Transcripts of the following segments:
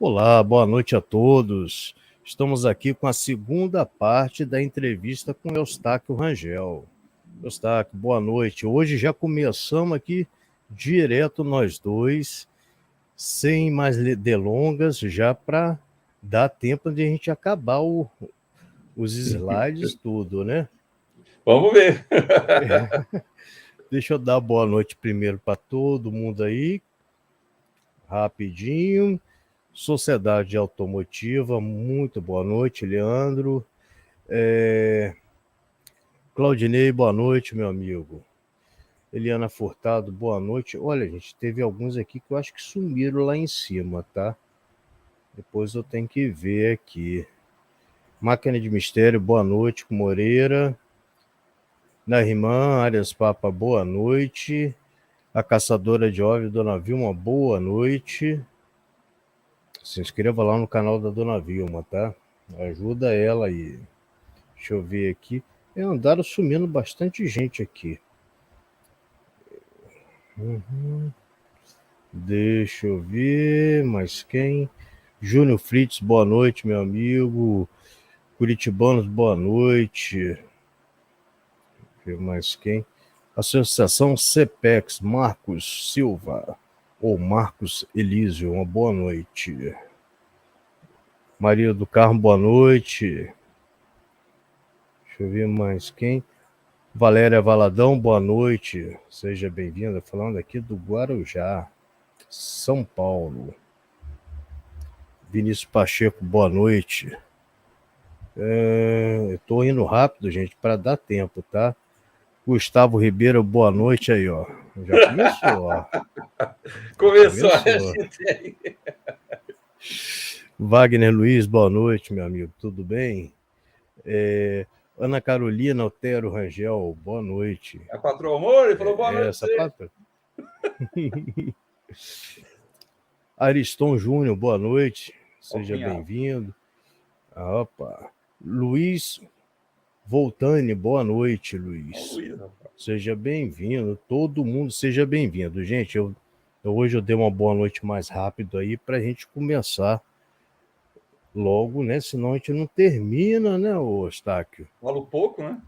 Olá, boa noite a todos. Estamos aqui com a segunda parte da entrevista com Eustáquio Rangel. Eustáquio, boa noite. Hoje já começamos aqui direto nós dois, sem mais delongas, já para dar tempo de a gente acabar os slides tudo, né? Vamos ver. Deixa eu dar boa noite primeiro para todo mundo aí, rapidinho. Sociedade Automotiva, muito boa noite, Leandro. Claudinei, boa noite, meu amigo. Eliana Furtado, boa noite. Olha, gente, teve alguns aqui que eu acho que sumiram lá em cima, tá? Depois eu tenho que ver aqui. Máquina de Mistério, boa noite, Moreira. Narimã, Arias Papa, boa noite. A Caçadora de Óbvio, Dona Vilma, boa noite. Se inscreva lá no canal da Dona Vilma, tá? Ajuda ela aí. Deixa eu ver aqui. Andaram sumindo bastante gente aqui. Deixa eu ver. Mais quem? Júnior Fritz, boa noite, meu amigo. Curitibanos, boa noite. Deixa eu ver mais quem? Associação CEPEX, Marcos Silva. Ou Marcos Elísio, uma boa noite. Maria do Carmo, boa noite. Deixa eu ver mais quem? Valéria Valadão, boa noite. Seja bem-vinda. Falando aqui do Guarujá, São Paulo. Vinícius Pacheco, boa noite. Eu tô indo rápido, gente, para dar tempo, tá? Gustavo Ribeiro, boa noite aí, ó. Já começou, ó. Começou. Wagner Luiz, boa noite, meu amigo. Tudo bem? Ana Carolina Otero Rangel, boa noite. A patroa Amor, ele falou boa noite. Essa patroa. Ariston Júnior, boa noite. Seja bem-vindo. Opa. Luiz Voltani, boa noite, Luiz. Seja bem-vindo. Todo mundo seja bem-vindo. Gente, hoje eu dei uma boa noite mais rápido aí para a gente começar logo, né? Senão a gente não termina, né, Eustáquio? Falo pouco, né?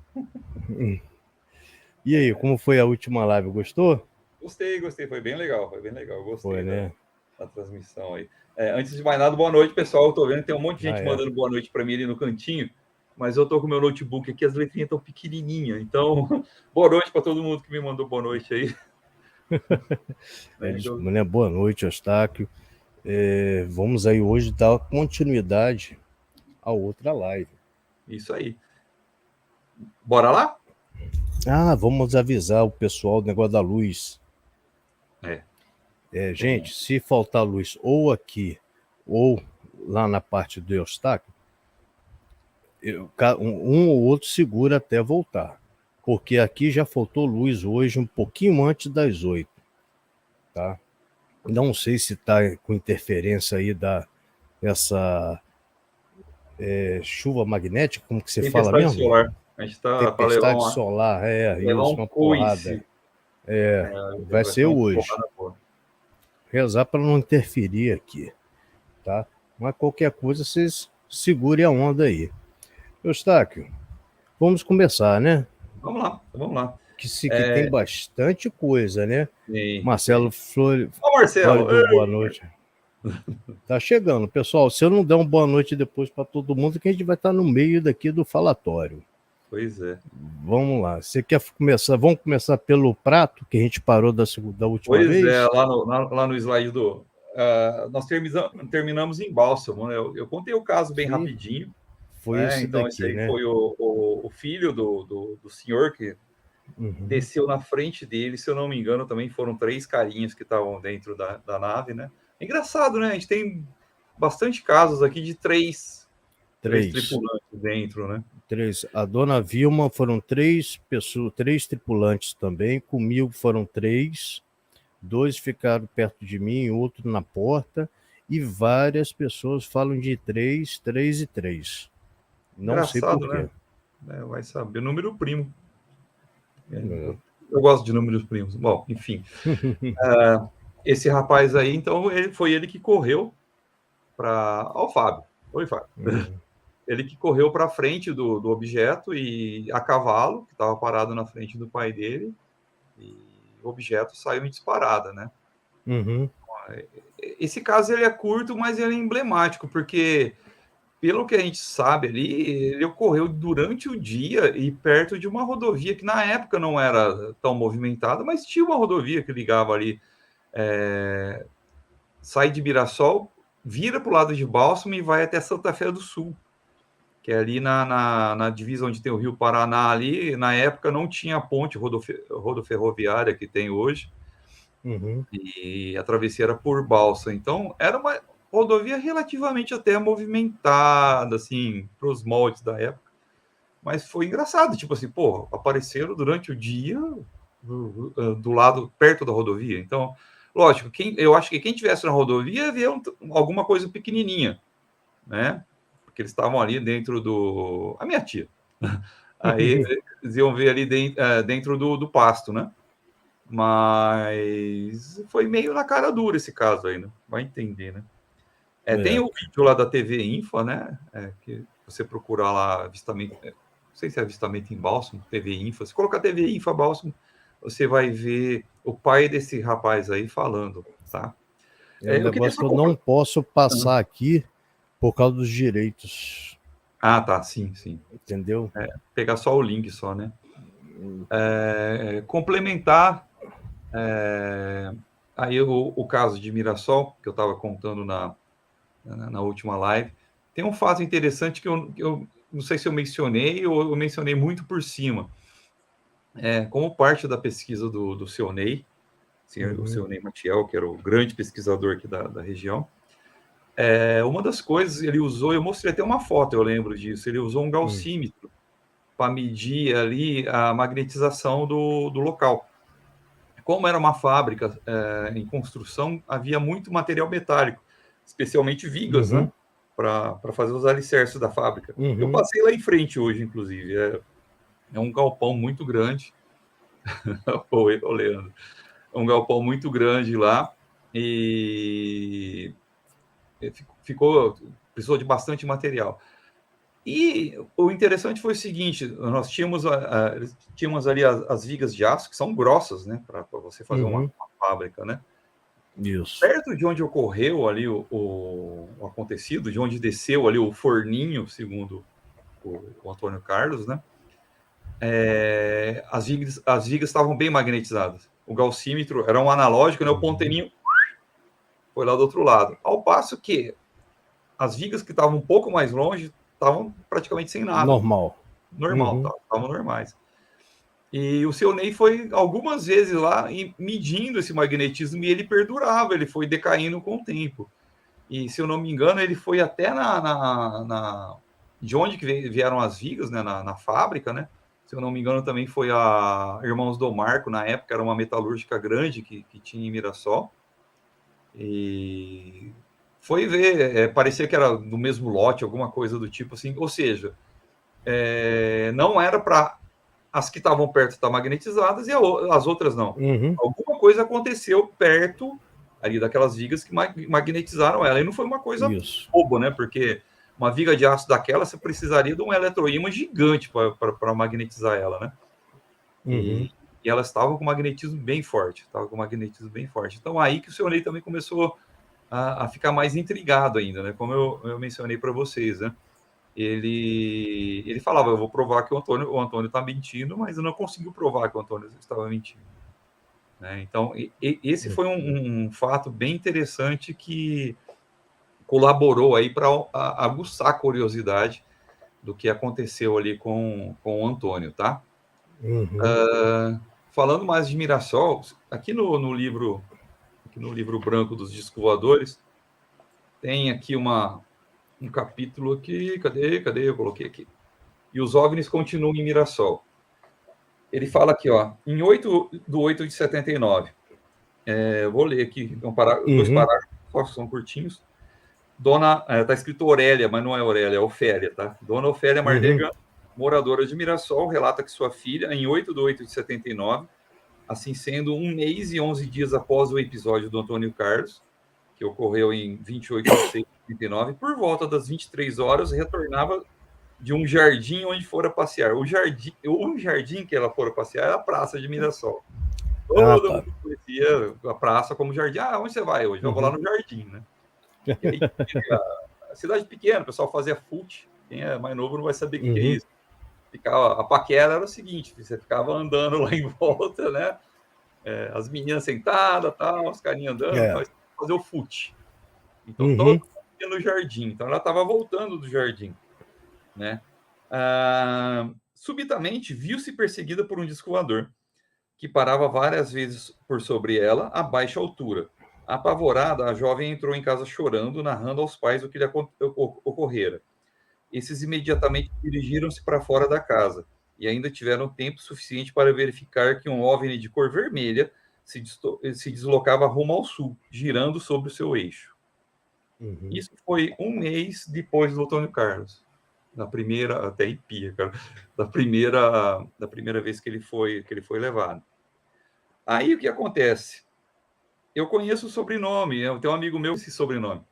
E aí, como foi a última live? Gostou? Gostei. Foi bem legal. Gostei foi, né? da transmissão aí. Antes de mais nada, boa noite, pessoal. Eu tô vendo que tem um monte de gente mandando boa noite para mim ali no cantinho, mas eu tô com o meu notebook aqui, as letrinhas estão pequenininhas. Então, boa noite para todo mundo que me mandou boa noite aí. Né? Boa noite, Eustáquio. Vamos aí hoje dar continuidade a outra live. Isso aí. Bora lá? Vamos avisar o pessoal do negócio da luz. Gente, se faltar luz ou aqui ou lá na parte do Eustáquio, um ou outro segura até voltar. Porque aqui já faltou luz hoje um pouquinho antes das 8. Tá? Não sei se está com interferência aí dessa chuva magnética, como que você fala mesmo? Solar. A gente tá tempestade solar, isso, uma porrada. Vai ser hoje. Rezar para não interferir aqui, tá? Mas qualquer coisa, vocês segurem a onda aí. Eustáquio, vamos começar, né? Vamos lá. Que tem bastante coisa, né? Sim, Marcelo Flores. Marcelo. Boa noite. Tá chegando. Pessoal, se eu não der uma boa noite depois para todo mundo, que a gente vai estar no meio daqui do falatório. Pois é. Vamos lá. Você quer começar? Vamos começar pelo prato, que a gente parou da última vez? Pois é, lá no slide do... nós terminamos em Bálsamo, né? Eu contei o caso bem rapidinho. Foi esse então, daqui, esse aí né? foi o filho do senhor que desceu na frente dele, se eu não me engano, também foram 3 carinhas que estavam dentro da nave, né? É engraçado, né? A gente tem bastante casos aqui de 3 tripulantes dentro, né? 3. A Dona Vilma foram 3 pessoas, 3 tripulantes também. Comigo foram 3. 2 ficaram perto de mim, outro na porta. E várias pessoas falam de 3, 3 e 3. Não sei por quê. Né? Vai saber. Número primo. Eu gosto de números primos. Bom, enfim. Esse rapaz aí, então, foi ele que correu ao Fábio. Oi, Fábio. Ele que correu para frente do objeto e a cavalo, que estava parado na frente do pai dele, e o objeto saiu em disparada, né? Esse caso ele é curto, mas ele é emblemático, porque, pelo que a gente sabe ali, ele ocorreu durante o dia e perto de uma rodovia que na época não era tão movimentada, mas tinha uma rodovia que ligava ali, sai de Mirassol, vira para o lado de Bálsamo e vai até Santa Fé do Sul, que é ali na divisa onde tem o Rio Paraná ali. Na época não tinha a ponte rodoferroviária que tem hoje, e a travessia era por balsa. Então, era uma rodovia relativamente até movimentada, assim, para os moldes da época. Mas foi engraçado, tipo assim, pô, apareceram durante o dia do lado, perto da rodovia. Então, lógico, eu acho que quem tivesse na rodovia via alguma coisa pequenininha, né? Porque eles estavam ali dentro do... A minha tia. Aí eles iam ver ali dentro do pasto, né? Mas foi meio na cara dura esse caso aí, né? Vai entender, né? Tem o vídeo lá da TV Info, né? Que você procurar lá avistamento... não sei se é avistamento em Bálsamo, TV Info. Se colocar TV Info Bálsamo, você vai ver o pai desse rapaz aí falando, tá? É um negócio que eu não posso passar aqui por causa dos direitos. Ah, tá, sim. Entendeu? Pegar só o link só, né? Complementar aí o caso de Mirassol, que eu estava contando na última live. Tem um fato interessante que eu não sei se eu mencionei ou eu mencionei muito por cima. Como parte da pesquisa do seu Ney, o seu Ney Matiel, que era o grande pesquisador aqui da região, uma das coisas ele usou, eu mostrei até uma foto, eu lembro disso, ele usou um gaussímetro para medir ali a magnetização do local. Como era uma fábrica em construção, havia muito material metálico, especialmente vigas, né, para fazer os alicerces da fábrica. Eu passei lá em frente hoje, inclusive. É um galpão muito grande. Oi, Leandro. É um galpão muito grande lá e precisou de bastante material. E o interessante foi o seguinte: nós tínhamos ali as vigas de aço, que são grossas, né, para você fazer uma fábrica, né? Isso. Perto de onde ocorreu ali o acontecido, de onde desceu ali o forninho, segundo o Antônio Carlos, né? As vigas estavam bem magnetizadas. O gaussímetro era um analógico, né? O ponteirinho foi lá do outro lado. Ao passo que as vigas que estavam um pouco mais longe estavam praticamente sem nada. Normal, estavam normais. E o seu Ney foi algumas vezes lá medindo esse magnetismo e ele perdurava, ele foi decaindo com o tempo. E, se eu não me engano, ele foi até de onde que vieram as vigas, né, na fábrica, né? Se eu não me engano, também foi a Irmãos do Marco, na época era uma metalúrgica grande que tinha em Mirassol. E foi ver, parecia que era do mesmo lote, alguma coisa do tipo assim, ou seja, não era para as que estavam perto estar magnetizadas e as outras não. Alguma coisa aconteceu perto ali daquelas vigas que magnetizaram ela. E não foi uma coisa boba, né? Porque uma viga de aço daquela, você precisaria de um eletroímã gigante para magnetizar ela, né? E elas estavam com magnetismo bem forte. Então, aí que o senhor Ney também começou a ficar mais intrigado ainda, né? Como eu mencionei para vocês, né? Ele falava, eu vou provar que o Antônio está mentindo, mas eu não conseguiu provar que o Antônio estava mentindo. Né? Então, esse foi um fato bem interessante que colaborou aí para aguçar a curiosidade do que aconteceu ali com o Antônio, tá? Falando mais de Mirassol, aqui no livro branco dos discos voadores, tem aqui um capítulo aqui, cadê? Eu coloquei aqui. E os OVNIs continuam em Mirassol. Ele fala aqui, ó, em 8/8 de 79. Eu vou ler aqui, dois parágrafos, só são curtinhos. Tá escrito Aurélia, mas não é Aurélia, é Ofélia, tá? Dona Ofélia Mardegan, moradora de Mirassol, relata que sua filha, em 8/8 de 79, assim sendo 1 mês e 11 dias após o episódio do Antônio Carlos, que ocorreu em 28 de 6 1989, por volta das 23 horas, retornava de um jardim onde fora passear. O jardim que ela fora passear era a Praça de Mirassol. Todo mundo conhecia a praça como jardim. Onde você vai hoje? Eu vou lá no jardim, né? E aí, a cidade pequena, o pessoal fazia fute. Quem é mais novo não vai saber o que é isso. A paquera era o seguinte, você ficava andando lá em volta, né? As meninas sentadas, tal, os carinhas andando, fazer o fute. Então, todo mundo ia no jardim. Então, ela estava voltando do jardim, né? Subitamente, viu-se perseguida por um disco voador, que parava várias vezes por sobre ela, a baixa altura. Apavorada, a jovem entrou em casa chorando, narrando aos pais o que lhe ocorrera. Esses imediatamente dirigiram-se para fora da casa e ainda tiveram tempo suficiente para verificar que um OVNI de cor vermelha se deslocava rumo ao sul, girando sobre o seu eixo. Isso foi um mês depois do Antônio Carlos. Na primeira, até arrepia, cara, da primeira vez que ele foi levado. Aí o que acontece? Eu conheço o sobrenome, eu tenho um amigo meu com esse sobrenome.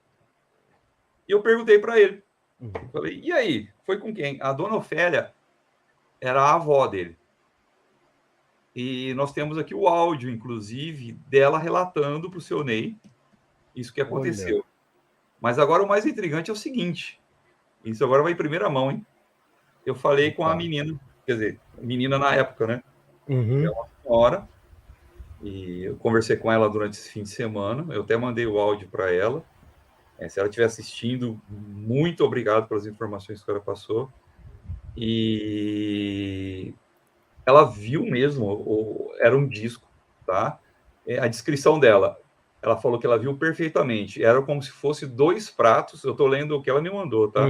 E eu perguntei para ele. Eu falei, e aí? Foi com quem? A dona Ofélia era a avó dele. E nós temos aqui o áudio, inclusive, dela relatando para o seu Ney isso que aconteceu. Olha. Mas agora o mais intrigante é o seguinte. Isso agora vai em primeira mão, hein? Eu falei com a menina, quer dizer, menina na época, né? É uma senhora. E eu conversei com ela durante esse fim de semana. Eu até mandei o áudio para ela. Se ela estiver assistindo, muito obrigado pelas informações que ela passou. E ela viu mesmo, era um disco, tá? A descrição dela, ela falou que ela viu perfeitamente. Era como se fosse 2 pratos, eu estou lendo o que ela me mandou, tá?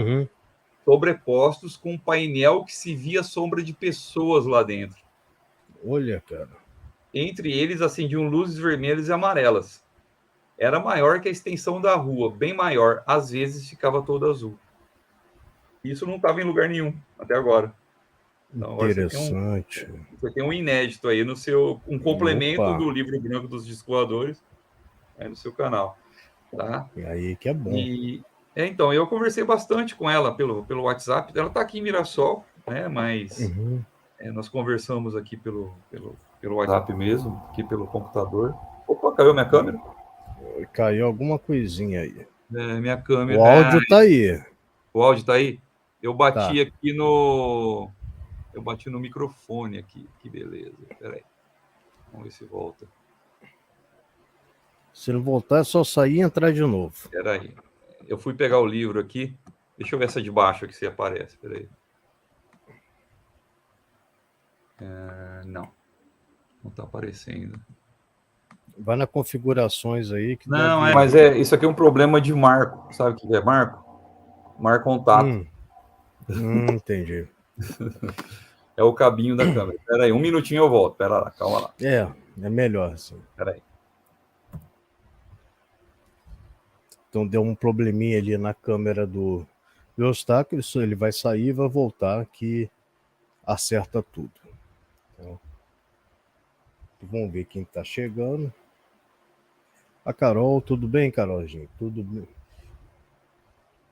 Sobrepostos com um painel que se via sombra de pessoas lá dentro. Olha, cara. Entre eles acendiam luzes vermelhas e amarelas. Era maior que a extensão da rua, bem maior. Às vezes ficava todo azul. Isso não estava em lugar nenhum até agora. Então, interessante. Você tem um inédito aí no seu, um complemento do livro branco dos discos voadores aí no seu canal, tá? E aí que é bom. Então, eu conversei bastante com ela pelo WhatsApp. Ela está aqui em Mirassol, né? Mas nós conversamos aqui pelo WhatsApp mesmo, aqui pelo computador. Opa, caiu minha câmera? Caiu alguma coisinha aí. Minha câmera. O áudio tá aí. O áudio tá aí? Eu bati aqui no... Eu bati no microfone aqui. Que beleza. Peraí. Vamos ver se volta. Se não voltar, é só sair e entrar de novo. Peraí. Eu fui pegar o livro aqui. Deixa eu ver essa de baixo aqui se aparece. Peraí. Não. Não tá aparecendo. Vai na configurações aí que não, deve... mas isso aqui é um problema de marco. Sabe o que é marco? Marco contato. Entendi. É o cabinho da câmera. Espera aí, 1 minutinho eu volto. Espera lá, calma lá. É melhor assim. Espera aí. Então deu um probleminha ali na câmera do Eustáquio, ele vai sair e vai voltar que acerta tudo. Então, vamos ver quem está chegando. A Carol, tudo bem, Carolzinha? Tudo bem.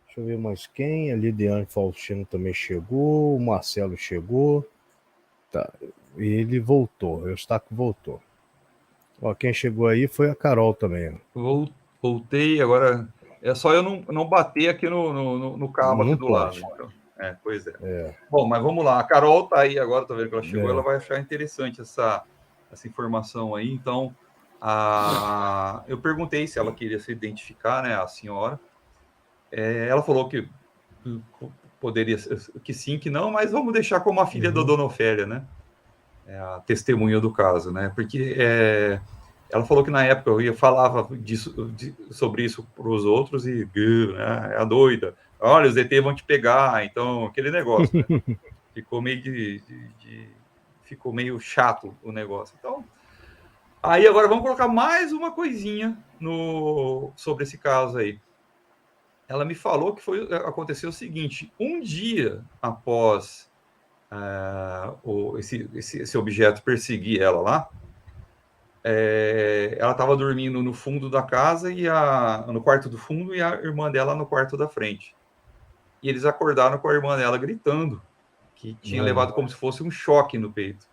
Deixa eu ver mais quem. A Lidiane Faustino também chegou. O Marcelo chegou. Tá. Ele voltou. O Eustáquio voltou. Ó, quem chegou aí foi a Carol também. Voltei, agora é só eu não bater aqui no cabo aqui do lado. Então. Pois é. Bom, mas vamos lá. A Carol tá aí agora, tá vendo que ela chegou, ela vai achar interessante essa informação aí. Então, eu perguntei se ela queria se identificar, né, a senhora. Ela falou que poderia, que sim, que não, mas vamos deixar como a filha da Dona Ofélia, né? A testemunha do caso, né? Porque ela falou que na época eu falava sobre isso para os outros e é a doida. Olha, os ET vão te pegar, então aquele negócio, né? Ficou meio ficou meio chato o negócio. Então, aí agora vamos colocar mais uma coisinha sobre esse caso aí. Ela me falou que aconteceu o seguinte: um dia após esse objeto perseguir ela lá, ela estava dormindo no fundo da casa, no quarto do fundo, e a irmã dela no quarto da frente. E eles acordaram com a irmã dela gritando, que tinha levado como se fosse um choque no peito.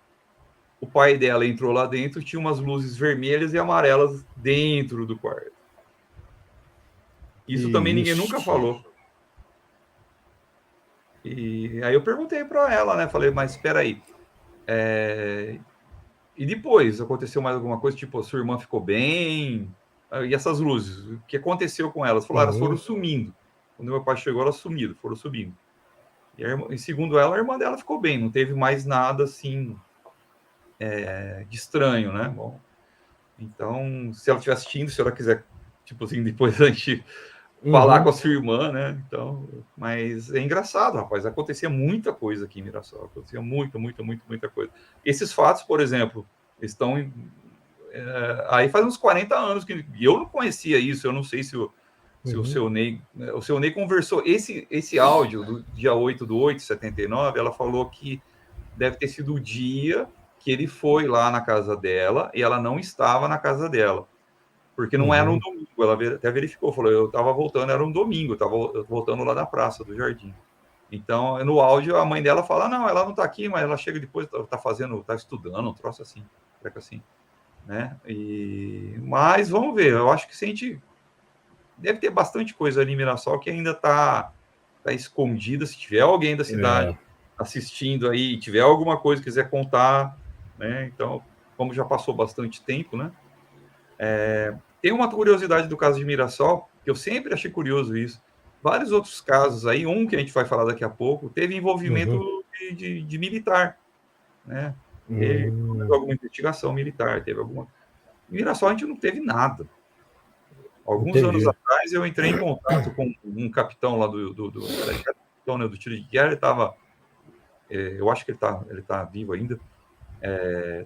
O pai dela entrou lá dentro, tinha umas luzes vermelhas e amarelas dentro do quarto. Isso também ninguém nunca falou. E aí eu perguntei para ela, né? Falei, mas espera aí. E depois, aconteceu mais alguma coisa? Tipo, sua irmã ficou bem? E essas luzes? O que aconteceu com elas? Falaram, elas foram sumindo. Quando meu pai chegou, elas sumiram, foram subindo. E segundo ela, a irmã dela ficou bem. Não teve mais nada, assim, de estranho, né? Bom, então, se ela estiver assistindo, se ela quiser, tipo assim, depois a gente falar com a sua irmã, né? Então, mas é engraçado, rapaz. Acontecia muita coisa aqui em Mirassol. Acontecia muita coisa. Esses fatos, por exemplo, estão aí faz uns 40 anos que eu não conhecia isso. Eu não sei se o seu Ney conversou. Esse áudio do dia 8/8/79, ela falou que deve ter sido o dia que ele foi lá na casa dela e ela não estava na casa dela. Porque não era um domingo, ela até verificou, falou, eu estava voltando, era um domingo, eu estava voltando lá da praça, do jardim. Então, no áudio, a mãe dela fala, não, ela não está aqui, mas ela chega depois, está estudando, um troço assim, né? Mas vamos ver, eu acho que se a gente... Deve ter bastante coisa ali em Mirassol que ainda está escondida, se tiver alguém da cidade assistindo aí, tiver alguma coisa que quiser contar, né? Então, como já passou bastante tempo, né? Tem uma curiosidade do caso de Mirassol, que eu sempre achei curioso isso. Vários outros casos aí, um que a gente vai falar daqui a pouco, teve envolvimento de militar, né? Teve alguma investigação militar, teve alguma... Em Mirassol a gente não teve nada. Alguns anos atrás eu entrei em contato com um capitão lá do tiro de guerra, ele estava... eu acho que ele tá vivo ainda,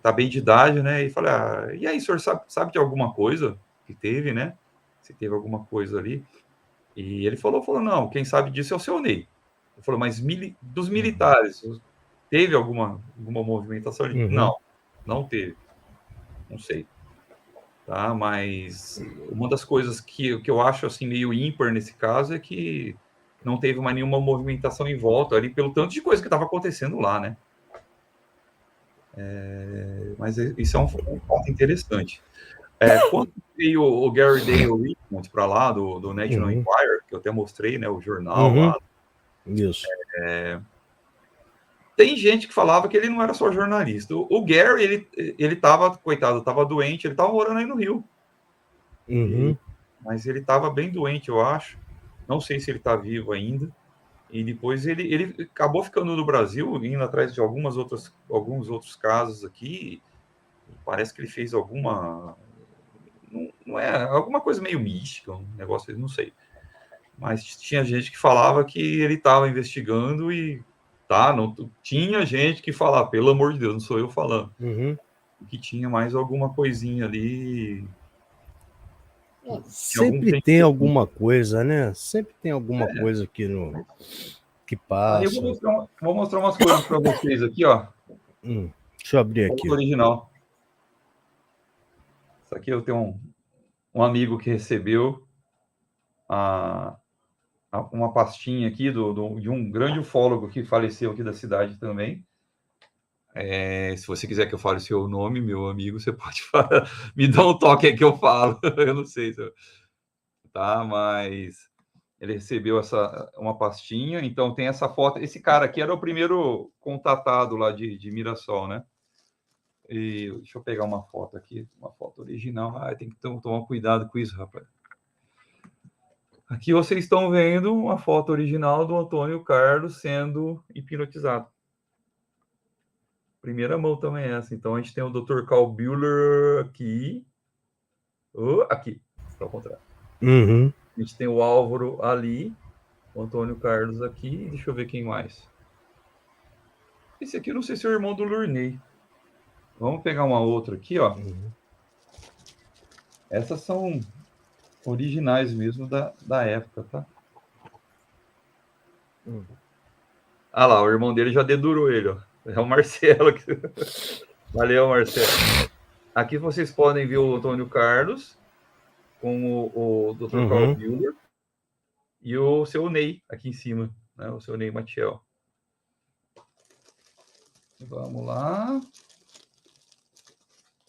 tá bem de idade, né? E falei, e aí, senhor, sabe de alguma coisa que teve, né? Se teve alguma coisa ali. E ele falou, não, quem sabe disso é o seu Ney. Ele falou, mas dos militares, teve alguma movimentação ali? Não teve. Não sei. Tá? Mas uma das coisas que eu acho assim meio ímpar nesse caso é que não teve mais nenhuma movimentação em volta ali, pelo tanto de coisa que estava acontecendo lá, né? Mas isso é um fato interessante. Quando veio o Gary Dale Richmond para lá, do National Enquirer, que eu até mostrei, né, o jornal lá. Isso. Tem gente que falava que ele não era só jornalista. O Gary, ele tava, coitado, tava doente, ele tava morando aí no Rio. Mas ele tava bem doente, eu acho. Não sei se ele tá vivo ainda. E depois ele acabou ficando no Brasil, indo atrás de alguns outros casos aqui. Parece que ele fez alguma... Não é alguma coisa meio mística, um negócio, não sei. Mas tinha gente que falava que ele estava investigando e não tinha gente que falava, pelo amor de Deus, não sou eu falando, que tinha mais alguma coisinha ali. Sempre tem alguma coisa, né? Sempre tem alguma coisa que passa. Eu vou mostrar umas coisas para vocês aqui, ó. Deixa eu abrir aqui. Original. Isso aqui eu tenho um amigo que recebeu uma pastinha aqui de um grande ufólogo que faleceu aqui da cidade também. Se você quiser que eu fale o seu nome, meu amigo, você pode falar. Me dá um toque aí que eu falo. Eu não sei se tá, mas ele recebeu uma pastinha, então tem essa foto. Esse cara aqui era o primeiro contatado lá de Mirassol, né? E deixa eu pegar uma foto aqui, uma foto original. Tem que tomar cuidado com isso, rapaz. Aqui vocês estão vendo uma foto original do Antônio Carlos sendo hipnotizado. Primeira mão também é essa. Então a gente tem o Dr. Carl Buehler aqui. Aqui, para o contrário. A gente tem o Álvaro ali, o Antônio Carlos aqui. Deixa eu ver quem mais. Esse aqui eu não sei se é o irmão do Lurney. Vamos pegar uma outra aqui, ó. Essas são originais mesmo da época, tá? Lá, o irmão dele já dedurou ele, ó. É o Marcelo. Valeu, Marcelo. Aqui vocês podem ver o Antônio Carlos com o Dr. Carl Buehler e o seu Ney aqui em cima, né? O seu Ney Matiel. Vamos lá.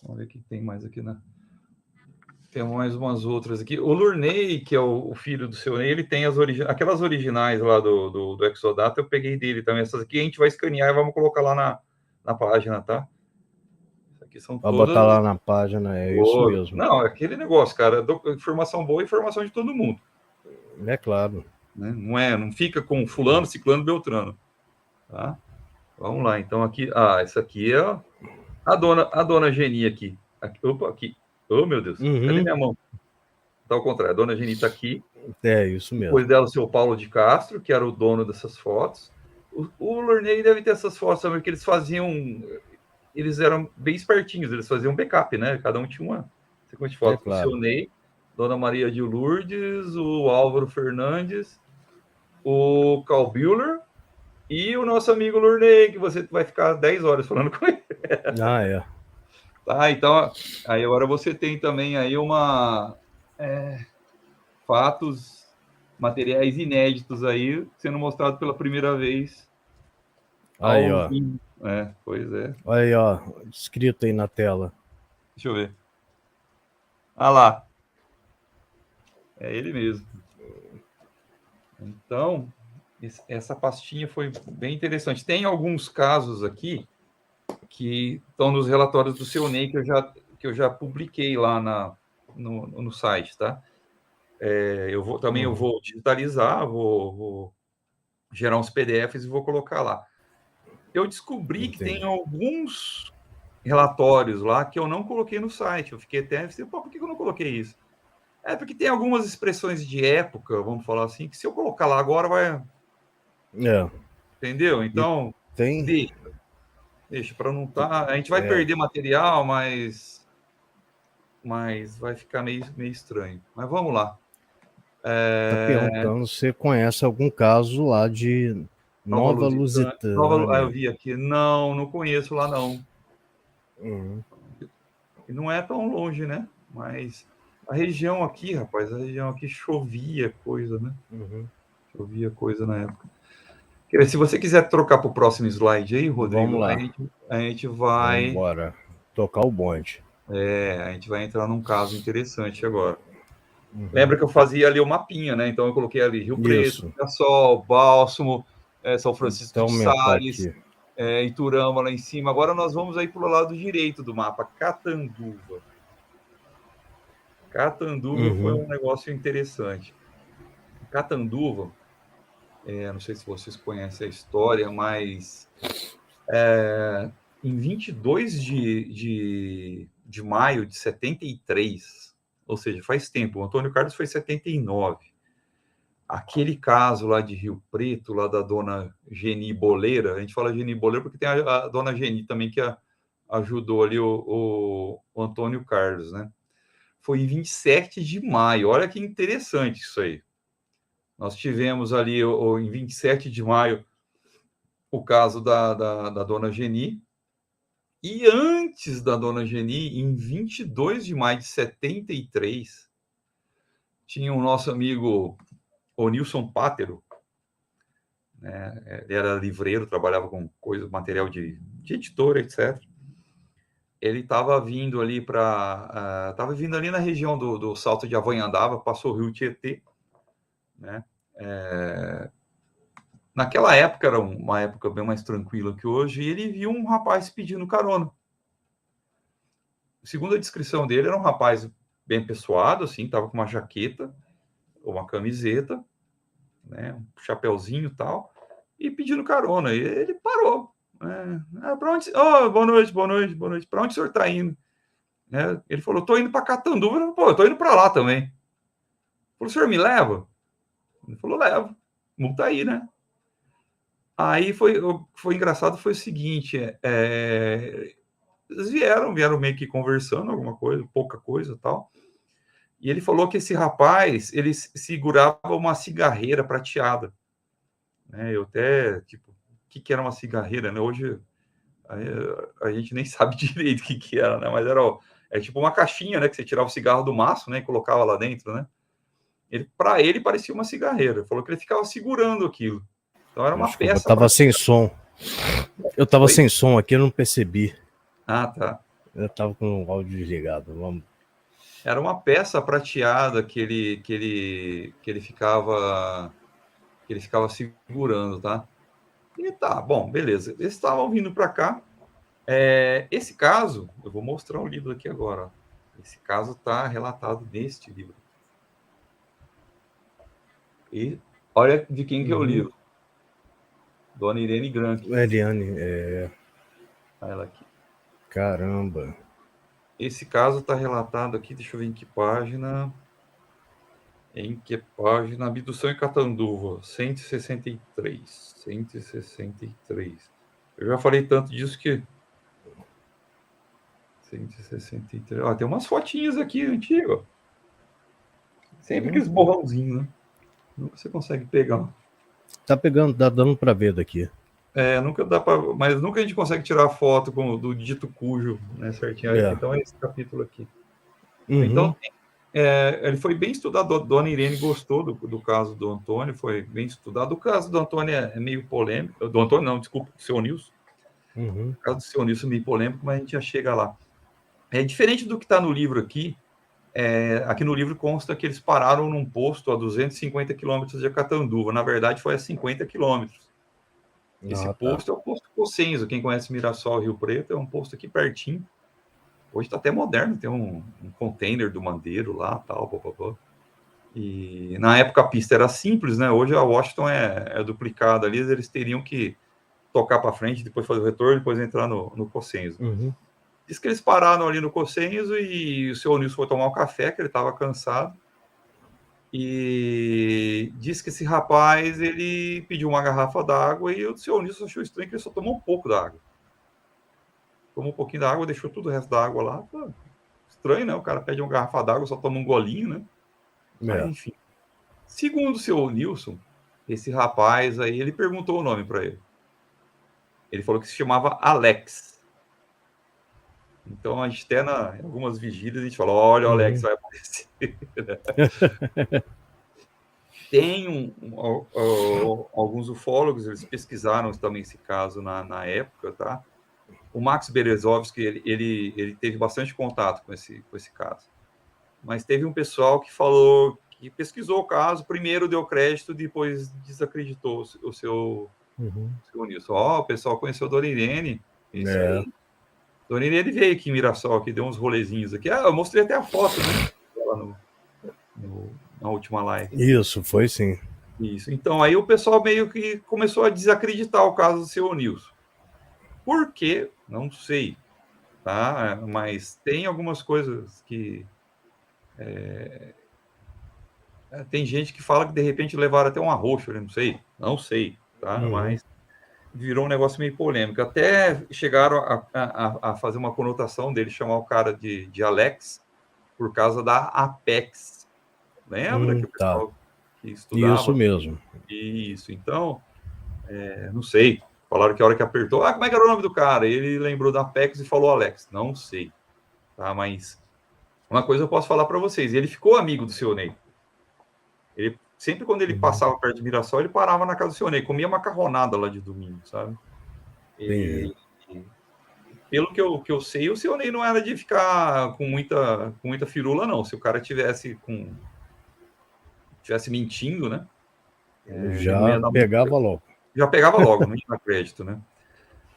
Vamos ver o que tem mais aqui, né? Tem mais umas outras aqui. O Lurney, que é o filho do seu Ney, ele tem aquelas originais lá do Exodata, eu peguei dele também. Essas aqui a gente vai escanear e vamos colocar lá na página, tá? Essas aqui são Vai todas... botar lá na página, é isso mesmo. Não, é aquele negócio, cara. Informação boa e informação de todo mundo. É claro. Né? Não fica com fulano, ciclano, beltrano. Tá? Vamos lá, então aqui... essa aqui é a dona Geni aqui. Opa, aqui. Oh, meu Deus. Cadê minha mão? Tá ao contrário. A dona Geni tá aqui. É, isso mesmo. Depois dela, o seu Paulo de Castro, que era o dono dessas fotos. O Lurney deve ter essas fotos também, porque eles faziam... Eles eram bem espertinhos, eles faziam backup, né? Cada um tinha uma sequência de fotos. claro. O seu Ney, Dona Maria de Lourdes, o Álvaro Fernandes, o Carl Buehler e o nosso amigo Lurney, que você vai ficar 10 horas falando com ele. É. Tá, então, aí agora você tem também aí fatos, materiais inéditos aí, sendo mostrado pela primeira vez. Aí, ó. Pois é. Aí, ó, escrito aí na tela. Deixa eu ver. Lá. É ele mesmo. Então, essa pastinha foi bem interessante. Tem alguns casos aqui que estão nos relatórios do seu Ney que eu já publiquei lá no site, tá? Eu vou digitalizar, vou gerar uns PDFs e vou colocar lá. Eu descobri que tem alguns relatórios lá que eu não coloquei no site. Eu fiquei até... por que eu não coloquei isso? Porque tem algumas expressões de época, vamos falar assim, que se eu colocar lá agora vai... Entendeu? Então, deixa para não estar... A gente vai perder material, mas vai ficar meio estranho. Mas vamos lá. Tá perguntando se você conhece algum caso lá de Nova Lusitânia. Eu vi aqui. Não conheço lá, não. E não é tão longe, né? Mas a região aqui, rapaz, chovia coisa, né? Chovia coisa na época. Se você quiser trocar para o próximo slide aí, Rodrigo, vamos lá. A gente vai... Bora tocar o bonde. A gente vai entrar num caso interessante agora. Lembra que eu fazia ali o mapinha, né? Então eu coloquei ali Rio Preto, Sol, Bálsamo, São Francisco de Sales, Iturama lá em cima. Agora nós vamos aí para o lado direito do mapa, Catanduva. Catanduva foi um negócio interessante. Catanduva, não sei se vocês conhecem a história, mas em 22 de maio de 73, ou seja, faz tempo, o Antônio Carlos foi em 79. Aquele caso lá de Rio Preto, lá da dona Geni Boleira, a gente fala Geni Boleira porque tem a dona Geni também que ajudou ali o Antônio Carlos, né? Foi em 27 de maio, olha que interessante isso aí. Nós tivemos ali em 27 de maio o caso da dona Geni, e antes da dona Geni, em 22 de maio de 73, tinha o nosso amigo o Nilson Pátero, né? Ele era livreiro, trabalhava com material de editora, etc. Ele estava vindo ali ali na região do Salto de Avanhandava, passou o Rio Tietê, né? Naquela época era uma época bem mais tranquila que hoje, e ele viu um rapaz pedindo carona. Segundo a descrição dele, era um rapaz bem pessoado, assim, estava com uma jaqueta, uma camiseta, né, um chapeuzinho e tal, e pedindo carona. E ele parou. Para onde? Boa noite. Para onde o senhor está indo? Ele falou, estou indo para Catanduva. Eu estou indo para lá também. Ele falou, o senhor me leva? Ele falou, levo. Multa aí, né? Aí foi engraçado, foi o seguinte, eles vieram meio que conversando alguma coisa, pouca coisa e tal, e ele falou que esse rapaz, ele segurava uma cigarreira prateada, né? Eu até, tipo, o que era uma cigarreira, né? Hoje a gente nem sabe direito o que era, né? Mas é tipo uma caixinha, né? Que você tirava o cigarro do maço, né? E colocava lá dentro, né? Para ele parecia uma cigarreira. Ele falou que ele ficava segurando aquilo. Então era uma Desculpa, eu peça tava sem prateada. som. Eu tava Oi? sem som aqui, eu não percebi. Ah, tá. Eu tava com o áudio desligado. Vamos. Era uma peça prateada que ele ficava segurando, tá? E tá, bom, beleza. Eles estavam vindo para cá. Esse caso, eu vou mostrar o livro aqui agora. Ó. Esse caso está relatado neste livro. E olha de quem que é o livro. Dona Irene Grank. Eliane, Olha ela aqui. caramba. Esse caso está relatado aqui, deixa eu ver em que página. Em que página? Abdução em Catanduva, 163. 163. Eu já falei tanto disso que 163. Ó, tem umas fotinhas aqui antigas. Sempre aqueles borrãozinhos, né? Nunca você consegue pegar. Tá pegando, tá dando pra ver daqui. Nunca dá para, mas nunca a gente consegue tirar foto do dito cujo, né, certinho. Então é esse capítulo aqui. Então ele foi bem estudado. A Dona Irene gostou do caso do Antônio, foi bem estudado. O caso do Antônio é meio polêmico. Do Antônio não, desculpa, do seu Nilson. O caso do seu Nilson é meio polêmico, mas a gente já chega lá. É diferente do que está no livro aqui. Aqui no livro consta que eles pararam num posto a 250 quilômetros de Catanduva. Na verdade, foi a 50 quilômetros. Esse posto é o posto Cossenzo. Quem conhece Mirassol, Rio Preto, é um posto aqui pertinho. Hoje está até moderno, tem um container do Mandeiro lá, tal, blá. E na época a pista era simples, né? Hoje a Washington é duplicada ali, eles teriam que tocar para frente, depois fazer o retorno, depois entrar no Cossenzo. Diz que eles pararam ali no Cossenzo e o seu Nilson foi tomar um café, que ele estava cansado. E disse que esse rapaz, ele pediu uma garrafa d'água e o seu Nilson achou estranho que ele só tomou um pouco da água. Tomou um pouquinho da água, deixou tudo o resto da água lá. Pô, estranho, né? O cara pede uma garrafa d'água, só toma um golinho, né? Mas, enfim. Segundo o seu Nilson, esse rapaz aí, ele perguntou o nome para ele. Ele falou que se chamava Alex. Então, a gente até em algumas vigílias, a gente fala, olha, o Alex vai aparecer. Tem alguns ufólogos, eles pesquisaram também esse caso na época, tá? O Max Berezovsky, ele teve bastante contato com esse caso. Mas teve um pessoal que falou, que pesquisou o caso, primeiro deu crédito, depois desacreditou o seu Nilson. O pessoal conheceu a Dona Irene, isso aí. Dona Irene veio aqui em Mirassol, que deu uns rolezinhos aqui. Eu mostrei até a foto, né? Na última live. Isso, foi sim. Isso. Então, aí o pessoal meio que começou a desacreditar o caso do seu Nilson. Por quê? Não sei. Tá? Mas tem algumas coisas que... tem gente que fala que, de repente, levaram até um arroxo, eu não sei, tá? Mas virou um negócio meio polêmico. Até chegaram a fazer uma conotação dele, chamar o cara de Alex, por causa da Apex. Lembra que o pessoal que estudava? Isso mesmo. Isso. Então, não sei. Falaram que a hora que apertou, como é que era o nome do cara? Ele lembrou da Apex e falou Alex. Não sei. Tá? Mas uma coisa eu posso falar para vocês. Ele ficou amigo do seu Ney. Sempre quando ele passava perto de Mirassol, ele parava na casa do seu Ney, comia macarronada lá de domingo, sabe? Pelo que eu sei, o seu Ney não era de ficar com muita firula, não. Se o cara tivesse mentindo, né? Já pegava logo. Já pegava logo, não tinha crédito, né?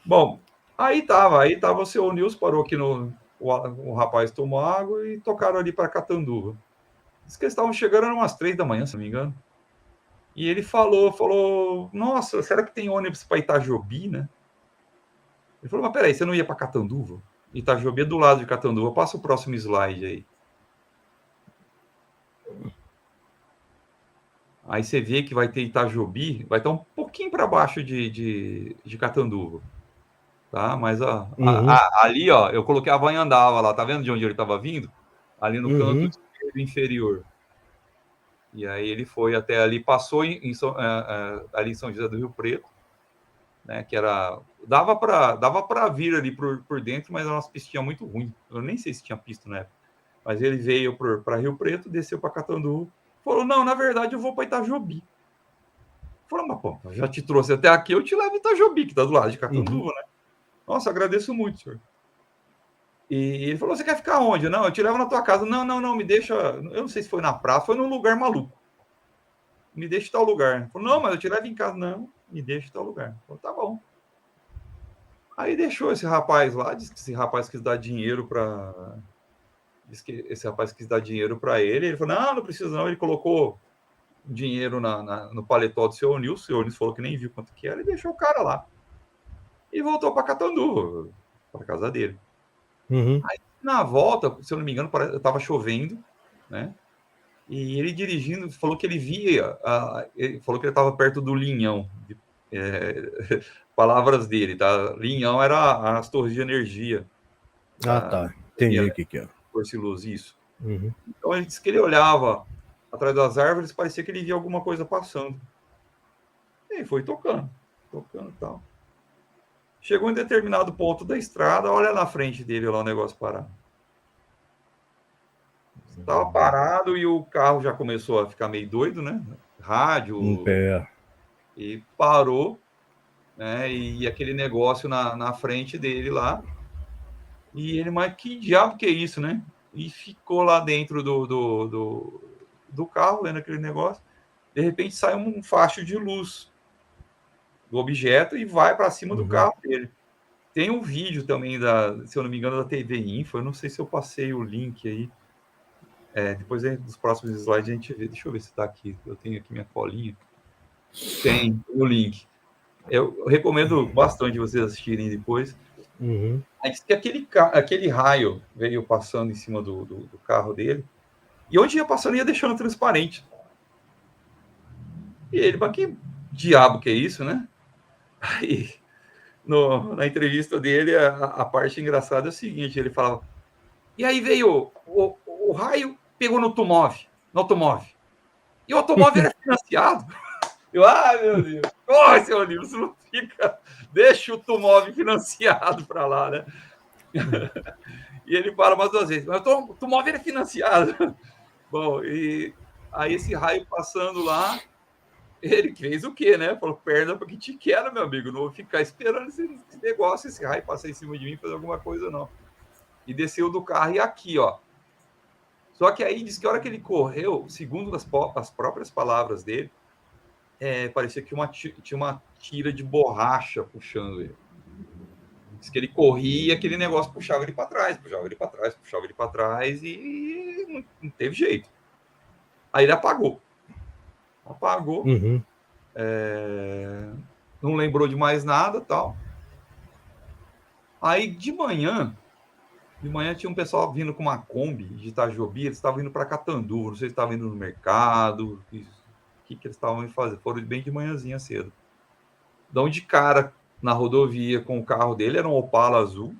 Bom, aí tava o seu Nilson, parou aqui o rapaz tomou água e tocaram ali para Catanduva. Diz que eles estavam chegando umas 3 da manhã, se não me engano. E ele falou, nossa, será que tem ônibus para Itajobi, né? Ele falou, mas peraí, você não ia para Catanduva? Itajobi é do lado de Catanduva. Passa o próximo slide aí. Aí você vê que vai ter Itajobi, vai estar um pouquinho para baixo de Catanduva. Tá? Mas ali, ó, eu coloquei a Vanhandava lá, tá vendo de onde ele estava vindo? Ali no canto esquerdo inferior. E aí ele foi até ali, passou ali em São José do Rio Preto, né? Que era... Dava para vir ali por dentro, mas era umas pistinhas muito ruins. Eu nem sei se tinha pista na época. Mas ele veio para Rio Preto, desceu para Catanduva. Falou, não, na verdade eu vou para Itajobi. Falou, mas pô, já te trouxe até aqui, eu te levo em Itajobi, que tá do lado de Catanduva, né? Nossa, agradeço muito, senhor. E ele falou, você quer ficar onde? Não, eu te levo na tua casa. Não, me deixa... Eu não sei se foi na praça, foi num lugar maluco. Me deixa em tal lugar. Ele falou, não, mas eu te levo em casa. Não, me deixa em tal lugar. Falei, tá bom. Aí deixou esse rapaz lá, disse que esse rapaz quis dar dinheiro para... Disse que esse rapaz quis dar dinheiro para ele. Ele falou, não precisa não. Ele colocou dinheiro no paletó do seu Nilson. O seu Nilson falou que nem viu quanto que era e deixou o cara lá. E voltou para Catanduva, para casa dele. Aí, na volta, se eu não me engano, estava chovendo, né? E ele dirigindo, falou que ele via, ele falou que ele estava perto do Linhão. Palavras dele, tá? Linhão era as torres de energia. Tá. Entendi o que é. Força e Luz, isso. Então ele disse que ele olhava atrás das árvores, parecia que ele via alguma coisa passando. E aí foi tocando e tal. Chegou em determinado ponto da estrada, olha na frente dele lá o negócio parado. Estava parado e o carro já começou a ficar meio doido, né? Rádio. E parou, né? E aquele negócio na frente dele lá. E ele, mas que diabo que é isso, né? E ficou lá dentro do carro, vendo aquele negócio. De repente sai um facho de luz do objeto e vai para cima do carro dele. Tem um vídeo também, se eu não me engano, da TV Info. Eu não sei se eu passei o link aí. Depois dos próximos slides a gente vê. Deixa eu ver se está aqui. Eu tenho aqui minha colinha. Tem o link. Eu recomendo bastante vocês assistirem depois. Aí diz que aquele raio veio passando em cima do carro dele. E onde ia passando, ia deixando transparente. E ele, mas que diabo que é isso, né? Aí, na entrevista dele, a parte engraçada é o seguinte, ele falava, e aí veio, o raio pegou no automóvel. E o automóvel era financiado. Eu, meu Deus. Seu Nilson, não fica... Deixa o automóvel financiado para lá, né? E ele fala mais 2 vezes, mas o automóvel é financiado. Bom, e aí esse raio passando lá, ele fez o quê, né? Falou, perna porque te quero, meu amigo. Não vou ficar esperando esse negócio, esse raio passar em cima de mim, fazer alguma coisa, não. E desceu do carro e aqui, ó. Só que aí diz que a hora que ele correu, segundo as próprias palavras dele, parecia que tinha uma tira de borracha puxando ele. Diz que ele corria e aquele negócio puxava ele para trás e não teve jeito. Aí ele apagou. Não lembrou de mais nada, tal. Aí de manhã tinha um pessoal vindo com uma Kombi de Itajobi, eles estavam indo para Catanduva, não sei se estavam indo no mercado, o que eles estavam indo fazer, foram bem de manhãzinha cedo. Dão de cara na rodovia com o carro dele, era um Opala azul,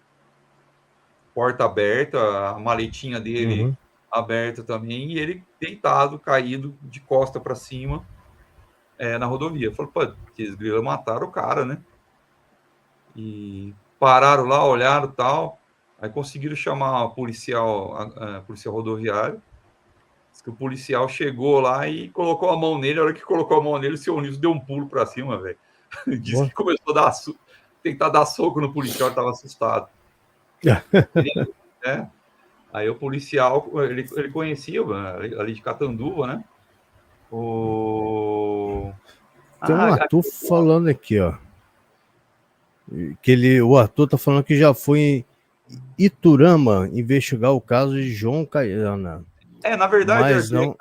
porta aberta, a maletinha dele aberta também, e ele deitado, caído, de costa para cima, na rodovia. Falei, pô, eles mataram o cara, né? E pararam lá, olharam e tal, aí conseguiram chamar a polícia rodoviária. Diz que o policial chegou lá e colocou a mão nele. A hora que colocou a mão nele, o seu Nilson deu um pulo para cima, velho. Disse que começou a tentar dar soco no policial, estava assustado. Aí o policial, ele conhecia ali de Catanduva, né? Tem um Arthur falando aqui, ó. O Arthur tá falando que já foi em Iturama investigar o caso de João Caiana. Na verdade, mas Arthur,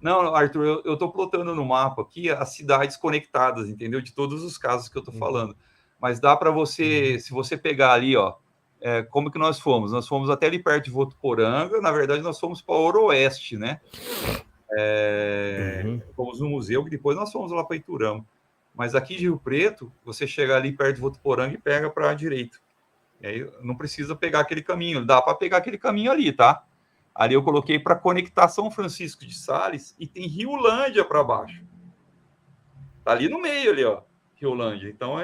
não, Arthur, eu tô plotando no mapa aqui as cidades conectadas, entendeu? De todos os casos que eu tô falando. Mas dá para você, se você pegar ali, ó, como que nós fomos? Nós fomos até ali perto de Votuporanga, na verdade nós fomos para o Ooroeste, né? Fomos no museu, e depois nós fomos lá para Iturama. Mas aqui de Rio Preto, você chega ali perto de Votuporanga e pega para a direita. E aí não precisa pegar aquele caminho, dá para pegar aquele caminho ali, tá? Ali eu coloquei para conectar São Francisco de Sales e tem Riolândia para baixo. Tá ali no meio, ali, ó. Riolândia. Então,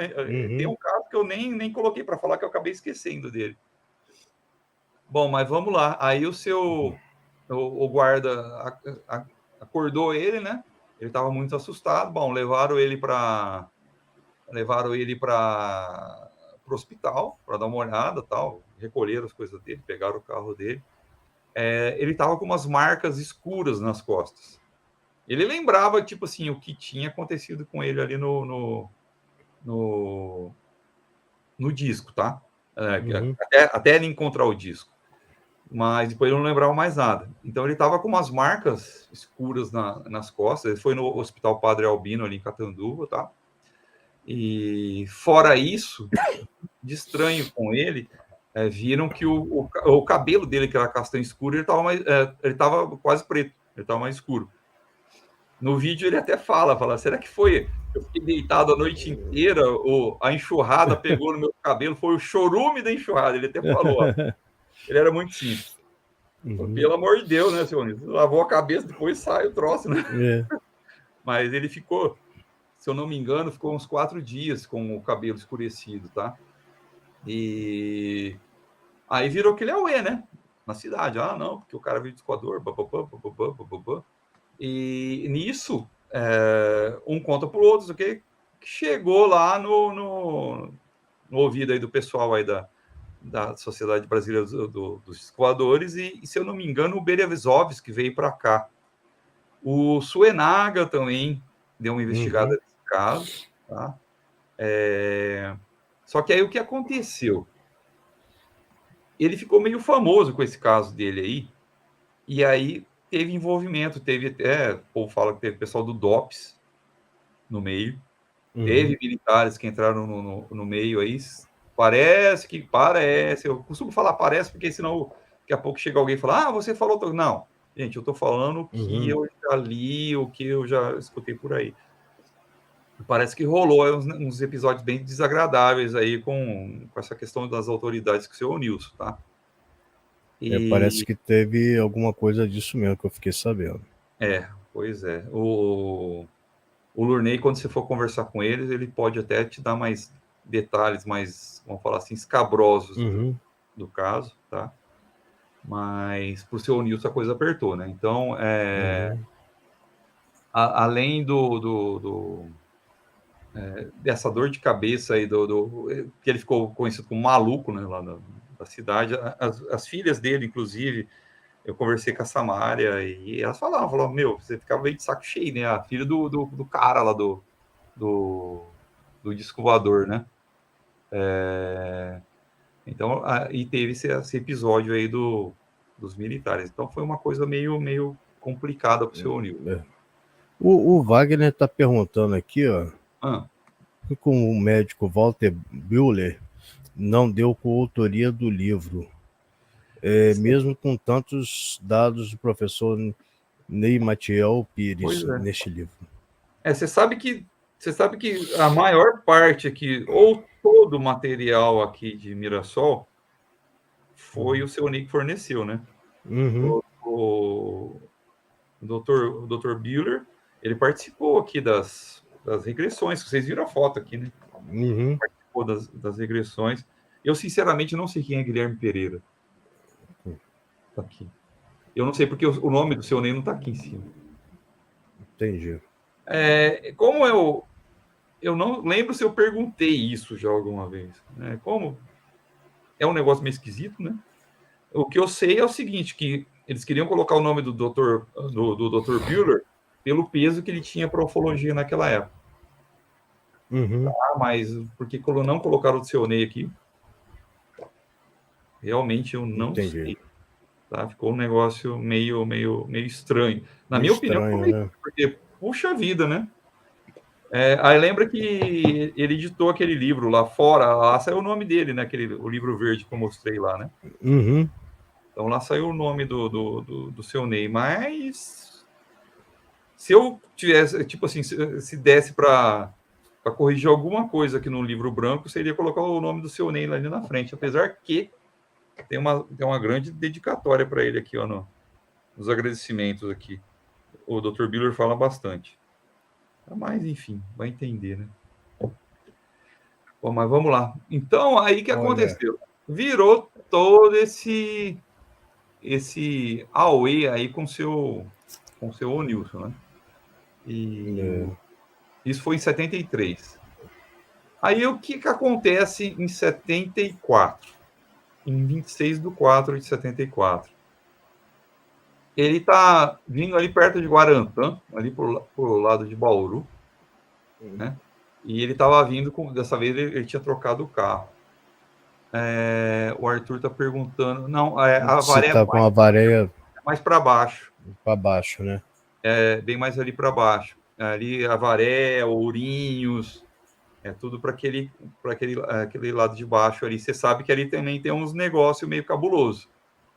tem um caso que eu nem coloquei para falar, que eu acabei esquecendo dele. Bom, mas vamos lá. Aí o guarda acordou ele, né? Ele estava muito assustado. Bom, levaram ele para o hospital para dar uma olhada, tal, recolheram as coisas dele, pegaram o carro dele. Ele estava com umas marcas escuras nas costas. Ele lembrava, tipo assim, o que tinha acontecido com ele ali no disco, tá? Até ele encontrar o disco. Mas depois ele não lembrava mais nada. Então ele estava com umas marcas escuras nas costas. Ele foi no Hospital Padre Albino, ali em Catanduva, tá? E fora isso, de estranho com ele, viram que o cabelo dele, que era castanho escuro, ele estava quase preto, ele estava mais escuro. No vídeo ele até fala, será que foi? Eu fiquei deitado a noite inteira, a enxurrada pegou no meu cabelo, foi o chorume da enxurrada, ele até falou, ó, ele era muito simples. Pelo amor de Deus, né, senhor? Lavou a cabeça, depois sai o troço, né? Mas ele ficou, se eu não me engano, ficou uns 4 dias com o cabelo escurecido, tá? E aí virou aquele auê, né? Na cidade. Ah, não, porque o cara veio de Equador, bababá. E nisso, um conta pro outro, que chegou lá no ouvido aí do pessoal aí da Sociedade Brasileira dos Escoadores, e se eu não me engano, o Berevisovski veio para cá. O Suenaga também deu uma investigada nesse caso, tá? Só que aí o que aconteceu? Ele ficou meio famoso com esse caso dele aí, e aí teve envolvimento, teve até, o povo fala que teve pessoal do DOPS no meio, teve militares que entraram no meio aí, parece, eu costumo falar parece, porque senão daqui a pouco chega alguém e fala, você falou, não, gente, eu tô falando o que eu já li, o que eu já escutei por aí. Parece que rolou uns episódios bem desagradáveis aí com essa questão das autoridades com o seu Nilson, tá? Parece que teve alguma coisa disso mesmo que eu fiquei sabendo. Pois é. O Lurney, quando você for conversar com ele pode até te dar mais detalhes, mais, vamos falar assim, escabrosos do caso, tá? Mas pro seu Nilson a coisa apertou, né? Então, além dessa dor de cabeça aí, que ele ficou conhecido como maluco, né, lá da cidade, as filhas dele, inclusive, eu conversei com a Samária e elas falavam, meu, você ficava meio de saco cheio, né? A filha do cara lá do disco voador, né? Então, e teve esse episódio aí dos militares. Então, foi uma coisa meio complicada para o seu Nilson. O Wagner está perguntando aqui, ó, como o médico Walter Bühler não deu coautoria do livro, mesmo com tantos dados do professor Ney Matiel Pires neste livro. Você sabe que a maior parte aqui, ou todo o material aqui de Mirassol, foi o seu Ney que forneceu, né? O Dr. Bühler, ele participou aqui das regressões, vocês viram a foto aqui, né? Participou das regressões. Eu, sinceramente, não sei quem é Guilherme Pereira. Tá aqui. Eu não sei porque o nome do seu Ney não está aqui em cima. Entendi. Como eu não lembro se eu perguntei isso já alguma vez. Né? Como é um negócio meio esquisito, né? O que eu sei é o seguinte, que eles queriam colocar o nome do Dr. Bühler pelo peso que ele tinha para ufologia naquela época. Mas por que não colocaram o seu Ney aqui? Realmente eu não sei. Tá? Ficou um negócio meio estranho. Na minha opinião, né? Porque, puxa vida, né? Aí lembra que ele editou aquele livro lá fora, lá saiu o nome dele, né? O livro verde que eu mostrei lá, né? Então lá saiu o nome do seu Ney, mas se eu tivesse, tipo assim, se desse para corrigir alguma coisa aqui no livro branco, seria colocar o nome do seu Ney ali na frente, apesar que tem uma grande dedicatória para ele aqui, ó, nos agradecimentos aqui. O Dr. Bühler fala bastante. Mas, enfim, vai entender, né? Bom, mas vamos lá. Então, aí que Olha. aconteceu? Virou todo esse auê aí com seu Nilson, né? E isso foi em 73. Aí o que acontece em 74? Em 26/4/74. Ele está vindo ali perto de Guarantã, ali por lado de Bauru, né? E ele estava vindo, dessa vez ele tinha trocado o carro. O Arthur está perguntando, não, a Você Avaré tá com a vareia mais para baixo, para baixo, né? bem mais ali para baixo. Ali Avaré, Ourinhos, tudo para aquele lado de baixo ali. Você sabe que ali também tem uns negócios meio cabuloso,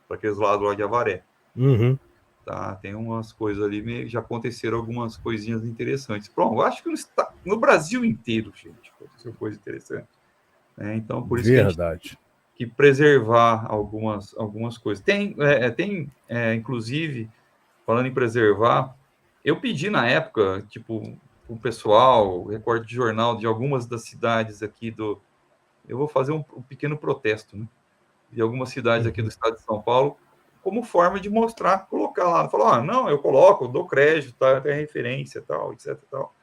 para aqueles lados lá de Avaré. Uhum. Tá, tem umas coisas ali, já aconteceram algumas coisinhas interessantes. Pronto, eu acho que no Brasil inteiro, gente, aconteceu coisa interessante. Então, por isso que a gente Verdade. tem que preservar algumas coisas. Tem, inclusive, falando em preservar, eu pedi na época, tipo, o pessoal, recorte de jornal de algumas das cidades aqui eu vou fazer um pequeno protesto, né? De algumas cidades aqui do estado de São Paulo, como forma de mostrar, colocar lá, falar, não, eu coloco, dou crédito, tá, tem referência, tal, etc, tal.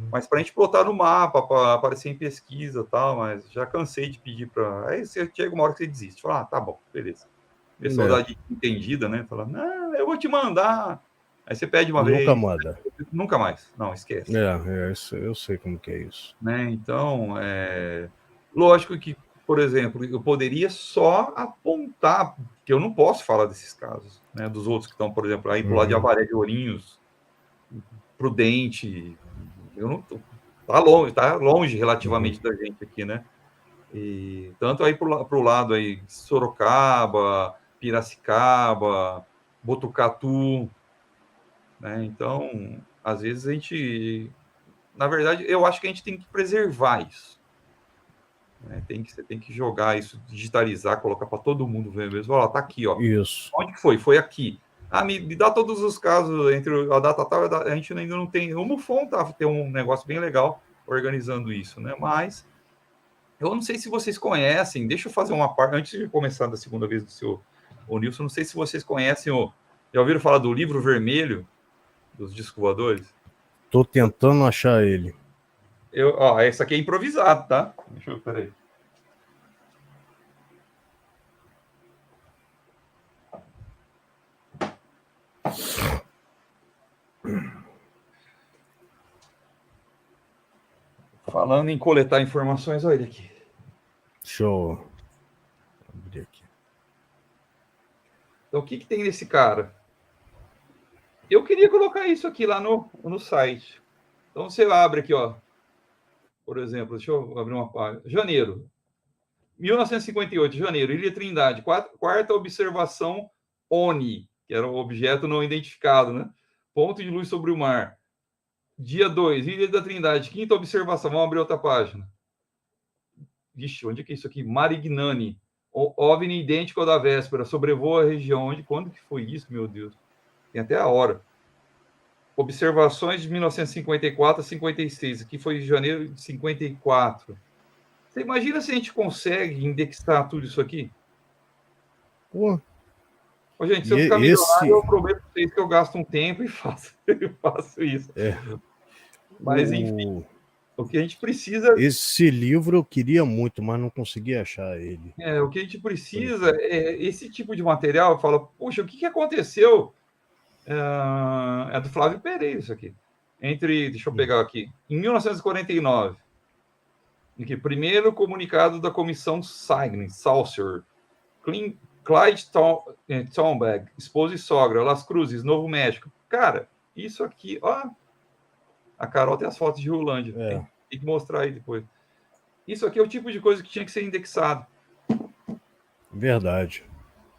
Mas para a gente botar no mapa, para aparecer em pesquisa, tal, mas já cansei de pedir para. Aí você chega uma hora que você desiste, fala, tá bom, beleza. Pessoal da entendida, né? Fala, não, eu vou te mandar. Aí você pede uma Nunca vez, manda. nunca mais, não, esquece. Isso, eu sei como que é isso. Né? Então, lógico que, por exemplo, eu poderia só apontar, que eu não posso falar desses casos, né? Dos outros que estão, por exemplo, aí pro lado de Avaré de Ourinhos, Prudente, eu não tô, tá longe relativamente da gente aqui, né? E tanto aí pro lado aí de Sorocaba, Piracicaba, Botucatu, né? Então, às vezes a gente, na verdade, eu acho que a gente tem que preservar isso. Você tem que jogar isso, digitalizar, colocar para todo mundo ver mesmo. Olha, tá aqui, ó. Isso. Onde que foi? Foi aqui. Me dá todos os casos entre a data tal, a gente ainda não tem. O MUFON tem um negócio bem legal organizando isso, né? Mas eu não sei se vocês conhecem. Deixa eu fazer uma parte antes de começar da segunda vez do seu o Nilson. Não sei se vocês conhecem já ouviram falar do livro vermelho dos discos voadores? Tô tentando achar ele. Esse aqui é improvisado, tá? Deixa eu, peraí. Falando em coletar informações, olha ele aqui. Deixa eu abrir aqui. Então, o que tem nesse cara? Eu queria colocar isso aqui lá no site. Então, você abre aqui, ó. Por exemplo, deixa eu abrir uma página. Janeiro. 1958, janeiro. Ilha Trindade. Quarta observação ONI, que era o objeto não identificado, né? Ponto de luz sobre o mar. Dia 2, Ilha da Trindade. Quinta observação. Vamos abrir outra página. Vixe, onde é que é isso aqui? Marignani. OVNI idêntico ao da véspera. Sobrevoa a região. Quando que foi isso, meu Deus? Tem até a hora. Observações de 1954 a 56. Aqui foi em janeiro de 54. Você imagina se a gente consegue indexar tudo isso aqui? Pô. Ô, gente, se eu ficar milionário, eu prometo para vocês que eu gasto um tempo e faço isso. Mas, enfim, o que a gente precisa... Esse livro eu queria muito, mas não consegui achar ele. O que a gente precisa é esse tipo de material. Fala, puxa, o que aconteceu? É do Flávio Pereira isso aqui. Deixa eu pegar aqui. Em 1949, primeiro comunicado da comissão Saucer, Clyde Tombaugh, esposa e sogra, Las Cruzes, Novo México. Cara, isso aqui, ó. A Carol tem as fotos de Rolândia. Tem que mostrar aí depois. Isso aqui é o tipo de coisa que tinha que ser indexado. Verdade.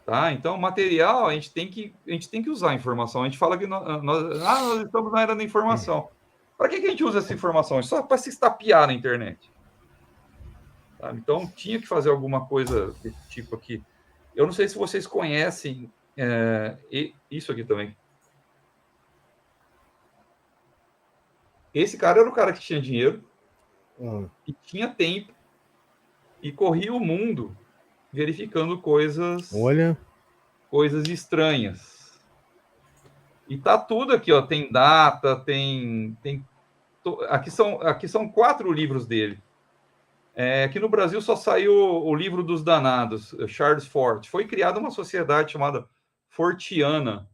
Tá? Então, material, a gente tem que usar a informação. A gente fala que nós estamos na era da informação. Para que a gente usa essa informação? Só para se estapear na internet. Tá? Então, tinha que fazer alguma coisa desse tipo aqui. Eu não sei se vocês conhecem isso aqui também. Esse cara era o cara que tinha dinheiro e tinha tempo e corria o mundo verificando coisas estranhas. E tá tudo aqui, ó. Tem data, aqui são 4 livros dele. Aqui no Brasil só saiu o livro dos danados, Charles Fort. Foi criada uma sociedade chamada Fortiana,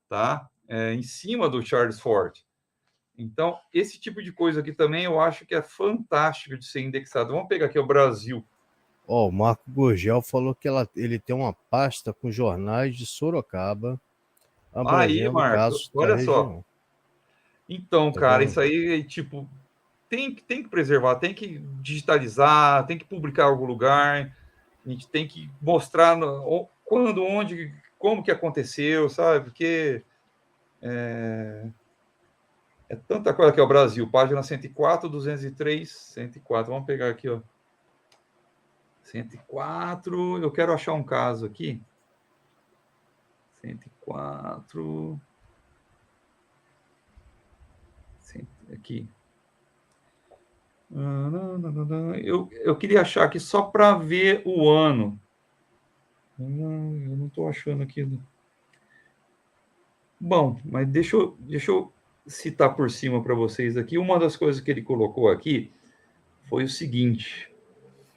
tá? Em cima do Charles Fort. Então, esse tipo de coisa aqui também eu acho que é fantástico de ser indexado. Vamos pegar aqui o Brasil. O Marco Gurgel falou que ele tem uma pasta com jornais de Sorocaba, abrangendo Marco, casos da olha região. Só. Então, tá cara, vendo? Isso aí, tipo, tem que preservar, tem que digitalizar, tem que publicar em algum lugar, a gente tem que mostrar quando, onde, como que aconteceu, sabe? Porque é tanta coisa que é o Brasil. Página 104, 203, 104. Vamos pegar aqui, ó. 104. Eu quero achar um caso aqui. 104. Aqui. Eu queria achar aqui só para ver o ano. Eu não estou achando aqui. Bom, mas deixa eu citar por cima para vocês aqui. Uma das coisas que ele colocou aqui foi o seguinte.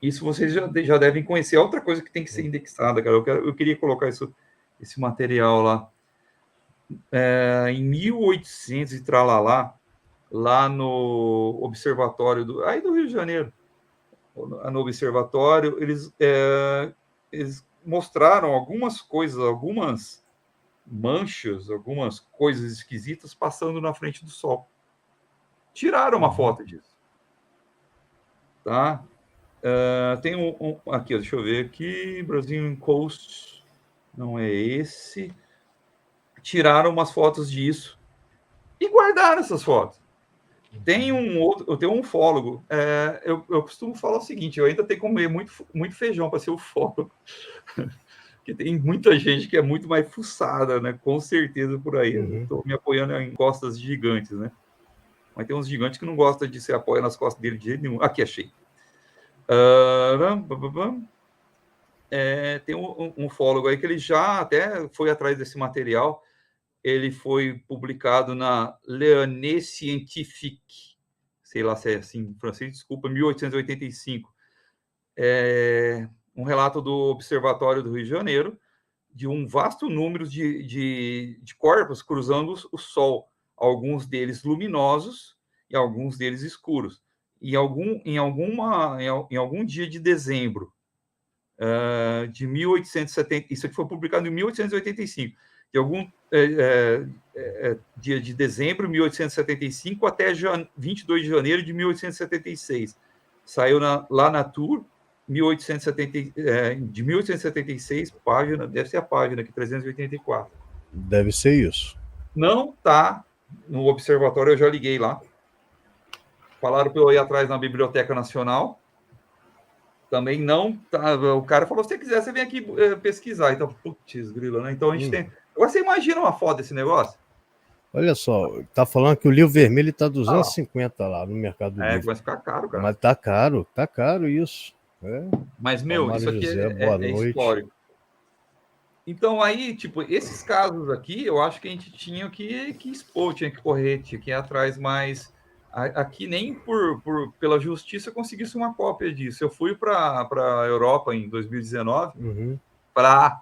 Isso vocês já devem conhecer. Outra coisa que tem que ser indexada, cara. Eu queria colocar esse material lá. Em 1800 e tralalá, lá no Observatório do Rio de Janeiro, no Observatório, eles mostraram algumas coisas, algumas manchas, algumas coisas esquisitas passando na frente do Sol. Tiraram uma foto disso. Tá? Tem aqui, deixa eu ver aqui, Brazilian Coast, não é esse. Tiraram umas fotos disso e guardaram essas fotos. Tem eu tenho um ufólogo. Eu costumo falar o seguinte: eu ainda tenho que comer muito feijão para ser ufólogo. Porque tem muita gente que é muito mais fuçada, né? Com certeza por aí. Estou me apoiando em costas gigantes, né? Mas tem uns gigantes que não gostam de se apoiar nas costas dele de jeito nenhum. Aqui, achei. Tem um ufólogo aí que ele já até foi atrás desse material. Ele foi publicado na L'Année Scientifique, sei lá se é assim em francês, desculpa, 1885. Um relato do Observatório do Rio de Janeiro, de um vasto número de corpos cruzando o Sol, alguns deles luminosos e alguns deles escuros. Em algum dia de dezembro de 1870, isso aqui foi publicado em 1885, de algum dia de dezembro de 1875 até 22 de janeiro de 1876. Saiu lá na Tour, de 1876, página, deve ser a página aqui, 384. Deve ser isso. Não está no observatório, eu já liguei lá. Falaram para eu ir atrás na Biblioteca Nacional. Também não tá. O cara falou: se você quiser, você vem aqui pesquisar. Então, putz, grila, né? Então a gente tem. Agora você imagina uma foto desse negócio? Olha só, tá falando que o livro vermelho tá 250 lá no Mercado Livre. Vai ficar caro, cara. Mas tá caro isso. Mas, isso aqui José, boa noite. Histórico. Então, aí, tipo, esses casos aqui, eu acho que a gente tinha que expor, tinha que correr, tinha que ir atrás, mas aqui nem pela justiça conseguisse uma cópia disso. Eu fui para a Europa em 2019 para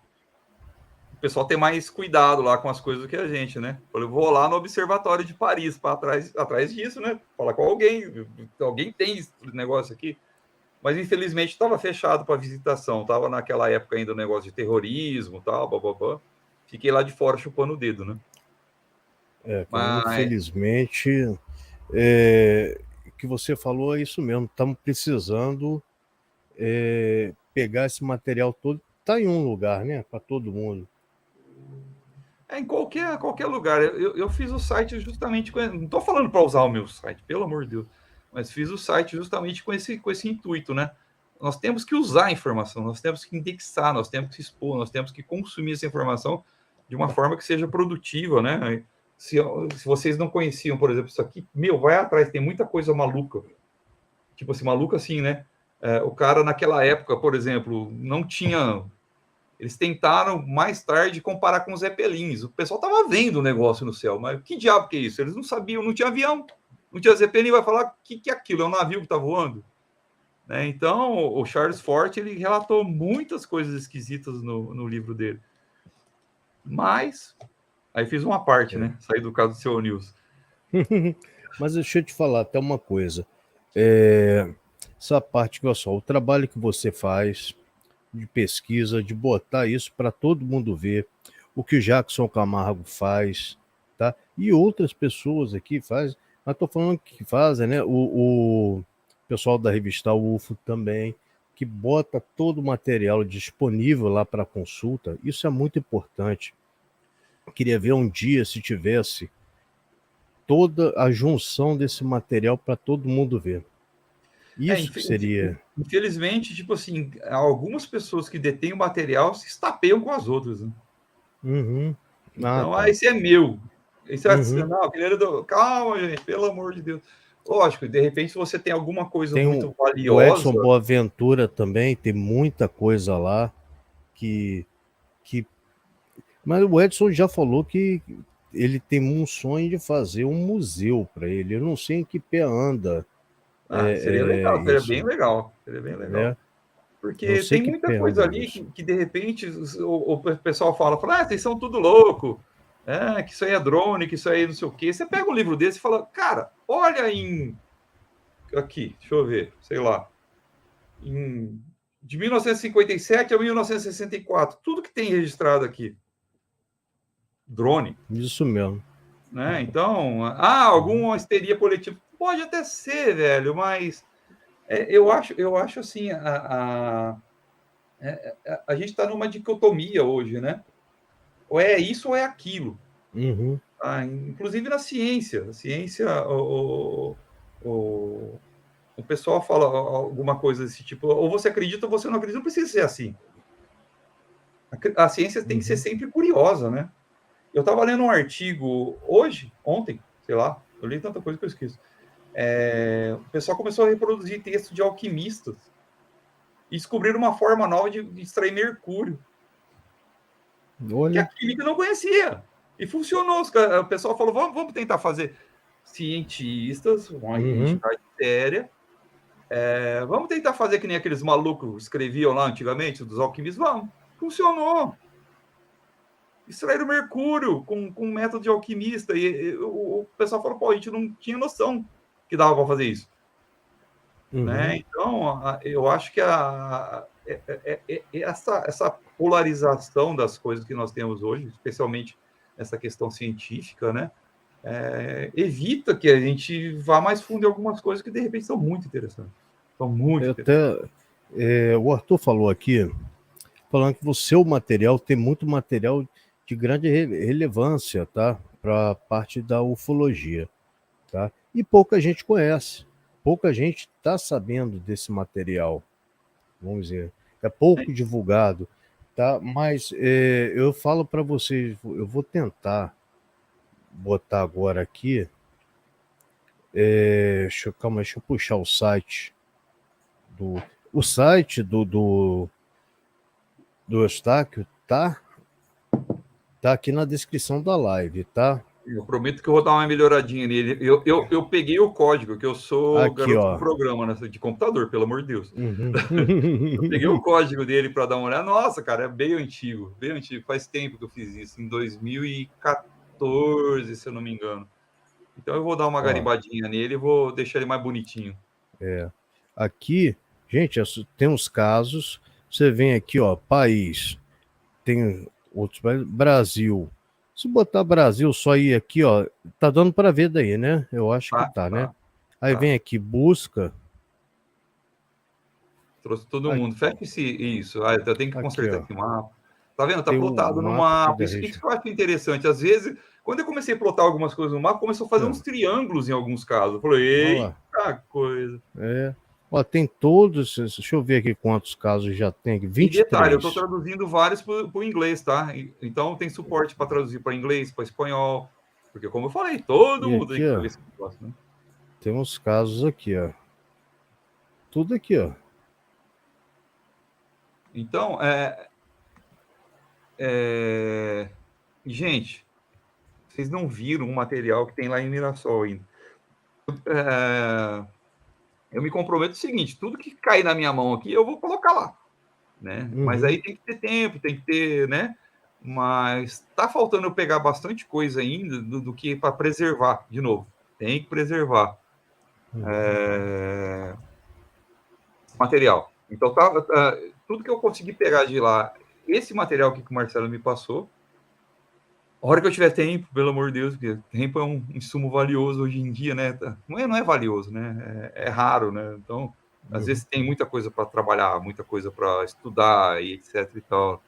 o pessoal ter mais cuidado lá com as coisas do que a gente, né? Eu vou lá no Observatório de Paris para atrás disso, né? Falar com alguém tem esse negócio aqui. Mas infelizmente estava fechado para visitação. Estava naquela época ainda o negócio de terrorismo, tal, blá. Fiquei lá de fora chupando o dedo, né? Mas infelizmente, o que você falou é isso mesmo. Estamos precisando pegar esse material todo. Está em um lugar, né? Para todo mundo. Em qualquer lugar. Eu fiz o site justamente não estou falando para usar o meu site, pelo amor de Deus. Mas fiz o site justamente com esse intuito, né? Nós temos que usar a informação, nós temos que indexar, nós temos que expor, nós temos que consumir essa informação de uma forma que seja produtiva, né? Se vocês não conheciam, por exemplo, isso aqui, vai atrás, tem muita coisa maluca. Tipo assim, maluca assim, né? O cara, naquela época, por exemplo, não tinha... Eles tentaram, mais tarde, comparar com os Zeppelins. O pessoal estava vendo o negócio no céu, mas que diabo que é isso? Eles não sabiam, não tinha avião, não tinha Zeppelin, vai falar o que é aquilo? É um navio que está voando? Né? Então, o Charles Fort, ele relatou muitas coisas esquisitas no livro dele. Mas, aí fiz uma parte, né? Saí do caso do seu News. Mas deixa eu te falar até uma coisa. Essa parte que, olha só, o trabalho que você faz de pesquisa, de botar isso para todo mundo ver, o que o Jackson Camargo faz, tá? E outras pessoas aqui fazem, mas estou falando que fazem, né? O pessoal da revista UFO também, que bota todo o material disponível lá para consulta. Isso é muito importante. Eu queria ver um dia se tivesse toda a junção desse material para todo mundo ver. Isso que seria. Infelizmente, tipo assim, algumas pessoas que detêm o material se estapeiam com as outras. Né? Uhum. Então, Tá. esse é meu. Esse é, Uhum. não, aquele do... Calma, gente, pelo amor de Deus. Lógico, de repente, se você tem alguma coisa Tem muito o valiosa. Edson Boaventura também, tem muita coisa lá que. Mas o Edson já falou que ele tem um sonho de fazer um museu para ele. Eu não sei em que pé anda Seria legal, seria bem isso, legal. Seria bem legal. né? Não Porque sei tem que muita pé coisa anda ali isso. que de repente, o pessoal fala, vocês são tudo louco, que isso aí é drone, que isso aí não sei o quê. Você pega um livro desse e fala, cara, olha aqui, deixa eu ver, sei lá, de 1957 a 1964, tudo que tem registrado aqui, drone. Isso mesmo. Né? Então, alguma histeria coletiva, pode até ser, velho, mas eu acho assim, a gente está numa dicotomia hoje, né? Ou é isso ou é aquilo. Uhum. Inclusive na ciência. A ciência, o pessoal fala alguma coisa desse tipo, ou você acredita ou você não acredita, não precisa ser assim. A ciência tem que ser sempre curiosa, né? Eu estava lendo um artigo ontem, sei lá, eu li tanta coisa que eu esqueço. O pessoal começou a reproduzir texto de alquimistas e descobriram uma forma nova de extrair mercúrio. Que a Olha. química não conhecia. E funcionou. O pessoal falou: vamos tentar fazer. Cientistas, uma entidade séria. Vamos tentar fazer que nem aqueles malucos escreviam lá antigamente, dos alquimistas. Vamos. Funcionou. Extraíram mercúrio com método de alquimista. E o pessoal falou: pô, a gente não tinha noção que dava para fazer isso. Né? Então, eu acho que essa polarização das coisas que nós temos hoje, especialmente essa questão científica, né, evita que a gente vá mais fundo em algumas coisas que, de repente, são muito interessantes. São muito interessantes. O Arthur falou aqui, falando que o seu material tem muito material de grande relevância, tá? Para a parte da ufologia, tá? E pouca gente conhece, pouca gente está sabendo desse material, vamos dizer, é pouco divulgado, tá? Mas eu falo para vocês, eu vou tentar botar agora aqui, calma, deixa eu puxar o site do Eustáquio, tá aqui na descrição da live, tá? Eu prometo que eu vou dar uma melhoradinha nele. Eu peguei o código, que eu sou Aqui, garoto de ó. programa, né, de computador, pelo amor de Deus. Uhum. Eu peguei o código dele para dar uma olhada. Nossa, cara, é bem antigo, bem antigo. Faz tempo que eu fiz isso, em 2014, se eu não me engano. Então eu vou dar uma garimbadinha nele e vou deixar ele mais bonitinho. Aqui, gente, tem uns casos. Você vem aqui, ó, país. Tem outros países. Brasil. Se botar Brasil só ir aqui, ó, tá dando para ver daí, né? Eu acho que tá, né? Aí vem aqui, busca. Trouxe todo Aqui, mundo. Fecha isso. Eu tenho que aqui, consertar ó. esse mapa. Tá vendo? Tá Tem o plotado no mapa aqui mapa. da Isso que região. eu acho interessante. Às vezes, quando eu comecei a plotar algumas coisas no mapa, começou a fazer uns triângulos em alguns casos. Eu falei, eita coisa. Ó, tem todos. Deixa eu ver aqui quantos casos já tem. E detalhe, eu estou 23. traduzindo vários para o inglês, tá? Então tem suporte para traduzir para inglês, para espanhol. Porque, como eu falei, todo E mundo tem aqui, que ó, ler esse negócio, né? tem uns casos aqui, ó. Tudo aqui, ó. Então, gente, vocês não viram o material que tem lá em Mirassol ainda. Eu me comprometo o seguinte, tudo que cair na minha mão aqui, eu vou colocar lá, né? Mas aí tem que ter tempo, tem que ter, né? Mas tá faltando eu pegar bastante coisa ainda do que para preservar, de novo. Tem que preservar material. Então, tudo que eu consegui pegar de lá, esse material que o Marcelo me passou, a hora que eu tiver tempo, pelo amor de Deus, porque tempo é um insumo valioso hoje em dia, né? Não é valioso, né? É raro, né? Então, às vezes tem muita coisa para trabalhar, muita coisa para estudar e etc e tal.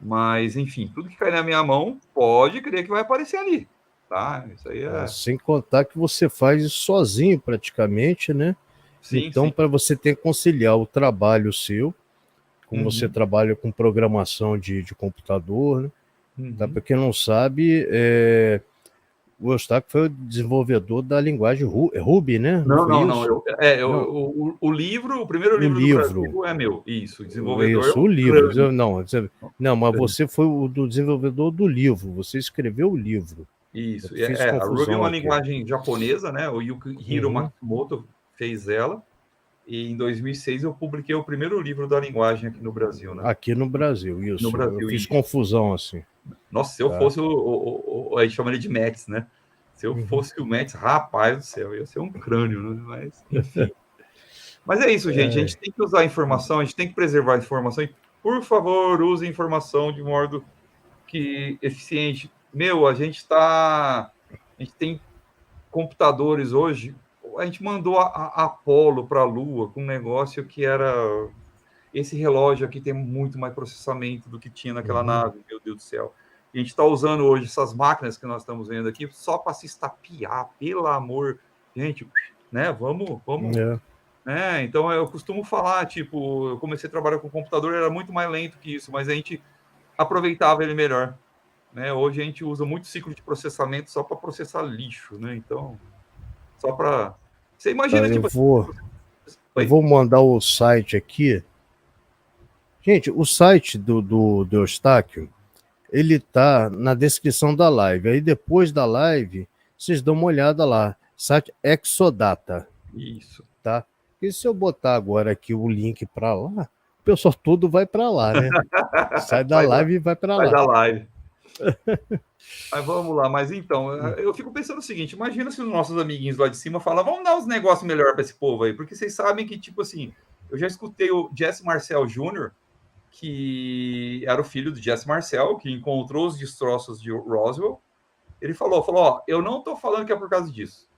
Mas, enfim, tudo que cair na minha mão, pode crer que vai aparecer ali, tá? Isso aí sem contar que você faz isso sozinho praticamente, né? Sim, então, para você ter que conciliar o trabalho seu, como você trabalha com programação de computador, né? Tá? Para quem não sabe, o Eustáquio foi o desenvolvedor da linguagem Ruby, né? Não. O livro, o primeiro livro do Brasil é meu. Isso, o desenvolvedor. Isso, o livro. Não, mas você foi o do desenvolvedor do livro. Você escreveu o livro. Isso. A Ruby é uma linguagem japonesa, né? O Yukihiro Matsumoto fez ela. E em 2006 eu publiquei o primeiro livro da linguagem aqui no Brasil, né? Aqui no Brasil, isso. No Brasil, eu fiz confusão assim. Nossa, se eu fosse a gente chama ele de Max, né? Se eu fosse o Max, rapaz do céu, ia ser um crânio, né? Mas, enfim. Mas é isso, gente. A gente tem que usar a informação, a gente tem que preservar a informação. E, por favor, use a informação de modo que eficiente. A gente tem computadores hoje. A gente mandou a Apollo para a Lua com um negócio que era... Esse relógio aqui tem muito mais processamento do que tinha naquela nave, meu Deus do céu. E a gente está usando hoje essas máquinas que nós estamos vendo aqui só para se estapear, pelo amor. Gente, né? Vamos. Então, eu costumo falar, tipo, eu comecei a trabalhar com computador, era muito mais lento que isso, mas a gente aproveitava ele melhor. Né? Hoje a gente usa muito ciclo de processamento só para processar lixo, né? Então, só para... Você imagina, tipo... Eu vou mandar o site aqui. Gente, o site do Eustáquio, ele tá na descrição da live. Aí depois da live, vocês dão uma olhada lá. Site Exodata. Isso. Tá? Porque se eu botar agora aqui o link para lá, o pessoal todo vai para lá, né? Sai da live e vai para lá. Sai da live. Mas vamos lá. Mas então, eu fico pensando o seguinte, imagina se os nossos amiguinhos lá de cima falam, vamos dar uns negócios melhor para esse povo aí, porque vocês sabem que, tipo assim, eu já escutei o Jesse Marcel Jr., que era o filho do Jesse Marcel, que encontrou os destroços de Roswell. Ele falou, ó, eu não estou falando que é por causa disso,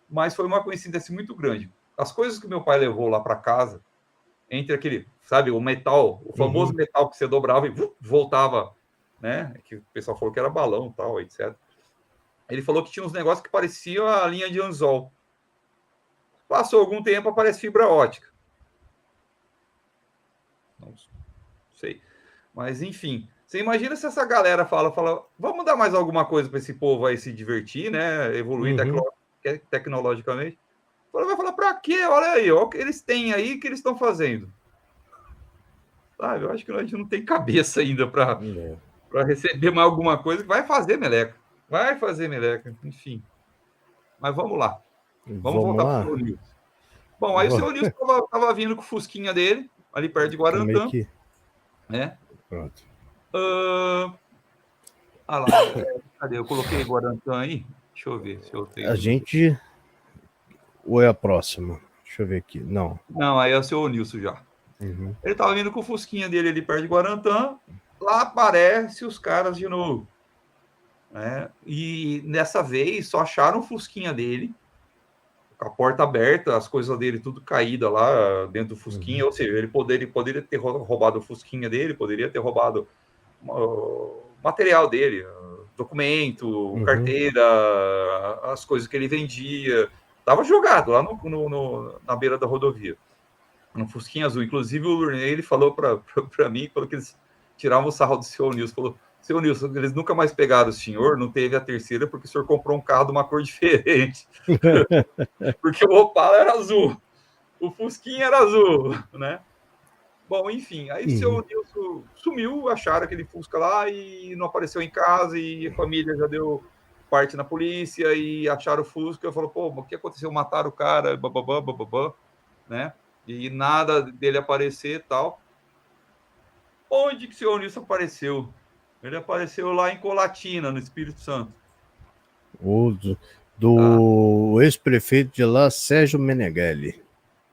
mas foi uma coincidência muito grande. As coisas que meu pai levou lá para casa, entre aquele, sabe, o metal, o famoso metal que você dobrava e voltava, né? Que o pessoal falou que era balão, tal, etc. Ele falou que tinha uns negócios que pareciam a linha de anzol. Passou algum tempo, aparece fibra ótica. Não sei. Mas, enfim, você imagina se essa galera fala, vamos dar mais alguma coisa para esse povo aí se divertir, né? Evoluir tecnologicamente. Vai falar, para quê? Olha aí, olha o que eles têm aí, que eles estão fazendo. Sabe? Eu acho que a gente não tem cabeça ainda para receber mais alguma coisa. Vai fazer meleca. Enfim. Mas vamos lá. Vamos voltar para o seu Nilson. Bom, aí o seu Nilson estava vindo com o Fusquinha dele, ali perto de Guarantã. Né? Pronto. Lá. Cadê? Eu coloquei Guarantã aí. Deixa eu ver se eu tenho. A gente... Ou é a próxima? Deixa eu ver aqui. Não, aí é o seu Nilson já. Ele estava vindo com o Fusquinha dele ali perto de Guarantã. Lá aparece os caras de novo. Né? E dessa vez só acharam o Fusquinha dele, com a porta aberta, as coisas dele tudo caída lá dentro do Fusquinha. Ou seja, ele poderia ter roubado o Fusquinha dele, poderia ter roubado o material dele, documento, carteira, as coisas que ele vendia. Estava jogado lá na beira da rodovia, no Fusquinha azul. Inclusive, o Lurney, ele falou para mim, falou que eles tiravam o sarro do seu Nilson. Falou, seu Nilson, eles nunca mais pegaram o senhor, não teve a terceira, porque o senhor comprou um carro de uma cor diferente. Porque o Opala era azul, o Fusquinha era azul, né? Bom, enfim, aí o seu Nilson sumiu, acharam aquele Fusca lá e não apareceu em casa, e a família já deu parte na polícia e acharam o Fusca, falou, pô, o que aconteceu? Mataram o cara, bababá, bababá, né? E nada dele aparecer e tal. Onde que o seu Nilson apareceu? Ele apareceu lá em Colatina, no Espírito Santo. O do ex-prefeito de lá, Sérgio Meneghelli.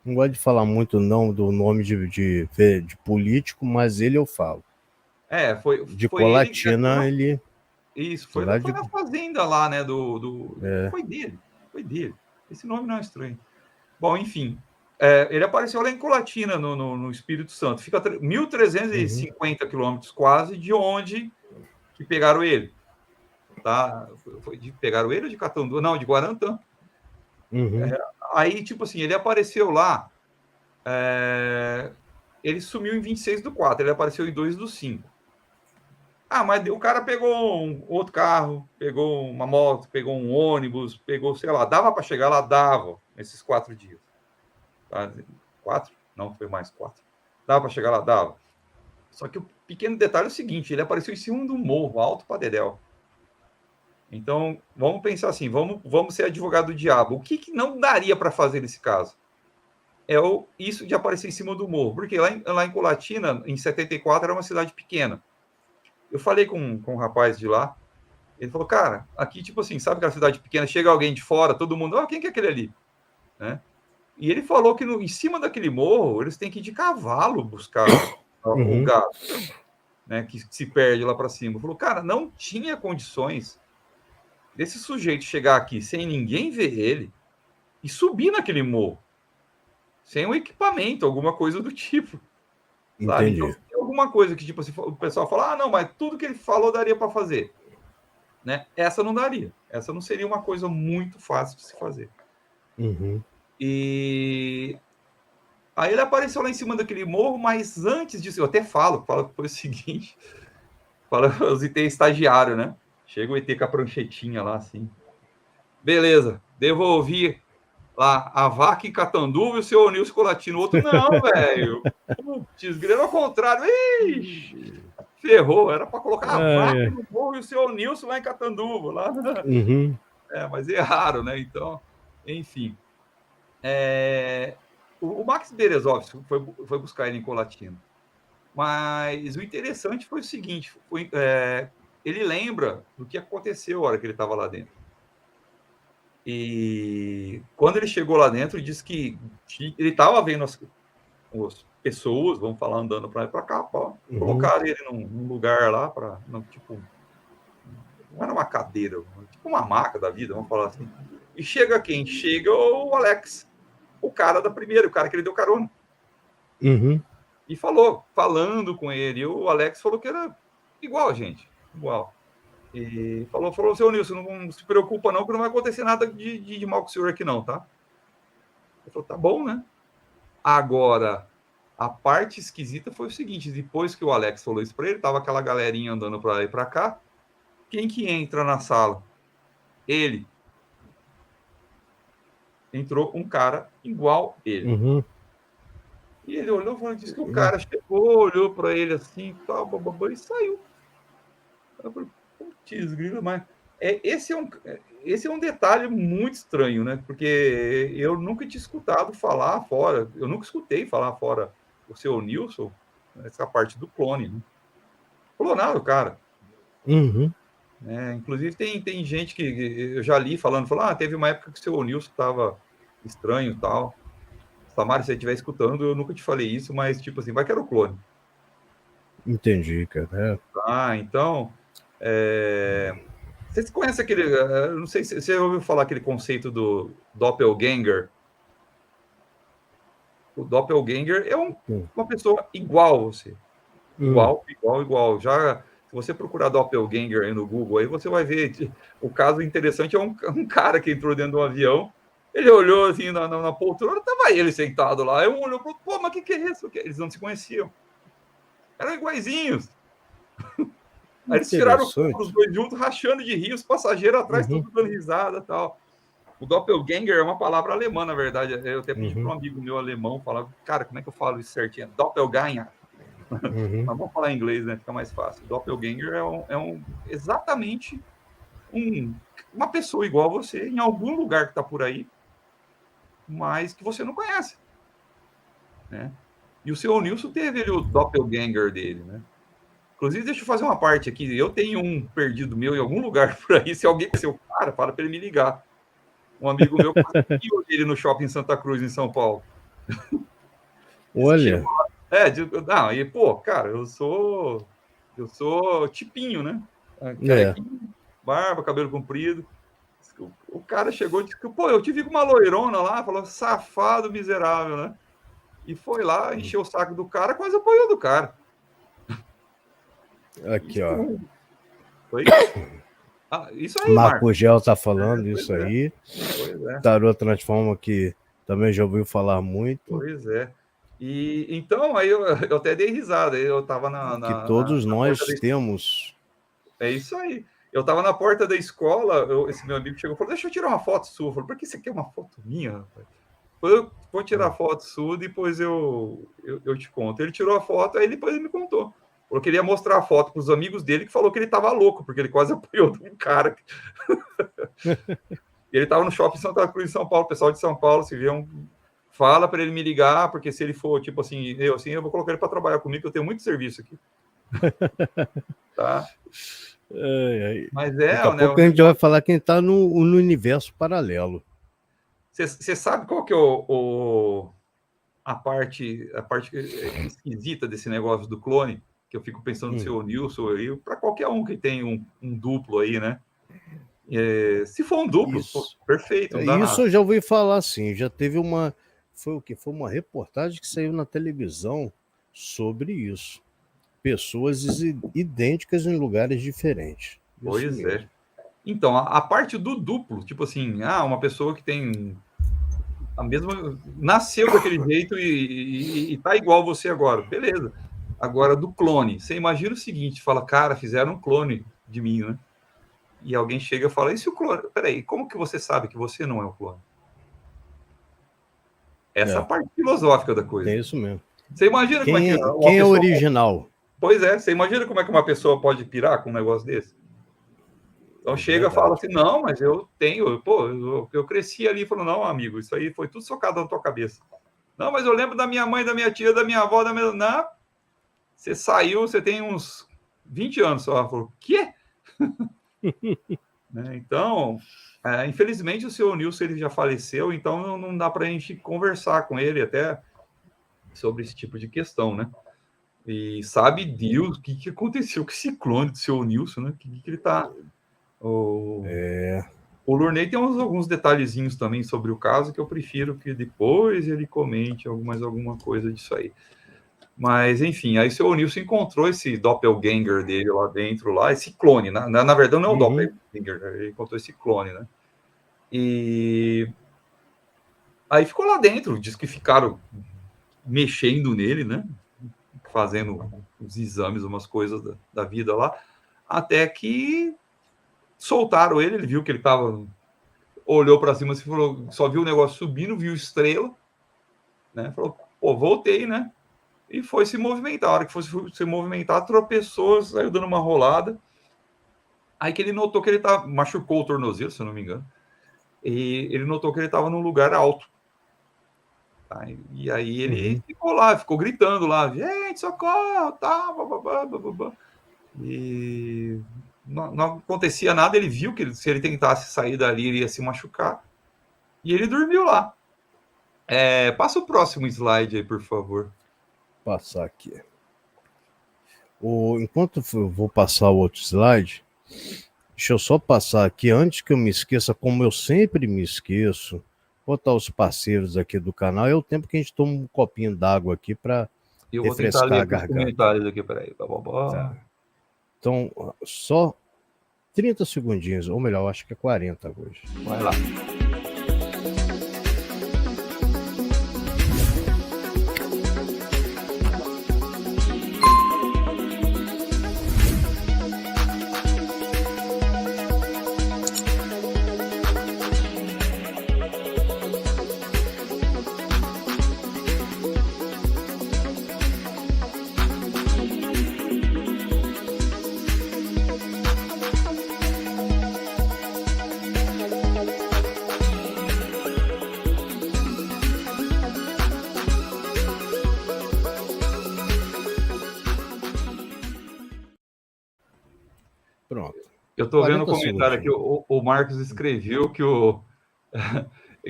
Não gosto de falar muito não do nome de político, mas ele eu falo. De Foi ele. Colatina, ele... Isso, foi lá de... na fazenda lá, né? Foi dele. Foi dele. Esse nome não é estranho. Bom, enfim. Ele apareceu lá em Colatina, no Espírito Santo. Fica 1.350 quilômetros quase de onde que pegaram ele. Tá? Pegaram ele ou de Catanduva? Não, de Guarantã. Aí, tipo assim, ele apareceu lá. Ele sumiu em 26/4. Ele apareceu em 2/5. Mas o cara pegou um outro carro, pegou uma moto, pegou um ônibus, pegou, sei lá, dava para chegar lá, dava, nesses 4 dias. Tá? 4? Não, foi mais 4. Dava para chegar lá, dava. Só que o pequeno detalhe é o seguinte, ele apareceu em cima de um morro, alto para dedéu. Então, vamos pensar assim, vamos ser advogado do diabo. O que não daria para fazer nesse caso? Isso de aparecer em cima do morro. Porque lá em Colatina, em 74, era uma cidade pequena. Eu falei com um rapaz de lá, ele falou, cara, aqui, tipo assim, sabe aquela cidade pequena, chega alguém de fora, todo mundo, quem que é aquele ali? Né? E ele falou que em cima daquele morro, eles têm que ir de cavalo buscar o gado, né, que se perde lá para cima. Ele falou, cara, não tinha condições desse sujeito chegar aqui sem ninguém ver ele e subir naquele morro, sem um equipamento, alguma coisa do tipo. Sabe? Entendi. Então, tem alguma coisa que, tipo assim, o pessoal fala, não, mas tudo que ele falou daria para fazer. Né? Essa não daria. Essa não seria uma coisa muito fácil de se fazer. E aí ele apareceu lá em cima daquele morro, mas antes disso, eu até falo que foi o seguinte, os ET estagiário, né? Chega o ET com a pranchetinha lá, assim. Beleza, devolvi lá a vaca em Catanduva e o seu Nilson Colatino. O outro, não, velho. Putz, grilo ao contrário. Ixi, ferrou. Era para colocar a vaca no morro e o seu Nilson lá em Catanduva. Lá. Mas erraram, né? Então, enfim. O Max Berezovski foi buscar ele em Colatina. Mas o interessante foi o seguinte: ele lembra do que aconteceu na hora que ele estava lá dentro. E quando ele chegou lá dentro, ele disse que ele estava vendo as pessoas, vamos falar, andando para lá e para cá, colocaram ele num lugar lá, tipo, não era uma cadeira, tipo uma maca da vida, vamos falar assim. E chega quem? Chega o Alex, o cara da primeira, o cara que ele deu carona. E falando com ele, e o Alex falou que era igual a gente, igual. E falou, seu Nilson, não se preocupa não, que não vai acontecer nada de mal com o senhor aqui não, tá? Ele falou, tá bom, né? Agora, a parte esquisita foi o seguinte, depois que o Alex falou isso para ele, tava aquela galerinha andando para lá e para cá, quem que entra na sala? Ele. Entrou um cara igual ele. E ele olhou, disse que o cara chegou, olhou para ele assim, tal, e saiu. Eu falei, putz, grila, mas esse é um detalhe muito estranho, né? Porque eu nunca tinha escutado falar fora, eu nunca escutei falar fora o seu Nilson, essa parte do clone, né? Clonado, cara. Inclusive, tem gente que eu já li falando, teve uma época que o seu Nilson estava estranho e tal. Samara, se você estiver escutando, eu nunca te falei isso, mas, tipo assim, vai que era o clone. Entendi, cara. Então, você conhece aquele, não sei se você ouviu falar aquele conceito do doppelganger? O doppelganger é uma pessoa igual a você. Igual. Já, se você procurar doppelganger aí no Google, aí você vai ver. O caso interessante é um cara que entrou dentro de um avião, ele olhou assim na poltrona, estava ele sentado lá. Eu olhou, pô, mas o que é isso? Eles não se conheciam. Eram iguaizinhos. Aí eles tiraram os dois juntos, rachando de rir, os passageiros atrás, tudo dando risada e tal. O Doppelganger é uma palavra alemã, na verdade. Eu até pedi para um amigo meu alemão falar, cara, como é que eu falo isso certinho? Doppelganger. Mas vamos falar em inglês, né? Fica mais fácil. Doppelganger exatamente uma pessoa igual a você em algum lugar que está por aí, mas que você não conhece, né? E o seu Nilson teve o Doppelganger dele, né? Inclusive, deixa eu fazer uma parte aqui. Eu tenho um perdido meu em algum lugar por aí. Se alguém conhecer o cara, fala para ele me ligar. Um amigo meu conseguiu ele no shopping Santa Cruz, em São Paulo. Olha. Não, e pô, cara, eu sou tipinho, né? Barba, cabelo comprido. O cara chegou e disse que, pô, eu tive uma loirona lá, falou, safado, miserável, né? E foi lá, encheu o saco do cara, quase apoiou do cara. Aqui, ó. Foi isso aí, Marco Gel tá falando isso aí. Pois é. Tarô Transforma, que também já ouviu falar muito. Pois é. E então, aí eu até dei risada. Eu tava que todos nós temos. É isso aí. Eu tava na porta da escola, esse meu amigo chegou e falou, deixa eu tirar uma foto sua. Eu falei, por que você quer uma foto minha, rapaz? Eu vou tirar foto sua, depois eu te conto. Ele tirou a foto, aí depois ele me contou. Falou que ele ia mostrar a foto para os amigos dele, que falou que ele estava louco, porque ele quase apoiou um cara. Ele estava no shopping Santa Cruz, em São Paulo. O pessoal de São Paulo, se vier fala para ele me ligar, porque se ele for, tipo assim, eu vou colocar ele para trabalhar comigo, que eu tenho muito serviço aqui. Tá? Mas daqui a pouco a gente vai falar quem está no universo paralelo. Você sabe qual que é a parte esquisita desse negócio do clone? Que eu fico pensando no seu Nilson aí, para qualquer um que tem um duplo aí, né? Se for um duplo, pô, perfeito. Isso eu já ouvi falar, sim. Já teve foi uma reportagem que saiu na televisão sobre isso. Pessoas idênticas em lugares diferentes. Pois é. Então, a parte do duplo, tipo assim, uma pessoa que tem a mesma... Nasceu daquele jeito e tá igual você agora. Beleza. Agora, do clone. Você imagina o seguinte, fala, cara, fizeram um clone de mim, né? E alguém chega e fala, e se o clone... Peraí, como que você sabe que você não é o clone? Essa é a parte filosófica da coisa. É isso mesmo. Você imagina quem é o original? Pois é, você imagina como é que uma pessoa pode pirar com um negócio desse? Então chega e fala assim, não, mas eu tenho, eu cresci ali, falou, não, amigo, isso aí foi tudo socado na tua cabeça. Não, mas eu lembro da minha mãe, da minha tia, da minha avó, Não, você saiu, você tem uns 20 anos só. Ela falou, quê? Então, infelizmente o seu Nilson ele já faleceu, então não dá para a gente conversar com ele até sobre esse tipo de questão, né? E sabe Deus o que aconteceu com esse clone do seu Nilson, né? Que ele tá... O Lurney tem alguns detalhezinhos também sobre o caso que eu prefiro que depois ele comente mais alguma coisa disso aí. Mas, enfim, aí o seu Nilson encontrou esse doppelganger dele lá dentro, esse clone. Na verdade, não é o doppelganger, ele encontrou esse clone, né? E aí ficou lá dentro, diz que ficaram mexendo nele, né? Fazendo os exames, umas coisas da vida lá, até que soltaram ele viu que ele tava, olhou para cima, assim, falou, só viu o negócio subindo, viu estrela, né? Falou, pô, voltei, né? E foi se movimentar. A hora que fosse se movimentar, tropeçou, saiu dando uma rolada. Aí que ele notou que ele machucou o tornozelo, se eu não me engano. E ele notou que ele estava num lugar alto. Tá? E aí ele ficou lá, ficou gritando lá, gente, socorro, tá, blá. E não acontecia nada, ele viu que se ele tentasse sair dali, ele ia se machucar. E ele dormiu lá. Passa o próximo slide aí, por favor. Passar aqui. Enquanto eu vou passar o outro slide, deixa eu só passar aqui, antes que eu me esqueça, como eu sempre me esqueço, botar os parceiros aqui do canal. É o tempo que a gente toma um copinho d'água aqui para refrescar a garganta. Comentários aqui, peraí. Tá. Então, só 30 segundinhos, ou melhor, acho que é 40 hoje. Vai lá. Pronto. Eu tô vendo um 40 comentário aqui, segundinhos. o Marcos escreveu que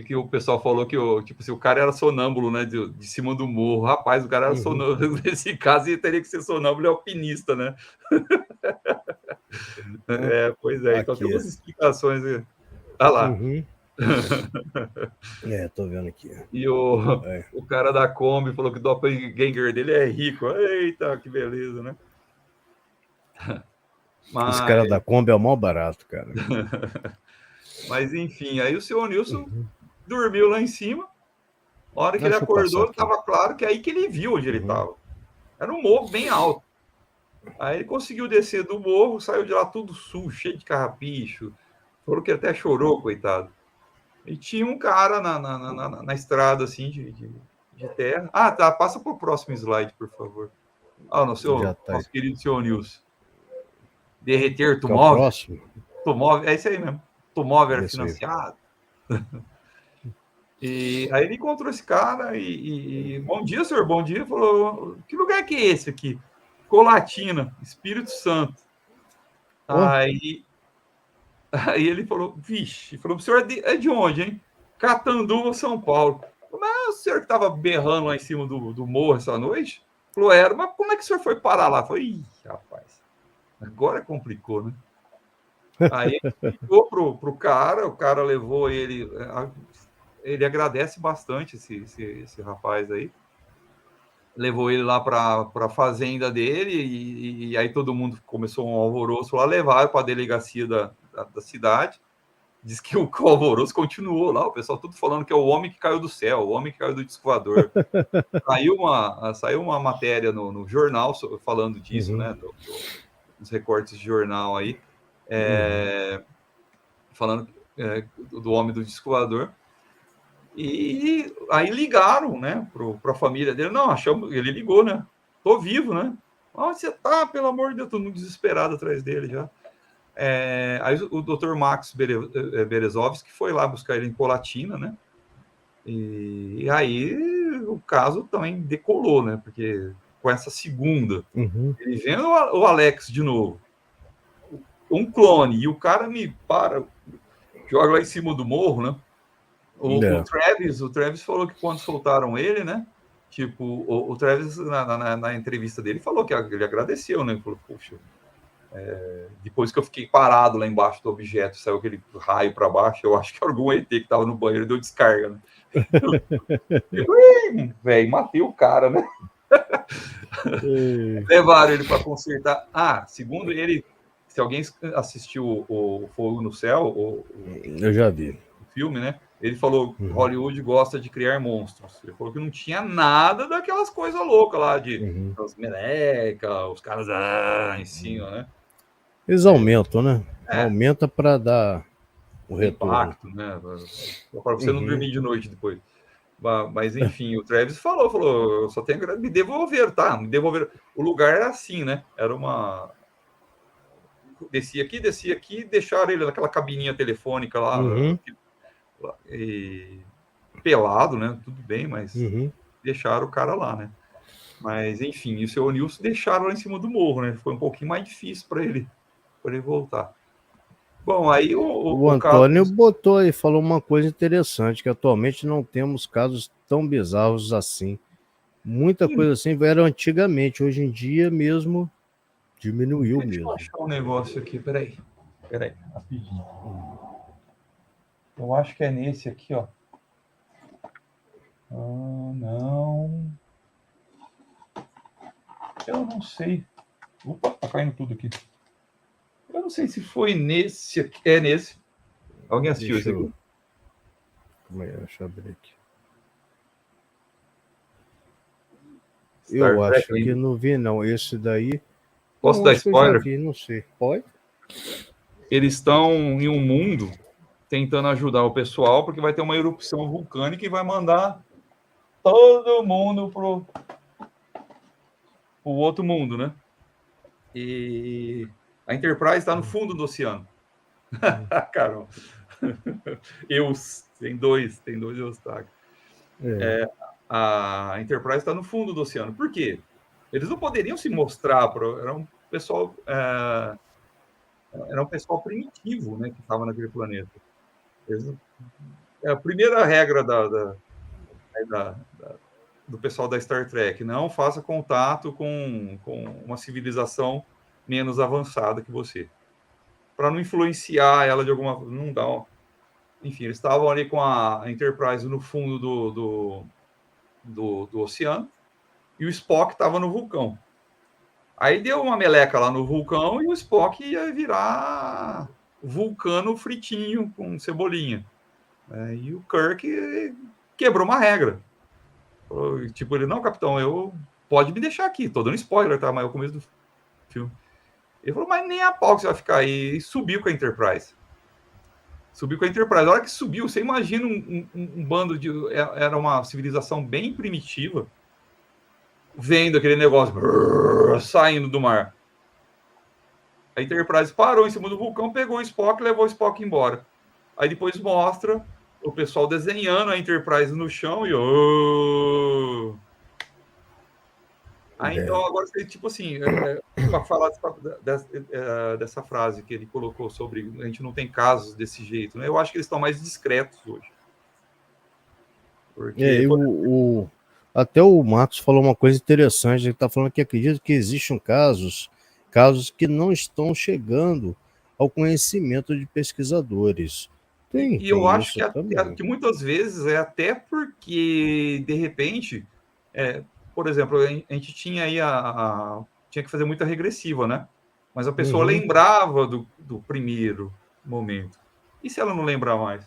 que o pessoal falou que tipo, se o cara era sonâmbulo, né, de cima do morro. Rapaz, o cara era sonâmbulo. Nesse caso, ele teria que ser sonâmbulo e alpinista, né? Pois é. Então tem Aqui. umas explicações. Olha lá. Tô vendo aqui. E o cara da Kombi falou que o doppelganger dele é rico. Eita, que beleza, né? Esse cara da Kombi é o maior barato, cara. Mas, enfim, aí o seu Nilson dormiu lá em cima. A hora que ele Deixa eu passar acordou, aqui. estava claro que é aí que ele viu onde ele estava. Era um morro bem alto. Aí ele conseguiu descer do morro, saiu de lá tudo sujo, cheio de carrapicho. Falou que até chorou, coitado. E tinha um cara na estrada, assim, de terra. Ah, tá. Passa para o próximo slide, por favor. Ah, Já tá aí. nosso querido senhor Nilson. Derreter, tu Que é o move? próximo? Tu move, é isso aí mesmo. Tu move era Esse aí. financiado. E aí ele encontrou esse cara bom dia, senhor, bom dia. Falou, que lugar que é esse aqui? Colatina, Espírito Santo. Aí ele falou, vixe, falou, o senhor é de onde, hein? Catanduva, São Paulo. Mas o senhor que estava berrando lá em cima do morro essa noite? Falou, era, mas como é que o senhor foi parar lá? Falei, ih, rapaz, agora complicou, né? Aí ele ligou pro cara, o cara levou ele agradece bastante esse rapaz aí. Levou ele lá para a fazenda dele e aí todo mundo começou um alvoroço lá, levaram para a delegacia da cidade. Diz que o alvoroço continuou lá, o pessoal tudo falando que é o homem que caiu do céu, o homem que caiu do disco voador. Saiu uma matéria no jornal falando disso, né? Dos recortes de jornal aí, falando do homem do disco voador. E aí ligaram, né, para a família dele. Não, achamos. Ele ligou, né? Tô vivo, né? Onde você tá? Pelo amor de Deus, todo mundo desesperado atrás dele já. Aí o Dr. Max Berezovski foi lá buscar ele em Colatina, né? E aí o caso também decolou, né? Porque com essa segunda, ele vendo o Alex de novo, um clone, e o cara me joga lá em cima do morro, né? O Travis falou que quando soltaram ele, né? Tipo, o Travis, na entrevista dele, falou que ele agradeceu, né? Ele falou, poxa, depois que eu fiquei parado lá embaixo do objeto, saiu aquele raio para baixo, eu acho que algum ET que estava no banheiro deu descarga, né? Velho, matei o cara, né? Levaram ele para consertar. Segundo ele, se alguém assistiu o Fogo no Céu, eu já vi o filme, né? Ele falou que Hollywood gosta de criar monstros. Ele falou que não tinha nada daquelas coisas loucas lá de as melecas, os caras em cima, né? Eles aumentam, né? Aumenta para dar o retorno. Impacto, né? Para você não dormir de noite depois. Mas enfim, o Travis falou, eu só tenho que me devolver, tá? Me devolver. O lugar era assim, né? Era uma descia aqui, deixaram ele naquela cabininha telefônica lá, e pelado, né? Tudo bem, mas deixaram o cara lá, né? Mas enfim, e o seu Nilson deixaram lá em cima do morro, né? Foi um pouquinho mais difícil para ele voltar. Bom, aí o Antônio botou e falou uma coisa interessante, que atualmente não temos casos tão bizarros assim. Muita coisa assim era antigamente, hoje em dia mesmo diminuiu mesmo. Deixa eu achar um negócio aqui, peraí, rapidinho. Eu acho que é nesse aqui, ó. Não. Eu não sei. Opa, tá caindo tudo aqui. Eu não sei se foi nesse aqui. É nesse. Alguém assistiu esse aqui? Calma aí, deixa eu abrir aqui. Eu acho que não vi, não. Esse daí. Posso dar spoiler? Eu já vi, não sei. Pode? Eles estão em um mundo tentando ajudar o pessoal, porque vai ter uma erupção vulcânica e vai mandar todo mundo pro outro mundo, né? E a Enterprise está no fundo do oceano. Caramba. Tem dois Eustáquio. A Enterprise está no fundo do oceano. Por quê? Eles não poderiam se mostrar. Era um pessoal era um pessoal primitivo, né, que estava naquele planeta. A primeira regra do pessoal da Star Trek, não faça contato com uma civilização menos avançada que você, para não influenciar ela de alguma, não dá. Enfim, eles estavam ali com a Enterprise no fundo do oceano e o Spock estava no vulcão. Aí deu uma meleca lá no vulcão e o Spock ia virar vulcano fritinho com cebolinha. E o Kirk quebrou uma regra. Tipo, ele, não, capitão, pode me deixar aqui. Tô dando spoiler, tá? Mas é o começo do filme. Ele falou, mas nem a pau que você vai ficar aí. E subiu com a Enterprise. Subiu com a Enterprise. A hora que subiu, você imagina um bando de... Era uma civilização bem primitiva, vendo aquele negócio saindo do mar. A Enterprise parou em cima do vulcão, pegou o Spock e levou o Spock embora. Aí depois mostra o pessoal desenhando a Enterprise no chão e... Aí, então, agora, tipo assim, para falar dessa frase que ele colocou sobre a gente não tem casos desse jeito, né? Eu acho que eles estão mais discretos hoje. Porque, até o Marcos falou uma coisa interessante, ele está falando que acredita que existem casos que não estão chegando ao conhecimento de pesquisadores. E eu acho também. que muitas vezes é até porque, de repente, por exemplo, a gente tinha aí tinha que fazer muita regressiva, né? Mas a pessoa lembrava do primeiro momento. E se ela não lembrar mais?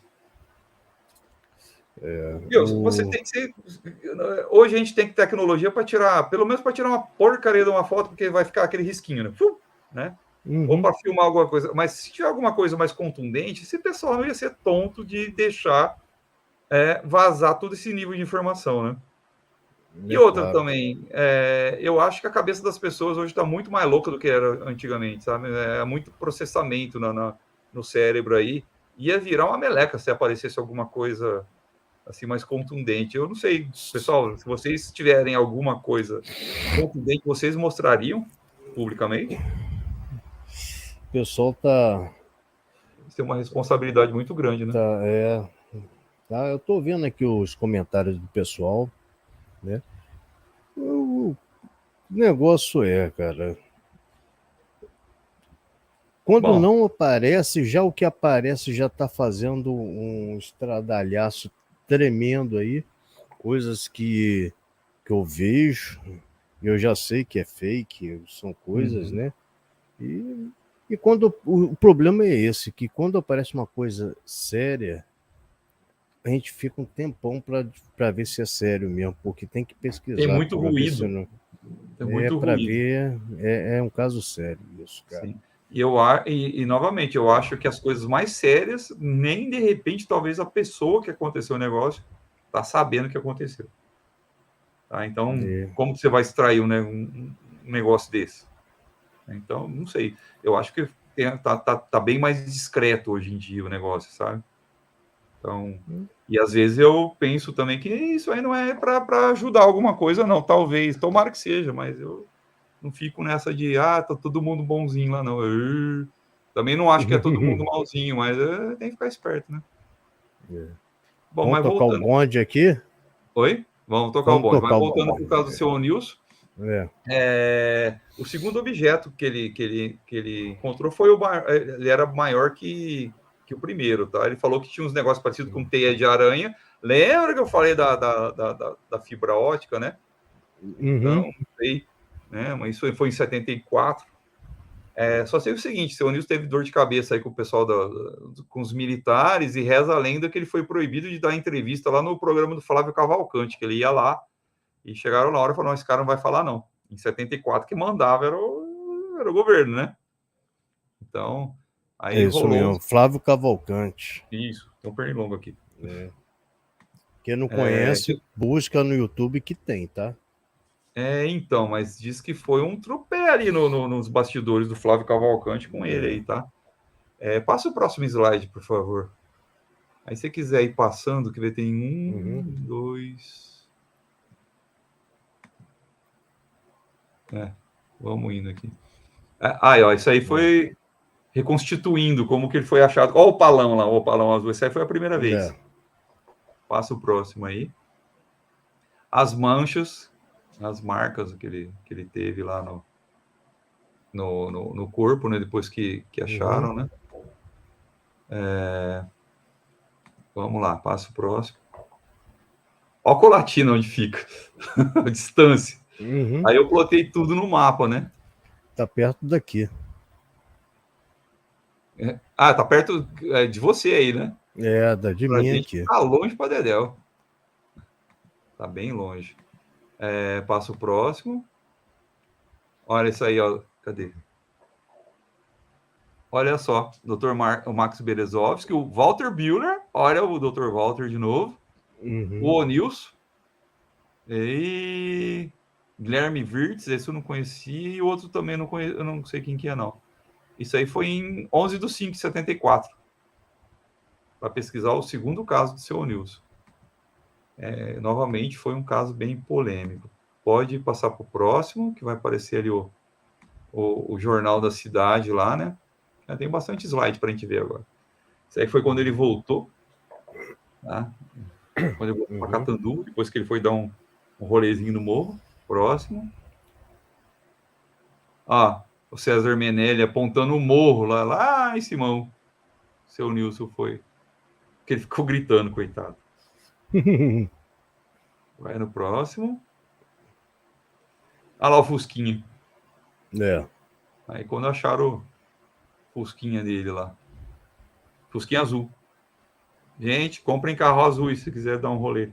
Você tem que ser. Hoje a gente tem tecnologia para tirar, pelo menos para tirar uma porcaria de uma foto, porque vai ficar aquele risquinho, né? Ou para filmar alguma coisa. Mas se tiver alguma coisa mais contundente, esse pessoal não ia ser tonto de deixar vazar todo esse nível de informação, né? E outra também, eu acho que a cabeça das pessoas hoje está muito mais louca do que era antigamente, sabe? É muito processamento no cérebro aí. Ia virar uma meleca se aparecesse alguma coisa assim mais contundente. Eu não sei, pessoal, se vocês tiverem alguma coisa contundente, vocês mostrariam publicamente? O pessoal tá... Isso é uma responsabilidade muito grande, né? Eu estou vendo aqui os comentários do pessoal, né? O negócio cara, quando não aparece, já o que aparece já está fazendo um estradalhaço tremendo aí, coisas que eu vejo, eu já sei que é fake, são coisas, né? E quando o problema é esse, que quando aparece uma coisa séria, a gente fica um tempão para ver se é sério mesmo, porque tem que pesquisar. Tem muito ruído. Não... para ver, é um caso sério isso, cara. Sim. E novamente, eu acho que as coisas mais sérias, nem de repente, talvez a pessoa que aconteceu o negócio está sabendo o que aconteceu. Tá? Então, como você vai extrair um negócio desse? Então, não sei. Eu acho que tá bem mais discreto hoje em dia o negócio, sabe? Então, e às vezes eu penso também que isso aí não é para ajudar alguma coisa, não. Talvez, tomara que seja, mas eu não fico nessa de, tá todo mundo bonzinho lá, não. Também não acho que é todo mundo malzinho, mas tem que ficar esperto, né? Bom, vamos mas tocar voltando... o bonde aqui? Oi? Vamos tocar o bonde. Mas voltando para o caso do seu Nilson, o segundo objeto que ele encontrou foi ele era maior que o primeiro, tá? Ele falou que tinha uns negócios parecidos com teia de aranha. Lembra que eu falei da fibra ótica, né? Então, não sei, né? Mas isso foi em 74. Só sei o seguinte, seu Nilson teve dor de cabeça aí com o pessoal com os militares e reza a lenda que ele foi proibido de dar entrevista lá no programa do Flávio Cavalcante, que ele ia lá e chegaram na hora e falaram, não, esse cara não vai falar não. Em 74 que mandava era o governo, né? Então, aí isso rolou... mesmo, Flávio Cavalcante. Isso, tem um pernilongo aqui. Quem não conhece, busca no YouTube que tem, tá? Então, mas diz que foi um tropé ali nos bastidores do Flávio Cavalcante com ele aí, tá? Passa o próximo slide, por favor. Aí se você quiser ir passando, que tem 2... Vamos indo aqui. Ó, isso aí foi reconstituindo como que ele foi achado. Olha o palão lá, o opalão azul. Essa aí foi a primeira vez. É. Passa o próximo aí. As manchas, as marcas que ele teve lá no corpo, né? Depois que acharam, né? Vamos lá, passa o próximo. Olha o Colatina onde fica. A distância. Uhum. Aí eu plotei tudo no mapa, né? Tá perto daqui. Tá perto de você aí, né? É, da de Pra mim gente aqui. tá longe pra Dedéu. Tá bem longe. Passa o próximo. Olha isso aí, ó. Cadê? Olha só, o Max Berezovski, o Walter Buehler, olha o Dr. Walter de novo, o O'Nilson, e Guilherme Wirtz, esse eu não conheci, e o outro também não conheço, eu não sei quem que é, não. Isso aí foi em 11/5/74, para pesquisar o segundo caso do seu O'Nilson. Novamente, foi um caso bem polêmico. Pode passar para o próximo, que vai aparecer ali o jornal da cidade lá, né? Tem bastante slide para a gente ver agora. Isso aí foi quando ele voltou, tá? Quando ele voltou para Catandu, depois que ele foi dar um rolezinho no morro. Próximo. O César Menelli apontando o morro lá em Simão. Seu Nilson foi. Que ele ficou gritando, coitado. Vai no próximo. Lá o Fusquinha. Aí quando acharam o Fusquinha dele lá. Fusquinha azul. Gente, comprem carro azul se quiser dar um rolê.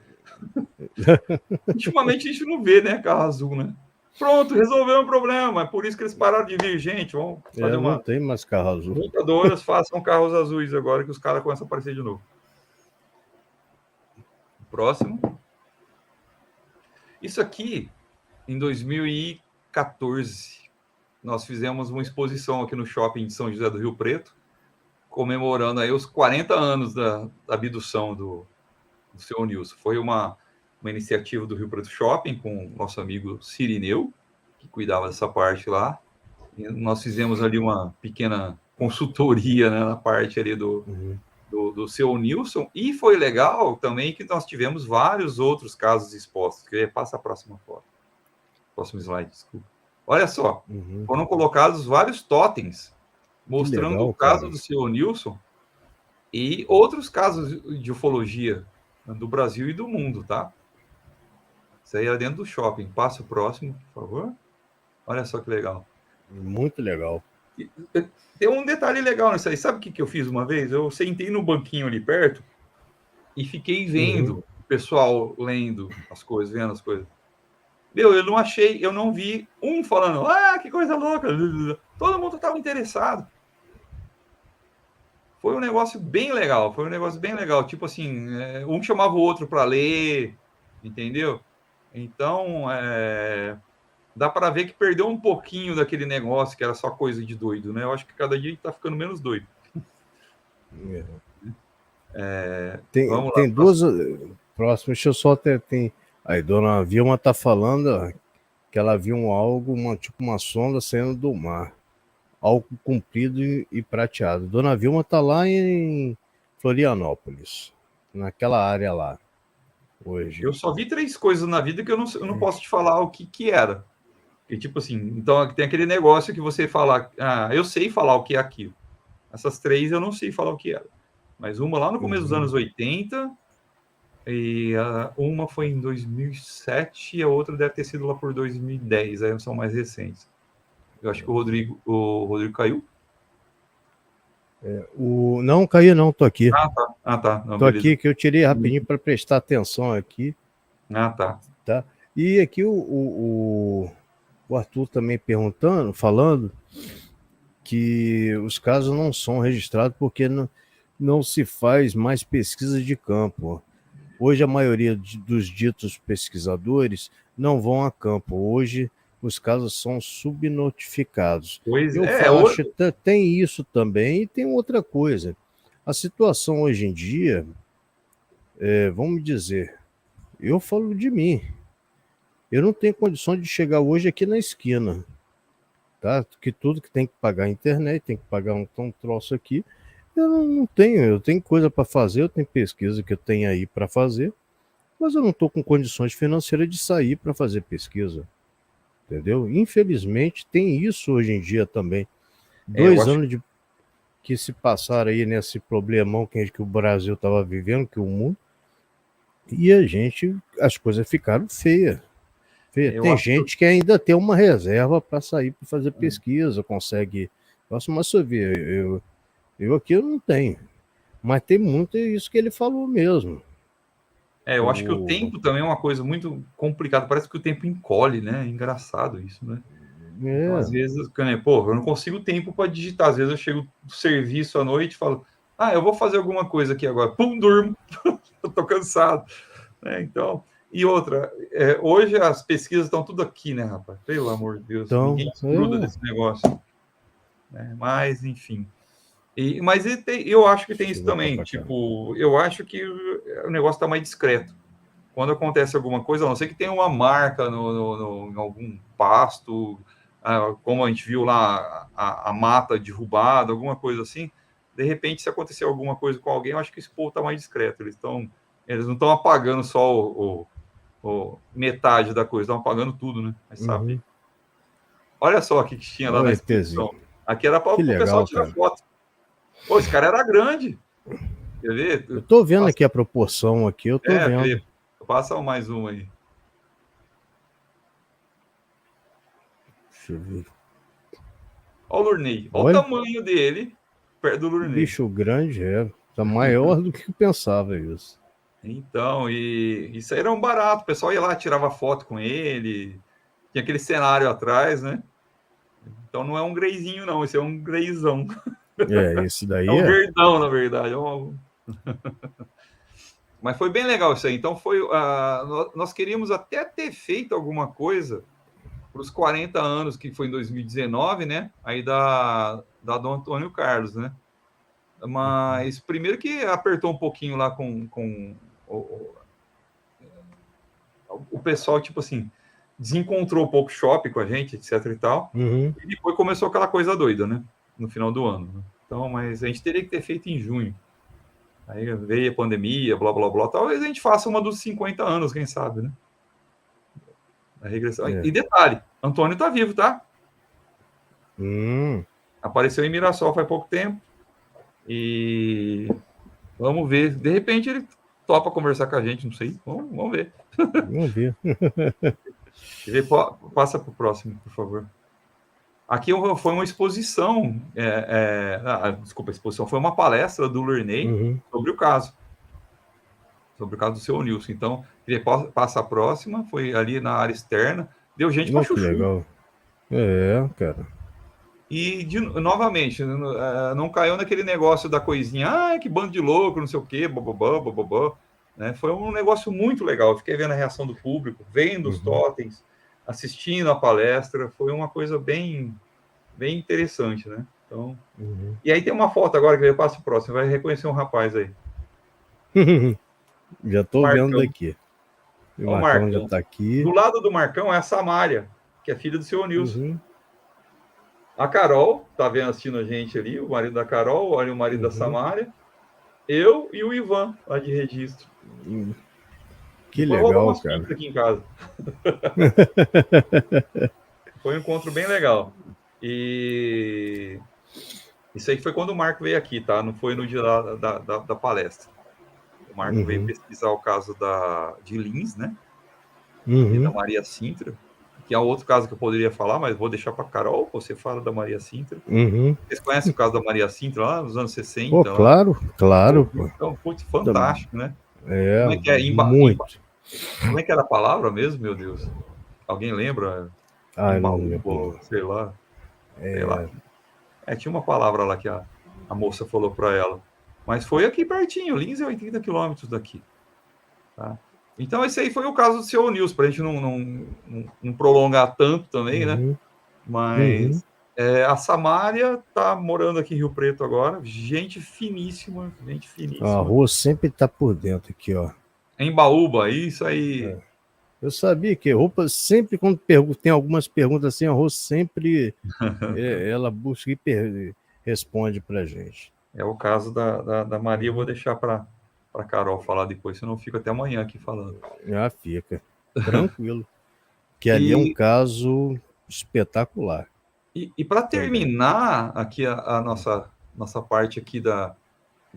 Ultimamente a gente não vê, né, carro azul, né? Pronto, resolveu um problema. É por isso que eles pararam de vir, gente. Vamos fazer não tem mais carro azul. montadoras, façam carros azuis agora que os caras começam a aparecer de novo. Próximo. Isso aqui, em 2014, nós fizemos uma exposição aqui no shopping de São José do Rio Preto, comemorando aí os 40 anos da abdução do seu Nilson. Foi uma iniciativa do Rio Preto Shopping com o nosso amigo Cirineu, que cuidava dessa parte lá. E nós fizemos ali uma pequena consultoria, né, na parte ali do seu Nilson. E foi legal também que nós tivemos vários outros casos expostos. Que passa a próxima foto. Próximo slide, desculpa. Olha só, foram colocados vários totens mostrando legal, o caso do seu Nilson e outros casos de ufologia do Brasil e do mundo, tá? Isso aí é dentro do shopping. Passa o próximo, por favor. Olha só que legal. Muito legal. Tem um detalhe legal nisso aí. Sabe o que eu fiz uma vez? Eu sentei no banquinho ali perto e fiquei vendo o pessoal lendo as coisas, vendo as coisas. Eu não vi um falando, que coisa louca. Todo mundo estava interessado. Foi um negócio bem legal, Tipo assim, um chamava o outro para ler, entendeu? Então, dá para ver que perdeu um pouquinho daquele negócio que era só coisa de doido, né? Eu acho que cada dia está ficando menos doido. Tem duas próximas. Deixa eu só tem. Aí, dona Vilma tá falando que ela viu algo, tipo uma sonda saindo do mar. Algo comprido e prateado. Dona Vilma tá lá em Florianópolis, naquela área lá, hoje. Eu só vi 3 coisas na vida que eu não posso te falar o que era. E, tipo assim, então tem aquele negócio que você fala, eu sei falar o que é aquilo. Essas 3 eu não sei falar o que era. Mas uma lá no começo dos anos 80, e uma foi em 2007, e a outra deve ter sido lá por 2010, aí são mais recentes. Eu acho que o Rodrigo caiu. Não caiu não, tô aqui. Tá. Não, tô beleza. Aqui que eu tirei rapidinho para prestar atenção aqui. Tá. E aqui o Arthur também falando que os casos não são registrados porque não se faz mais pesquisa de campo. Hoje a maioria dos ditos pesquisadores não vão a campo. Hoje os casos são subnotificados. Eu acho que tem isso também e tem outra coisa. A situação hoje em dia, vamos dizer, eu falo de mim. Eu não tenho condição de chegar hoje aqui na esquina. tá? Que tudo que tem que pagar a internet, tem que pagar um troço aqui. Eu não tenho, eu tenho coisa para fazer, eu tenho pesquisa que eu tenho aí para fazer, mas eu não estou com condições financeiras de sair para fazer pesquisa, entendeu? Infelizmente tem isso hoje em dia também. Eu 2 acho anos que se passaram aí nesse problemão que o Brasil estava vivendo, que o mundo, e as coisas ficaram feias. eu Tem acho que gente que ainda tem uma reserva para sair para fazer pesquisa, consegue. Nossa, mas você vê, eu aqui eu não tenho. Mas tem muito isso que ele falou mesmo. eu acho que o tempo também é uma coisa muito complicada. Parece que o tempo encolhe, né? É engraçado isso, né? Então, às É, vezes, pô, eu não consigo tempo para digitar. Às vezes eu chego do serviço à noite e falo, eu vou fazer alguma coisa aqui agora. Pum, durmo. Eu tô cansado. Né? Então, e outra, hoje as pesquisas estão tudo aqui, né, rapaz? Pelo amor de Deus, então, ninguém desgruda desse negócio. Né? Mas, enfim. Mas eu acho que tem isso chuva tá também. pra cá. Tipo, eu acho que o negócio está mais discreto. Quando acontece alguma coisa, a não ser que tenha uma marca em algum pasto, como a gente viu lá, a mata derrubada, alguma coisa assim. De repente, se acontecer alguma coisa com alguém, eu acho que esse povo está mais discreto. Eles não estão apagando só metade da coisa, estão apagando tudo, né? Mas sabe. Uhum. Olha só o que tinha lá na Olha, ETzinho. exposição. Aqui era para Que o pessoal legal, tirar cara. foto. Pô, esse cara era grande. Quer ver? Eu tô vendo aqui a proporção aqui, eu tô vendo. Felipe, passa mais um aí. Deixa eu ver. Olha o Lurney. Olha o Olha, tamanho dele perto do Lurney. bicho grande, tá maior do que eu pensava isso. Então, e isso aí era um barato. O pessoal ia lá, tirava foto com ele. Tinha aquele cenário atrás, né? Então não é um greizinho, não. Esse é um greizão. Esse É daí um é. verdão, na verdade. Mas foi bem legal isso aí. Então nós queríamos até ter feito alguma coisa para os 40 anos, que foi em 2019, né? Aí da Dom Antônio Carlos, né? Mas primeiro que apertou um pouquinho lá com o pessoal, tipo assim, desencontrou um pouco o shopping com a gente, etc e tal. Uhum. E depois começou aquela coisa doida, né? No final do ano. Né? Então, mas a gente teria que ter feito em junho. Aí veio a pandemia, blá, blá, blá. Talvez a gente faça uma dos 50 anos, quem sabe, né? A regressão. É. E detalhe, Antônio tá vivo, tá? Hum. Apareceu em Mirassol faz pouco tempo. E vamos ver. De repente ele topa conversar com a gente, não sei. Vamos ver. Vamos ver. Passa para o próximo, por favor. Aqui foi uma exposição. Desculpa, a exposição foi uma palestra do Lurney sobre o caso. Sobre o caso do seu Nilson. Então, queria passar a próxima. Foi ali na área externa. Deu gente para Não, que chuchu. legal. Cara. E, novamente, não caiu naquele negócio da coisinha, que bando de louco, não sei o quê, bababá. Né? Foi um negócio muito legal. Eu fiquei vendo a reação do público, vendo os totens, assistindo a palestra. Foi uma coisa bem, bem interessante, né? Então, E aí tem uma foto agora que eu passo o próximo. Vai reconhecer um rapaz aí. Já tô vendo daqui. O Olha o Marcão já Marcão. tá aqui. Do lado do Marcão é a Samária, que é filha do seu Nilson. Uhum. A Carol, tá vendo, assistindo a gente ali, o marido da Carol, olha o marido da Samária. Eu e o Ivan, lá de registro. Que Depois rolou legal, umas cara. pizzas aqui em casa. Foi um encontro bem legal. E isso aí foi quando o Marco veio aqui, tá? Não foi no dia da palestra. O Marco veio pesquisar o caso de Lins, né? E da Maria Sintra, que é outro caso que eu poderia falar, mas vou deixar para Carol. Você fala da Maria Sintra. Vocês conhecem o caso da Maria Sintra lá nos anos 60? Pô, claro. Então, putz, fantástico, né? É, Como é que é? muito. Como é que era a palavra mesmo, meu Deus? Alguém lembra? Não lembro. Sei lá. Tinha uma palavra lá que a moça falou para ela. Mas foi aqui pertinho, Lins é 80 quilômetros daqui. Tá? Então, esse aí foi o caso do seu Nilson, para a gente não prolongar tanto também, né? Mas a Samária tá morando aqui em Rio Preto agora. Gente finíssima, gente finíssima. A rua sempre tá por dentro aqui, ó. Em Baúba, isso aí. Eu sabia que roupa sempre, quando tem algumas perguntas assim, a Rô sempre ela busca e responde pra gente. É o caso da Maria, eu vou deixar para Carol falar depois, senão eu fico até amanhã aqui falando. Já fica. Tranquilo. Que ali é um E, caso espetacular e para também. terminar aqui a nossa parte aqui da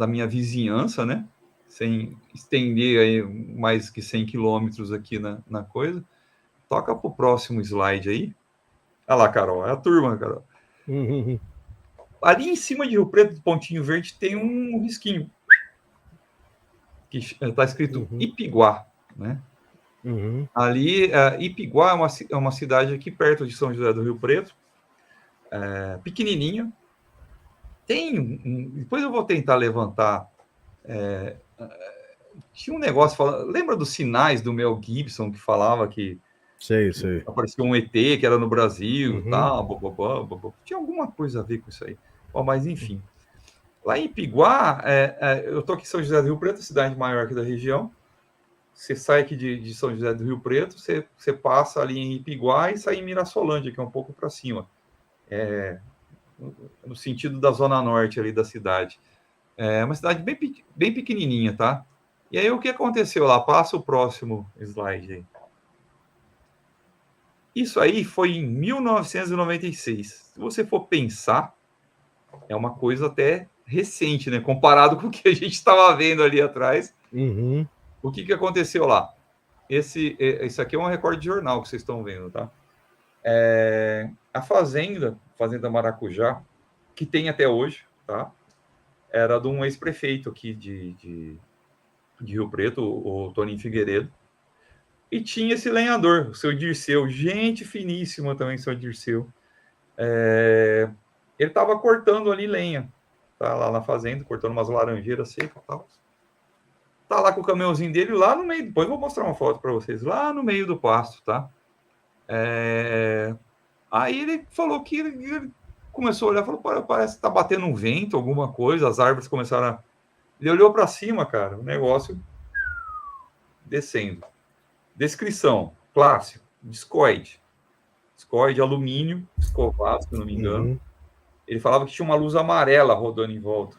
minha vizinhança, né? Sem estender aí mais que 100 quilômetros aqui na coisa. Toca para o próximo slide aí. Olha lá, Carol, é a turma, Carol. Uhum. Ali em cima de Rio Preto, do Pontinho Verde, tem um risquinho que está escrito Uhum. Ipiguá, né? Uhum. Ali, Ipiguá é uma cidade aqui perto de São José do Rio Preto, pequenininha. Depois eu vou tentar levantar. Tinha um negócio, lembra dos sinais do Mel Gibson que falava que Sei. apareceu um ET que era no Brasil, Uhum. tal, tinha alguma coisa a ver com isso aí. Bom, mas enfim. Lá em Ipiguá, eu estou aqui em São José do Rio Preto, a cidade maior aqui da região. Você sai aqui de São José do Rio Preto, você passa ali em Ipiguá e sai em Mirassolândia, que é um pouco para cima, no sentido da zona norte ali da cidade. É uma cidade bem pequenininha, tá? E aí o que aconteceu lá? Passa o próximo slide aí. Isso aí foi em 1996. Se você for pensar, é uma coisa até recente, né? Comparado com o que a gente estava vendo ali atrás. Uhum. O que aconteceu lá? Esse aqui é um recorde de jornal que vocês estão vendo, tá? A Fazenda Maracujá, que tem até hoje, tá? Era de um ex-prefeito aqui de Rio Preto, o Toninho Figueiredo. E tinha esse lenhador, o seu Dirceu, gente finíssima também, seu Dirceu. Ele estava cortando ali lenha, tá lá na fazenda, cortando umas laranjeiras secas e tal. Tá lá com o caminhãozinho dele lá no meio, depois eu vou mostrar uma foto para vocês, lá no meio do pasto, tá? Aí ele falou que ele começou a olhar, falou, parece que tá batendo um vento, alguma coisa, as árvores começaram a... Ele olhou para cima, cara, o negócio descendo. Descrição, clássico, discoide. Discoide, alumínio, escovado, se eu não me engano. Uhum. Ele falava que tinha uma luz amarela rodando em volta.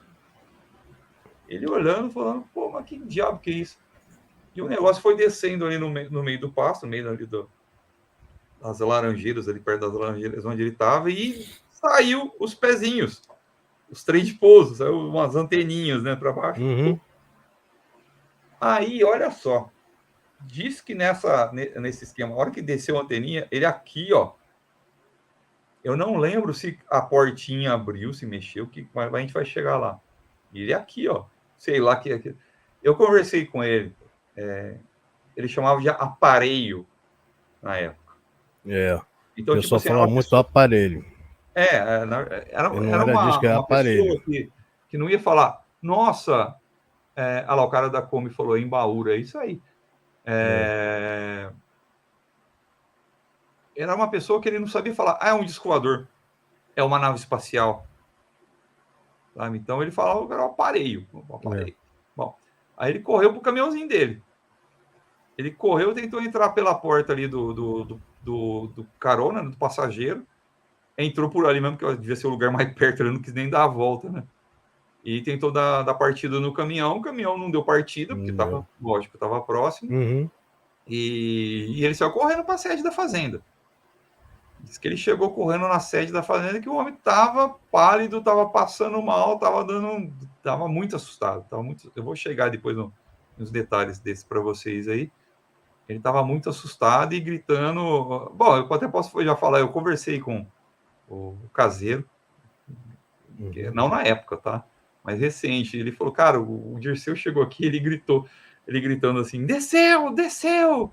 Ele olhando, falando, pô, mas que diabo que é isso? E o negócio foi descendo ali no meio do pasto, no meio ali das laranjeiras, ali perto das laranjeiras onde ele estava, e saiu os pezinhos, os trem de pouso, saiu umas anteninhas, né, para baixo. Uhum. Aí, olha só, diz que nesse esquema, a hora que desceu a anteninha, ele aqui, ó, eu não lembro se a portinha abriu, se mexeu, mas a gente vai chegar lá. Ele aqui, ó, sei lá que. Eu conversei com ele, ele chamava de aparelho na época. O Então, tipo pessoal assim, era fala uma muito do pessoa. aparelho. E não Era era disco, era uma aparelho. pessoa que não ia falar, nossa, olha lá, o cara da Kombi falou em Baúra, é isso aí. Era uma pessoa que ele não sabia falar, é um disco voador, é uma nave espacial. Sabe? Então ele falava que era um aparelho. Bom, aí ele correu pro caminhãozinho dele. Ele correu, tentou entrar pela porta ali do carona, do passageiro. Entrou por ali mesmo, que devia ser o lugar mais perto, ele não quis nem dar a volta, né? E tentou dar partida no caminhão. O caminhão não deu partida, porque estava, lógico, estava próximo. Uhum. E ele saiu correndo para a sede da fazenda. Diz que ele chegou correndo na sede da fazenda, que o homem estava pálido, estava passando mal, estava muito assustado. Eu vou chegar depois nos detalhes desse para vocês aí. Ele estava muito assustado e gritando. Bom, eu até posso já falar, eu conversei com o caseiro, não na época, tá? Mas recente. Ele falou, cara, o Dirceu chegou aqui, ele gritando assim, desceu, desceu!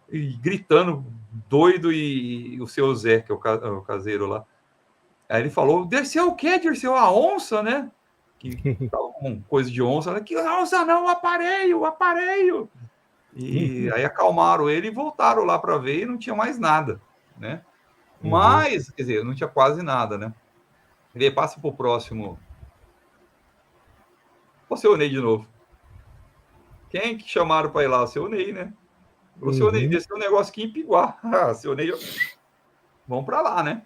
E gritando, doido, e o seu Zé, que é o caseiro lá. Aí ele falou, desceu o quê, Dirceu? A onça, né? Que tava com coisa de onça, né? Que onça não, o aparelho, o aparelho! E aí acalmaram ele e voltaram lá para ver e não tinha mais nada, né? Mas, quer dizer, não tinha quase nada, né? Ele passa para o próximo. O seu Ney de novo. Quem que chamaram para ir lá? O seu Ney, né? Falou, seu Ney, desceu um negócio aqui em Piguá. Ah, seu Ney, vamos para lá, né?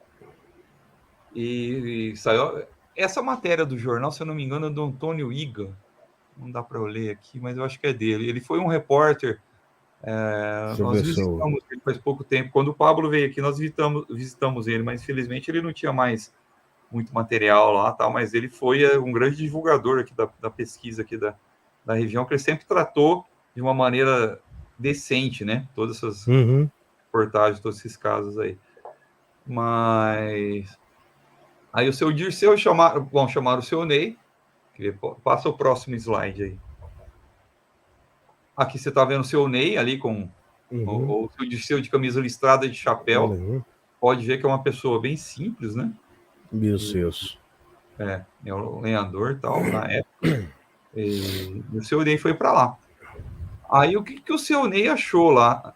E saiu... Essa matéria do jornal, se eu não me engano, é do Antônio Iga. Não dá para eu ler aqui, mas eu acho que é dele. Ele foi um repórter. Nós visitamos ele faz pouco tempo. Quando o Pablo veio aqui, nós visitamos ele, mas infelizmente ele não tinha mais muito material lá, tal, mas ele foi um grande divulgador aqui da pesquisa aqui da região, que ele sempre tratou de uma maneira decente, né? Todas essas reportagens, todos esses casos aí. Mas aí o seu Dirceu vão chamar o seu Ney. Passa o próximo slide aí. Aqui você está vendo o seu Ney ali com o seu Dirceu de camisa listrada de chapéu. Pode ver que é uma pessoa bem simples, né? Isso. É um lenhador e tal, na época. E o seu Ney foi para lá. Aí o que o seu Ney achou lá?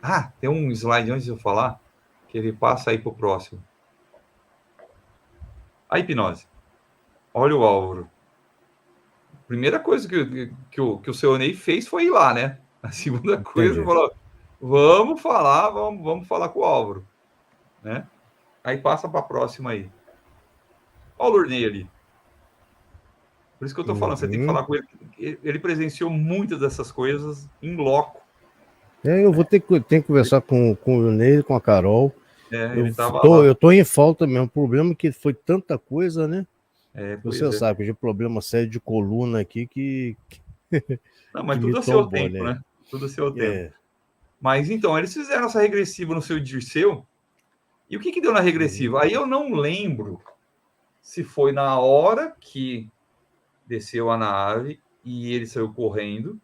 Ah, tem um slide antes de eu falar, que ele passa aí para o próximo. A hipnose. Olha o Álvaro. Primeira coisa que o seu Ney fez foi ir lá, né? A segunda coisa, falou, vamos falar com o Álvaro, né? Aí passa para a próxima aí. Olha o Lurney ali. Por isso que eu estou falando, você tem que falar com ele. Ele presenciou muitas dessas coisas em loco. Eu vou ter que conversar com o Lurney, com a Carol. Eu tô em falta mesmo. O problema é que foi tanta coisa, né? Você sabe, de problema sério de coluna aqui que... Não, mas tudo a seu tempo, né? Tudo a seu tempo. Mas então, eles fizeram essa regressiva no seu Dirceu. E o que deu na regressiva? Aí eu não lembro se foi na hora que desceu a nave e ele saiu correndo,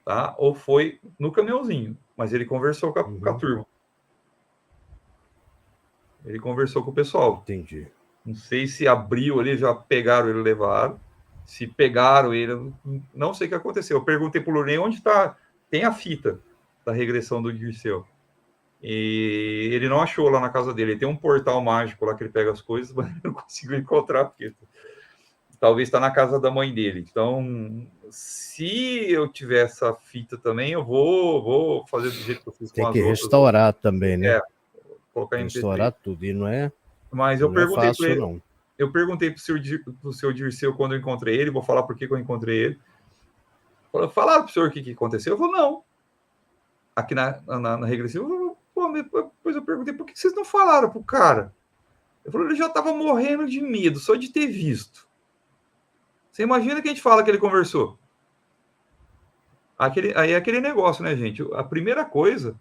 tá? Ou foi no caminhãozinho. Mas ele conversou com a turma. Ele conversou com o pessoal. Entendi. Não sei se abriu ali, já pegaram ele e levaram. Se pegaram ele, não sei o que aconteceu. Eu perguntei para o Lurney onde está. Tem a fita da regressão do Dirceu. E ele não achou lá na casa dele. Ele tem um portal mágico lá que ele pega as coisas, mas não conseguiu encontrar, porque talvez está na casa da mãe dele. Então, se eu tiver essa fita também, eu vou fazer do jeito que eu fiz com as outras. Tem que restaurar também, né? Colocar em restaurar tudo, e não é. Mas eu perguntei fácil, para ele. não. Eu perguntei para o seu Dirceu quando eu encontrei ele, vou falar por que eu encontrei ele. Falaram para o senhor o que aconteceu? Eu falei, não. Aqui na regressiva, depois eu perguntei, por que vocês não falaram para o cara? Eu falei, ele já estava morrendo de medo, só de ter visto. Você imagina que a gente fala que ele conversou? Aí é aquele negócio, né, gente? A primeira coisa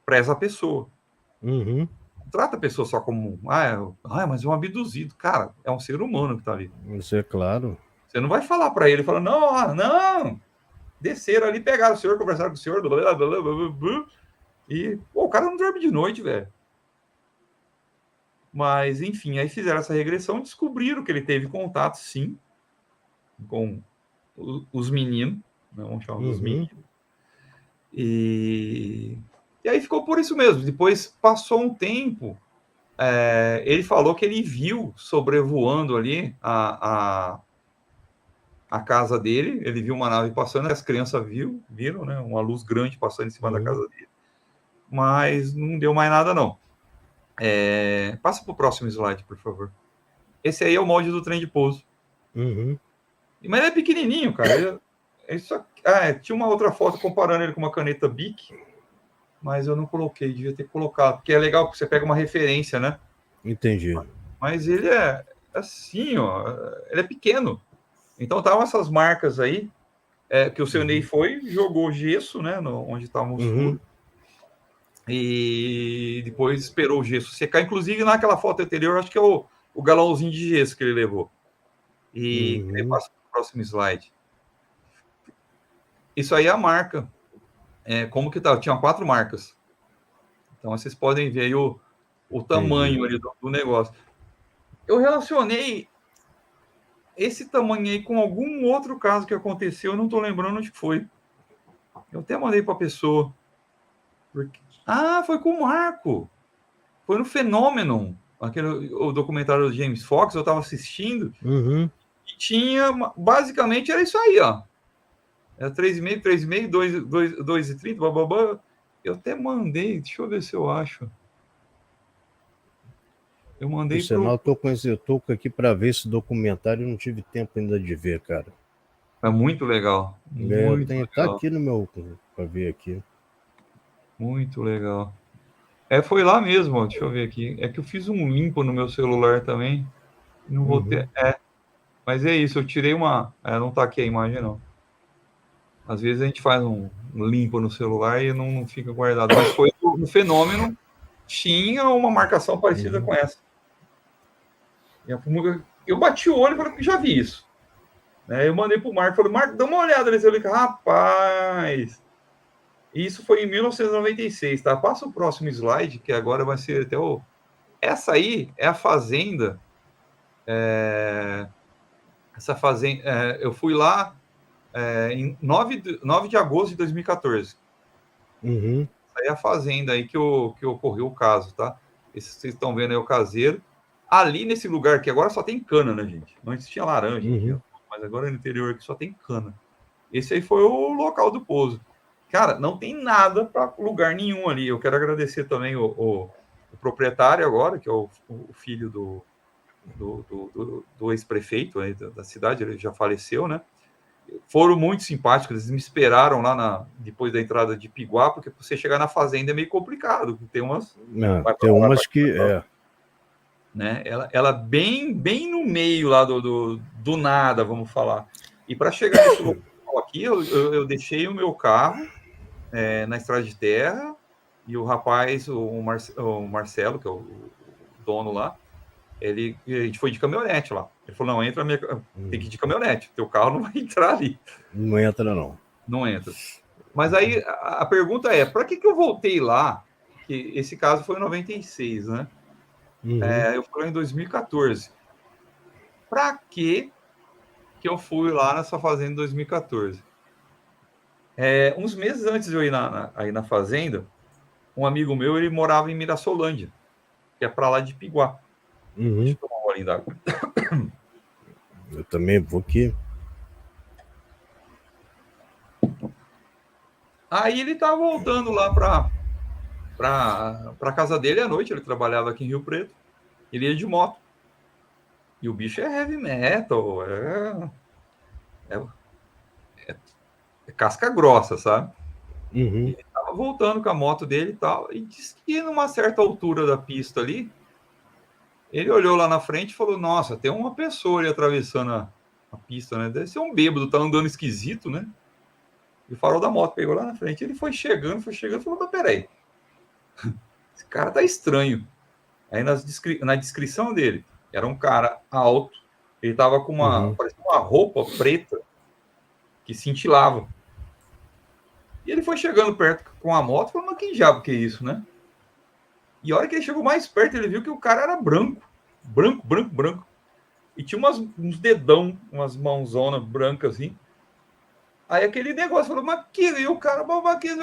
preza a pessoa. Trata a pessoa só como mas é um abduzido. Cara, é um ser humano que está ali. Isso é claro. Você não vai falar para ele, fala, não, desceram ali, pegaram o senhor, conversaram com o senhor, blá, blá, blá, blá, blá, e o cara não dorme de noite, velho. Mas, enfim, aí fizeram essa regressão, descobriram que ele teve contato, sim, com os meninos, né? Vamos chamar os meninos. E aí ficou por isso mesmo. Depois passou um tempo, ele falou que ele viu sobrevoando ali a casa dele, ele viu uma nave passando, as crianças viram, né, uma luz grande passando em cima da casa dele, mas não deu mais nada, não. Passa para o próximo slide, por favor. Esse aí é o molde do trem de pouso. Mas ele é pequenininho, cara. Tinha uma outra foto comparando ele com uma caneta Bic, mas eu não coloquei, devia ter colocado, porque é legal que você pega uma referência, né? Entendi. Mas ele é assim, ó, ele é pequeno. Então estavam essas marcas aí, que o seu Ney jogou gesso, né, onde estavam os furos, e depois esperou o gesso secar. Inclusive, naquela foto anterior, acho que é o galãozinho de gesso que ele levou. E ele passa para o próximo slide. Isso aí é a marca. Como que tá? Tinha 4 marcas. Então, vocês podem ver aí o tamanho ali do negócio. Eu relacionei esse tamanho aí com algum outro caso que aconteceu, eu não estou lembrando onde foi. Eu até mandei para a pessoa. Foi com o Marco. Foi no Fenômeno, o documentário do James Fox, eu estava assistindo, e tinha, basicamente, era isso aí, ó. Era 3,5, 3,5, 2,30, bababá. Eu até mandei, deixa eu ver se eu acho. Eu Por mandei sinal, eu tô aqui para ver esse documentário e não tive tempo ainda de ver, cara. É muito legal. Muito Tá legal. aqui no meu para ver aqui. Muito legal. Foi lá mesmo, ó, deixa eu ver aqui. É que eu fiz um limpo no meu celular também. Não vou ter. Mas é isso, eu tirei uma. Não tá aqui a imagem, não. Às vezes a gente faz um limpo no celular e não fica guardado. Mas foi no Fenômeno, tinha uma marcação parecida com essa. Eu bati o olho e falei que já vi isso. Né? Eu mandei pro Marco, falei, Marco, dá uma olhada nesse link. Rapaz, isso foi em 1996, tá? Passa o próximo slide, que agora vai ser até o... Essa aí é a fazenda. Essa fazenda... eu fui lá em 9 de agosto de 2014. Uhum. Essa aí é a fazenda aí que ocorreu o caso, tá? Esse vocês estão vendo aí o caseiro. Ali nesse lugar que agora só tem cana, né, gente? Antes tinha laranja, mas agora no interior aqui só tem cana. Esse aí foi o local do pouso. Cara, não tem nada para lugar nenhum ali. Eu quero agradecer também o proprietário agora, que é o filho do ex-prefeito da cidade, ele já faleceu, né? Foram muito simpáticos, eles me esperaram lá depois da entrada de Piguá, porque para você chegar na fazenda é meio complicado. Tem umas. Tem umas que. Né? Ela bem no meio lá do nada, vamos falar. E para chegar nesse local aqui, eu deixei o meu carro na estrada de terra e o rapaz, o Marcelo, que é o dono lá, a gente foi de caminhonete lá. Ele falou, não, entra tem que ir de caminhonete, teu carro não vai entrar ali. Não entra, não. Não entra. Mas aí a pergunta é, para que eu voltei lá? Que esse caso foi em 96, né? Eu fui lá em 2014. Para que eu fui lá nessa fazenda em 2014? Uns meses antes de eu ir aí na fazenda, um amigo meu, ele morava em Mirassolândia, que é para lá de Piguá. Deixa eu tomar um golinho d'água. Eu também vou aqui. Aí ele estava voltando lá para casa dele à noite, ele trabalhava aqui em Rio Preto, ele ia de moto. E o bicho é heavy metal, é casca grossa, sabe? Ele estava voltando com a moto dele e tal, e disse que numa certa altura da pista ali, ele olhou lá na frente e falou, nossa, tem uma pessoa ali atravessando a pista, né? Deve ser um bêbado, tá andando esquisito, né? E o farol da moto pegou lá na frente. Ele foi chegando e falou, mas peraí, esse cara tá estranho. Aí na descrição dele, era um cara alto, ele tava com parecia uma roupa preta que cintilava. E ele foi chegando perto com a moto e falou, mas que diabo que é isso, né? E a hora que ele chegou mais perto, ele viu que o cara era branco. Branco. E tinha uns dedão, umas mãozonas brancas assim. Aí aquele negócio falou, mas que? E o cara,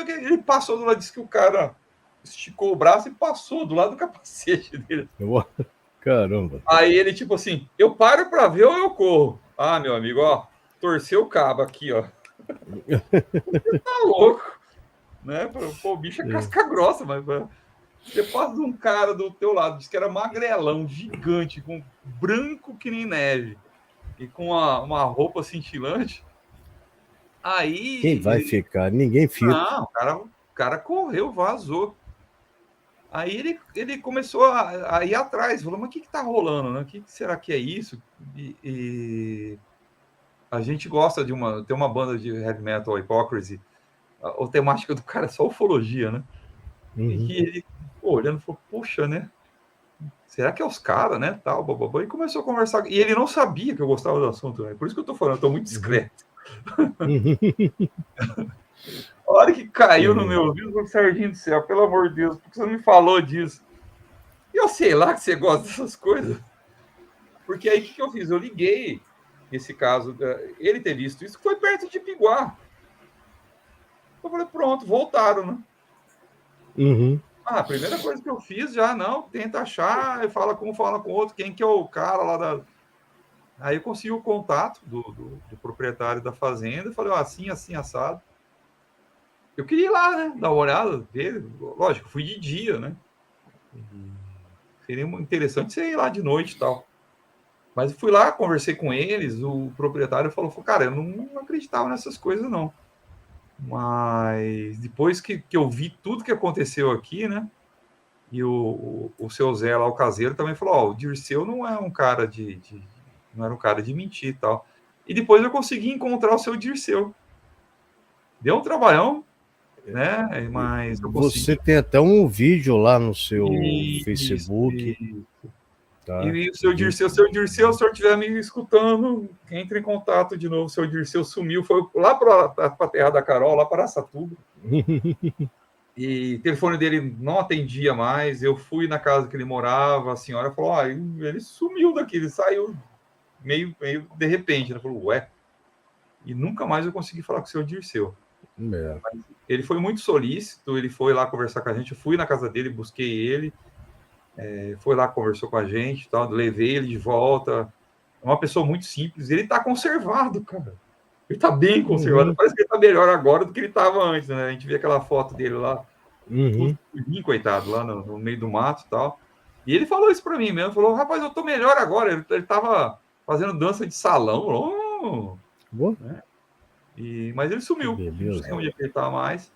ele passou do lado, disse que o cara esticou o braço e passou do lado do capacete dele. Caramba. Aí ele, tipo assim, eu paro pra ver ou eu corro? Ah, meu amigo, ó, torceu o cabo aqui, ó. Você tá louco, né? Pô, o bicho é casca grossa, mas você passa de um cara do teu lado, disse que era magrelão, gigante, com branco que nem neve, e com uma roupa cintilante. Aí. Quem vai ficar? Ninguém fica. Não, o cara correu, vazou. Aí ele começou a ir atrás, falou, mas o que tá rolando, né? O que será que é isso? E a gente gosta tem uma banda de heavy metal, Hypocrisy, a temática do cara é só ufologia, né? E ele, olhando, falou, puxa, né? Será que é os caras, né? Tal, bababá, e começou a conversar. E ele não sabia que eu gostava do assunto, né? Por isso que eu tô falando, eu tô muito discreto. A hora que caiu no meu ouvido, eu Serginho do céu, pelo amor de Deus, por que você não me falou disso? E eu sei lá que você gosta dessas coisas. Porque aí o que eu fiz? Eu liguei esse caso, ele ter visto isso, que foi perto de Piguá. Eu falei, pronto, voltaram, né? A primeira coisa que eu fiz já, não, tenta achar, e fala com o outro, quem que é o cara lá Aí eu consegui o contato do proprietário da fazenda, e falei, assim, assim, assado. Eu queria ir lá, né, dar uma olhada, ver, lógico, fui de dia, né, e seria interessante você ir lá de noite e tal. Mas eu fui lá, conversei com eles, o proprietário falou, cara, eu não acreditava nessas coisas, não. Mas depois que eu vi tudo que aconteceu aqui, né, e o seu Zé lá, o caseiro, também falou, o Dirceu não é um cara não era um cara de mentir e tal. E depois eu consegui encontrar o seu Dirceu. Deu um trabalhão, né, mas eu Você consegui. tem até um vídeo lá no seu Isso, Facebook, isso. tá? E o seu Dirceu, se o senhor estiver me escutando, entre em contato de novo. O seu Dirceu sumiu, foi lá para a terra da Carol, lá para Araçatuba. E o telefone dele não atendia mais. Eu fui na casa que ele morava, a senhora falou: ele sumiu daqui, ele saiu meio de repente. Ela falou: ué. E nunca mais eu consegui falar com o seu Dirceu. É. Ele foi muito solícito, ele foi lá conversar com a gente. Eu fui na casa dele, busquei ele, foi lá, conversou com a gente, tal, levei ele de volta. É uma pessoa muito simples. Ele está conservado, cara. Ele está bem conservado. Uhum. Parece que ele está melhor agora do que ele estava antes, né? A gente vê aquela foto dele lá, Uhum. coitado, lá no meio do mato e tal. E ele falou isso para mim mesmo. Falou, rapaz, eu estou melhor agora. Ele estava fazendo dança de salão. Né? Mas ele sumiu. Não sei Beleza. onde ele está mais.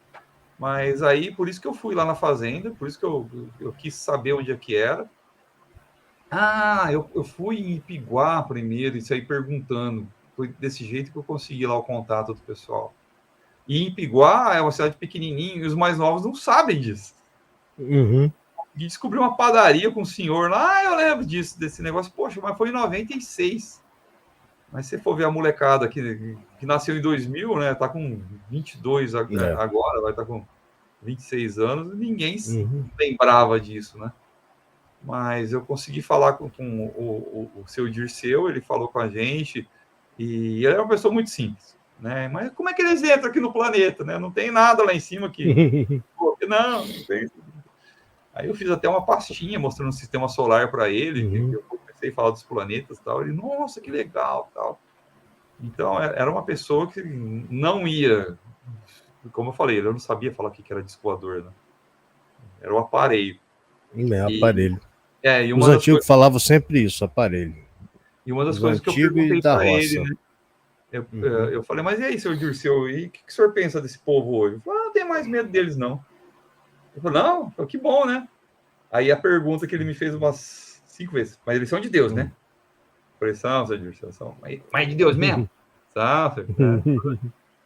Mas aí, por isso que eu fui lá na fazenda, por isso que eu quis saber onde é que era. Eu fui em Ipiguá primeiro, isso aí perguntando. Foi desse jeito que eu consegui lá o contato do pessoal. E Ipiguá é uma cidade pequenininha e os mais novos não sabem disso. Uhum. E descobri uma padaria com um senhor lá, eu lembro disso, desse negócio. Poxa, mas foi em 96. Mas se você for ver a molecada que nasceu em 2000, né, tá com 22 É. agora, vai estar com 26 anos, ninguém Uhum. lembrava disso, né? Mas eu consegui falar com o seu Dirceu, ele falou com a gente, e ele é uma pessoa muito simples, né? Mas como é que eles entram aqui no planeta, né? Não tem nada lá em cima que... Não tem. Aí eu fiz até uma pastinha mostrando um sistema solar para ele, que Uhum. eu comecei a falar dos planetas e tal. Ele, nossa, que legal, tal. Então, era uma pessoa que não ia... Como eu falei, ele não sabia falar o que era disco voador, né? Era o aparelho. É, E, aparelho. e Os uma das antigos coisas... falavam sempre isso, aparelho. E uma das Os coisas que eu antigos e perguntei da para ele, roça. né? Uhum. Eu falei, mas e aí, seu Dirceu, e o que o senhor pensa desse povo hoje? Ele falou, não tem mais medo deles, não. Eu falei, não, que bom, né? Aí a pergunta que ele me fez umas 5 vezes, mas eles são de Deus, né? Eu falei, são, seu Dirceu, são. Mas de Deus mesmo? São,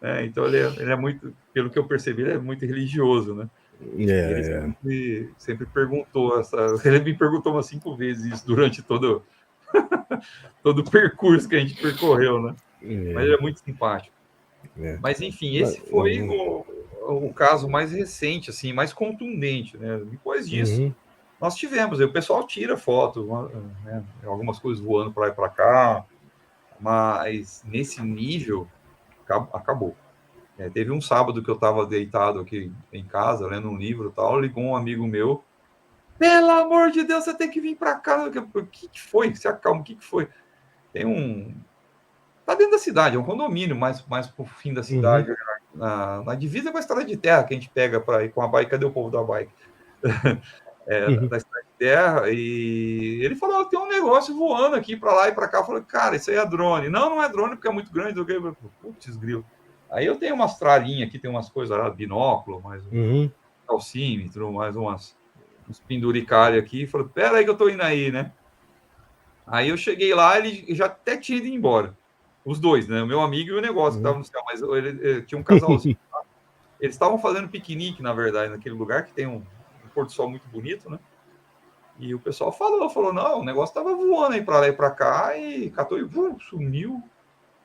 né? Então ele é muito, pelo que eu percebi, ele é muito religioso, né? E ele É. sempre perguntou, ele me perguntou umas 5 vezes isso durante todo o percurso que a gente percorreu, né? Mas ele É. é muito simpático. É. Mas, enfim, Mas, esse foi o caso mais recente, assim, mais contundente, né? Depois disso, uhum. nós tivemos, o pessoal tira foto, né? Algumas coisas voando para lá e para cá, mas nesse nível, acabou. Teve um sábado que eu estava deitado aqui em casa, lendo um livro e tal, ligou um amigo meu, pelo amor de Deus, você tem que vir para cá. O que foi? Se acalma, o que foi? Tem tá dentro da cidade, é um condomínio, mais pro fim da Uhum. cidade, na divisa com a estrada de terra que a gente pega para ir com a bike. Cadê o povo da bike? Uhum. Da estrada de terra. E ele falou: tem um negócio voando aqui para lá e para cá. Eu falei, cara, isso aí é drone. Não é drone porque é muito grande. Putz, grilo. Aí eu tenho umas tralinhas aqui, tem umas coisas lá, binóculo, mais um Uhum. calcímetro, mais uns penduricalhos aqui. E falei, pera aí que eu tô indo aí, né? Aí eu cheguei lá, ele já até tinha ido embora. Os dois, né? O meu amigo e o negócio que Uhum. estavam no céu, mas ele tinha um casalzinho. Eles estavam fazendo piquenique, na verdade, naquele lugar que tem um pôr do sol muito bonito, né? E o pessoal falou, não, o negócio estava voando aí para lá e para cá e catou e sumiu.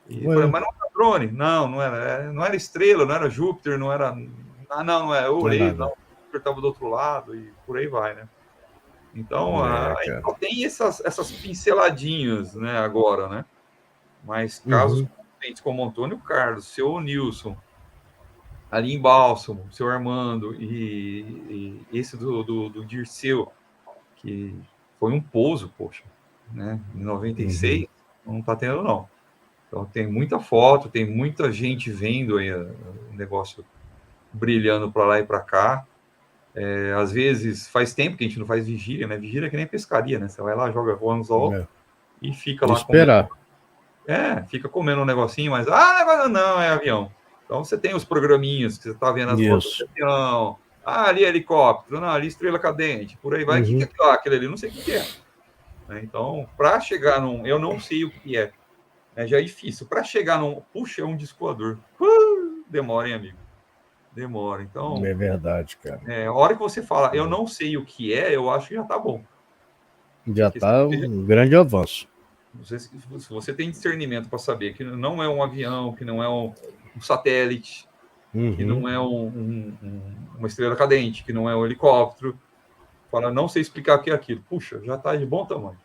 E falei, Ué, mas não era drone? Não era estrela, não era Júpiter, não era. Não é. Eu não é olhei, não, nada. o Júpiter estava do outro lado e por aí vai, né? Então, a É, gente cara. só tem essas pinceladinhas, né, agora, né? Mas casos Uhum. contundentes como Antônio Carlos, seu Nilson, ali em Bálsamo, seu Armando e esse do Dirceu, que foi um pouso, poxa, né, em Uhum. 96. Não está tendo, não. Então tem muita foto, tem muita gente vendo aí o negócio brilhando para lá e para cá. Às vezes faz tempo que a gente não faz vigília, né? Vigília é que nem pescaria, né? Você vai lá, joga o anzol e fica lá Esperar. fica comendo um negocinho, mas não, é avião. Então você tem os programinhas que você está vendo as fotos de avião. Ali é helicóptero, não, ali estrela cadente, por aí vai. O que é aquilo? Aquele ali, não sei o que é. Então, para chegar num. Eu não sei o que é. Já é difícil. Para chegar num. Puxa, é um disco voador. Demora, hein, amigo? Demora. Então. É verdade, cara. A hora que você fala, eu não sei o que é, eu acho que já tá bom. Já está um grande avanço. Se você tem discernimento para saber que não é um avião, que não é um satélite, que não é uma estrela cadente, que não é um helicóptero, fala, não sei explicar o que é aquilo. Puxa, já está de bom tamanho.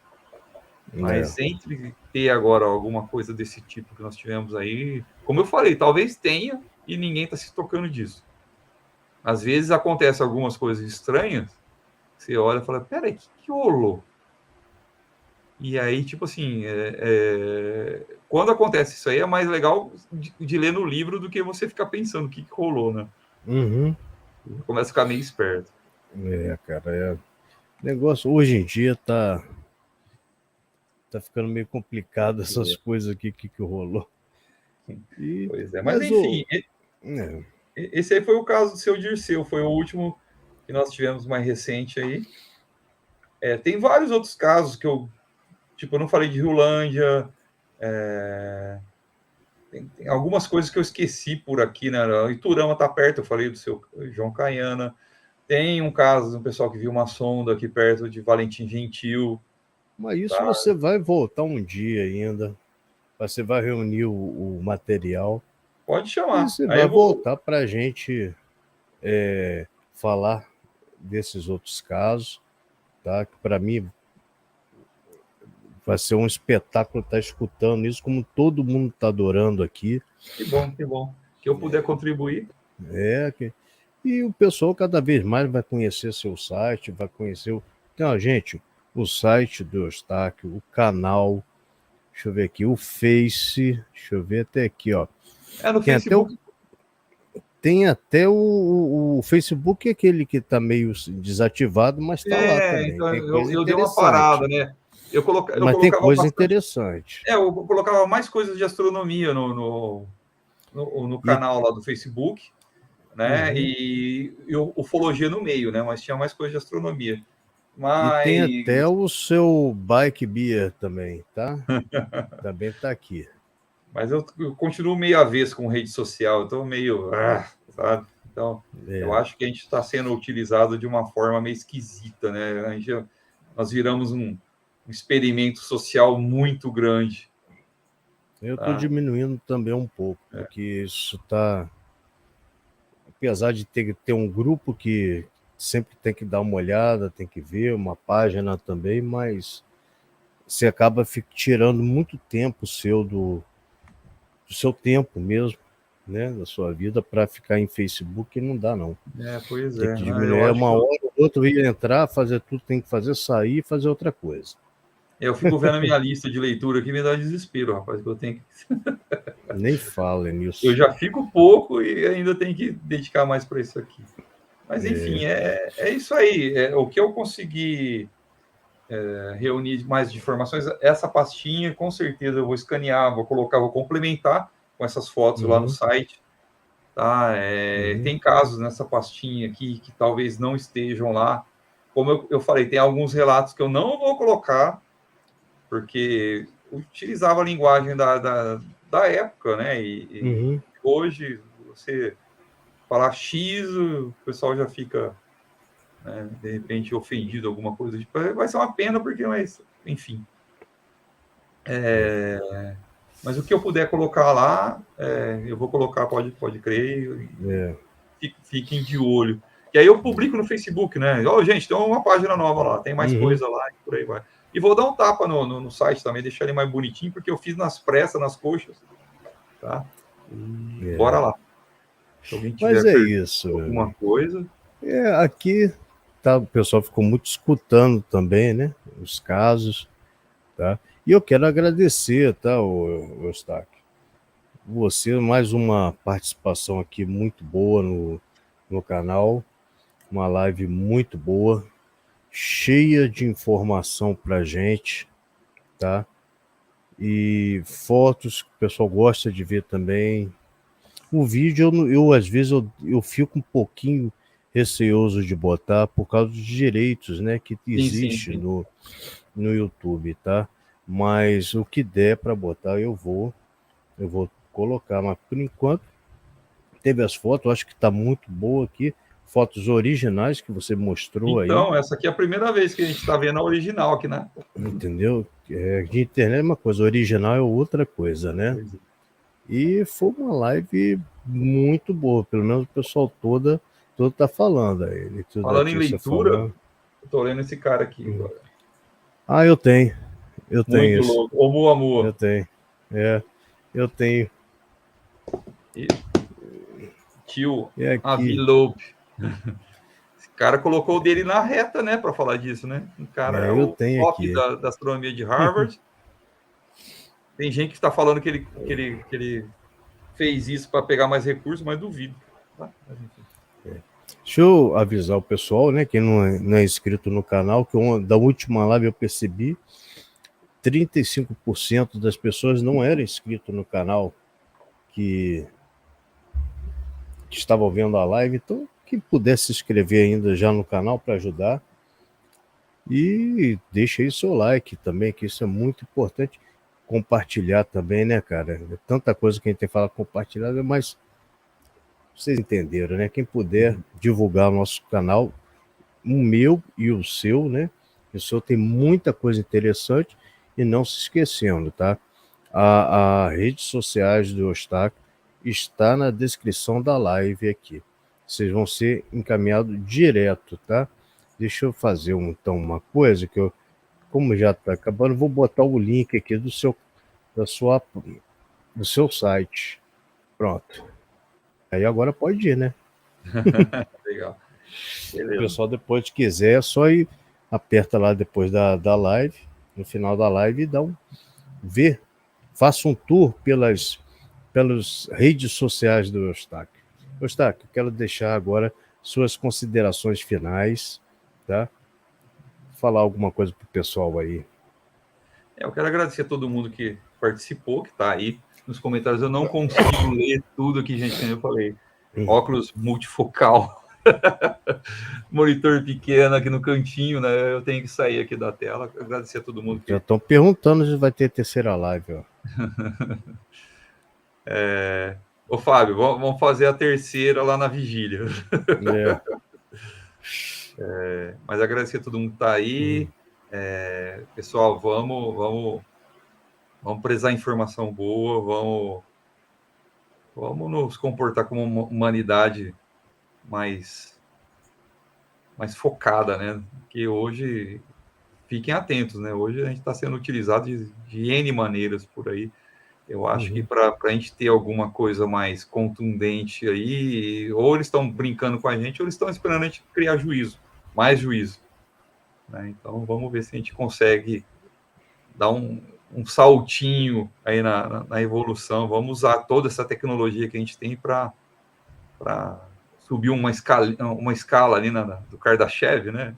Mas entre ter agora alguma coisa desse tipo que nós tivemos aí, como eu falei, talvez tenha e ninguém está se tocando disso. Às vezes acontecem algumas coisas estranhas, você olha e fala, peraí, o que rolou? E aí, tipo assim, quando acontece isso aí, é mais legal de ler no livro do que você ficar pensando o que rolou, né? Começa a ficar meio esperto. Cara, negócio hoje em dia tá ficando meio complicado essas coisas aqui que rolou. Pois é, mas enfim, esse aí foi o caso do seu Dirceu, foi o último que nós tivemos mais recente aí. Tem vários outros casos que eu não falei de Riolândia, tem algumas coisas que eu esqueci por aqui, né? Iturama tá perto, eu falei do seu João Caiana. Tem um caso de um pessoal que viu uma sonda aqui perto de Valentim Gentil. Mas isso você vai voltar um dia ainda. Você vai reunir o material. Pode chamar. E você vai voltar para a gente falar desses outros casos, tá? Que para mim vai ser um espetáculo estar escutando isso, como todo mundo está adorando aqui. Que bom, que bom. Que eu puder contribuir. E o pessoal cada vez mais vai conhecer seu site, vai conhecer Então, gente, o site do Eustáquio, o canal, deixa eu ver aqui, o Face, deixa eu ver até aqui, ó. No Facebook. Tem até o Facebook, aquele que está meio desativado, mas está lá também. Então tem coisa eu dei uma parada, né? Mas tem coisa interessante. Eu colocava mais coisas de astronomia no canal lá do Facebook, né? E ufologia no meio, né? Mas tinha mais coisa de astronomia. E tem até o seu Bike Beer também, tá? Também está aqui. Mas eu continuo meio avesso com rede social, eu estou meio... sabe? Então, eu acho que a gente está sendo utilizado de uma forma meio esquisita, né? Nós viramos um experimento social muito grande. Eu estou diminuindo também um pouco, porque isso está... Apesar de ter um grupo que sempre tem que dar uma olhada, tem que ver, uma página também, mas você acaba tirando muito tempo seu do seu tempo mesmo, né, da sua vida, para ficar em Facebook, não dá, não. Pois tem que diminuir uma hora, o outro ia entrar, fazer tudo, tem que fazer, sair e fazer outra coisa. Eu fico vendo a minha lista de leitura aqui, me dá desespero, rapaz, que eu tenho que... Nem fala nisso. Eu já fico pouco e ainda tenho que dedicar mais para isso aqui. Mas, enfim, é isso aí. O que eu consegui reunir mais de informações, essa pastinha, com certeza eu vou escanear, vou complementar com essas fotos lá no site. Tá? Tem casos nessa pastinha aqui que talvez não estejam lá. Como eu falei, tem alguns relatos que eu não vou colocar, porque utilizava a linguagem da época, né? E hoje, você falar X, o pessoal já fica, né, de repente, ofendido, alguma coisa. Vai ser uma pena, porque, mas, enfim. Mas o que eu puder colocar lá, eu vou colocar, pode crer. Fiquem de olho. E aí eu publico no Facebook, né? Gente, tem uma página nova lá, tem mais coisa lá e por aí vai. E vou dar um tapa no site também, deixar ele mais bonitinho, porque eu fiz nas pressas, nas coxas. Tá? Bora lá. Se alguém tiver isso. Alguma coisa. Aqui tá, o pessoal ficou muito escutando também, né? Os casos. Tá? E eu quero agradecer, tá, o Eustáquio? Você, mais uma participação aqui muito boa no canal, uma live muito boa, cheia de informação pra gente, tá? E fotos que o pessoal gosta de ver também. O vídeo, às vezes, eu fico um pouquinho receoso de botar por causa dos direitos, né, que Sim, sim, existe sim. no YouTube, tá? Mas o que der para botar, eu vou colocar. Mas por enquanto, teve as fotos, acho que está muito boa aqui. Fotos originais que você mostrou aí, Então, essa aqui é a primeira vez que a gente está vendo a original aqui, né? entendeu? De internet é uma coisa, original é outra coisa, né? Pois é. E foi uma live muito boa, pelo menos o pessoal todo tá falando aí. Tudo Falando em Letícia leitura, falando. eu tô lendo esse cara aqui agora. Ah, eu tenho Muito esse. louco. Oumuamua. Eu tenho. É, eu tenho. E tio É aqui. Avilope. Esse cara colocou o dele na reta, né, para falar disso, né? O cara é Eu o tenho top aqui. da astronomia de Harvard. Tem gente que está falando que ele fez isso para pegar mais recursos, mas duvido. Tá? Mas, enfim. Deixa eu avisar o pessoal, né, que não é inscrito no canal, que da última live eu percebi 35% das pessoas não eram inscritos no canal que, que estavam vendo a live. Então, quem pudesse se inscrever ainda já no canal para ajudar. E deixa aí seu like também, que isso é muito importante. Compartilhar também, né, cara? É tanta coisa que a gente tem que falar compartilhar, mas vocês entenderam, né? Quem puder divulgar o nosso canal, o meu e o seu, né? O seu tem muita coisa interessante. E não se esquecendo, tá? A redes sociais do Eustáquio está na descrição da live aqui. Vocês vão ser encaminhados direto, tá? Deixa eu fazer então uma coisa que eu, como já está acabando, vou botar o link aqui do seu site. Pronto. Aí agora pode ir, né? Legal. O Beleza. pessoal depois quiser, é só ir, aperta lá depois da live, no final da live, e vê, faça um tour pelas redes sociais do Eustáquio. Eustáquio, quero deixar agora suas considerações finais, tá? Falar alguma coisa pro pessoal aí. Eu quero agradecer a todo mundo que participou, que está aí nos comentários. Eu não consigo ler tudo aqui, gente, como eu falei. Óculos multifocal, monitor pequeno aqui no cantinho, né? Eu tenho que sair aqui da tela. Agradecer a todo mundo Já que. estão perguntando se vai ter terceira live, ó. Ô, Fábio, vamos fazer a terceira lá na vigília. É. Mas agradecer a todo mundo que está aí. Pessoal, vamos prezar informação boa, vamos nos comportar como uma humanidade mais focada, né? Que hoje, fiquem atentos, né? Hoje a gente está sendo utilizado de N maneiras por aí. Eu acho que para a gente ter alguma coisa mais contundente aí, ou eles estão brincando com a gente, ou eles estão esperando a gente criar juízo, mais juízo. Né? Então vamos ver se a gente consegue dar um saltinho aí na evolução. Vamos usar toda essa tecnologia que a gente tem para subir uma escala ali do Kardashev, né?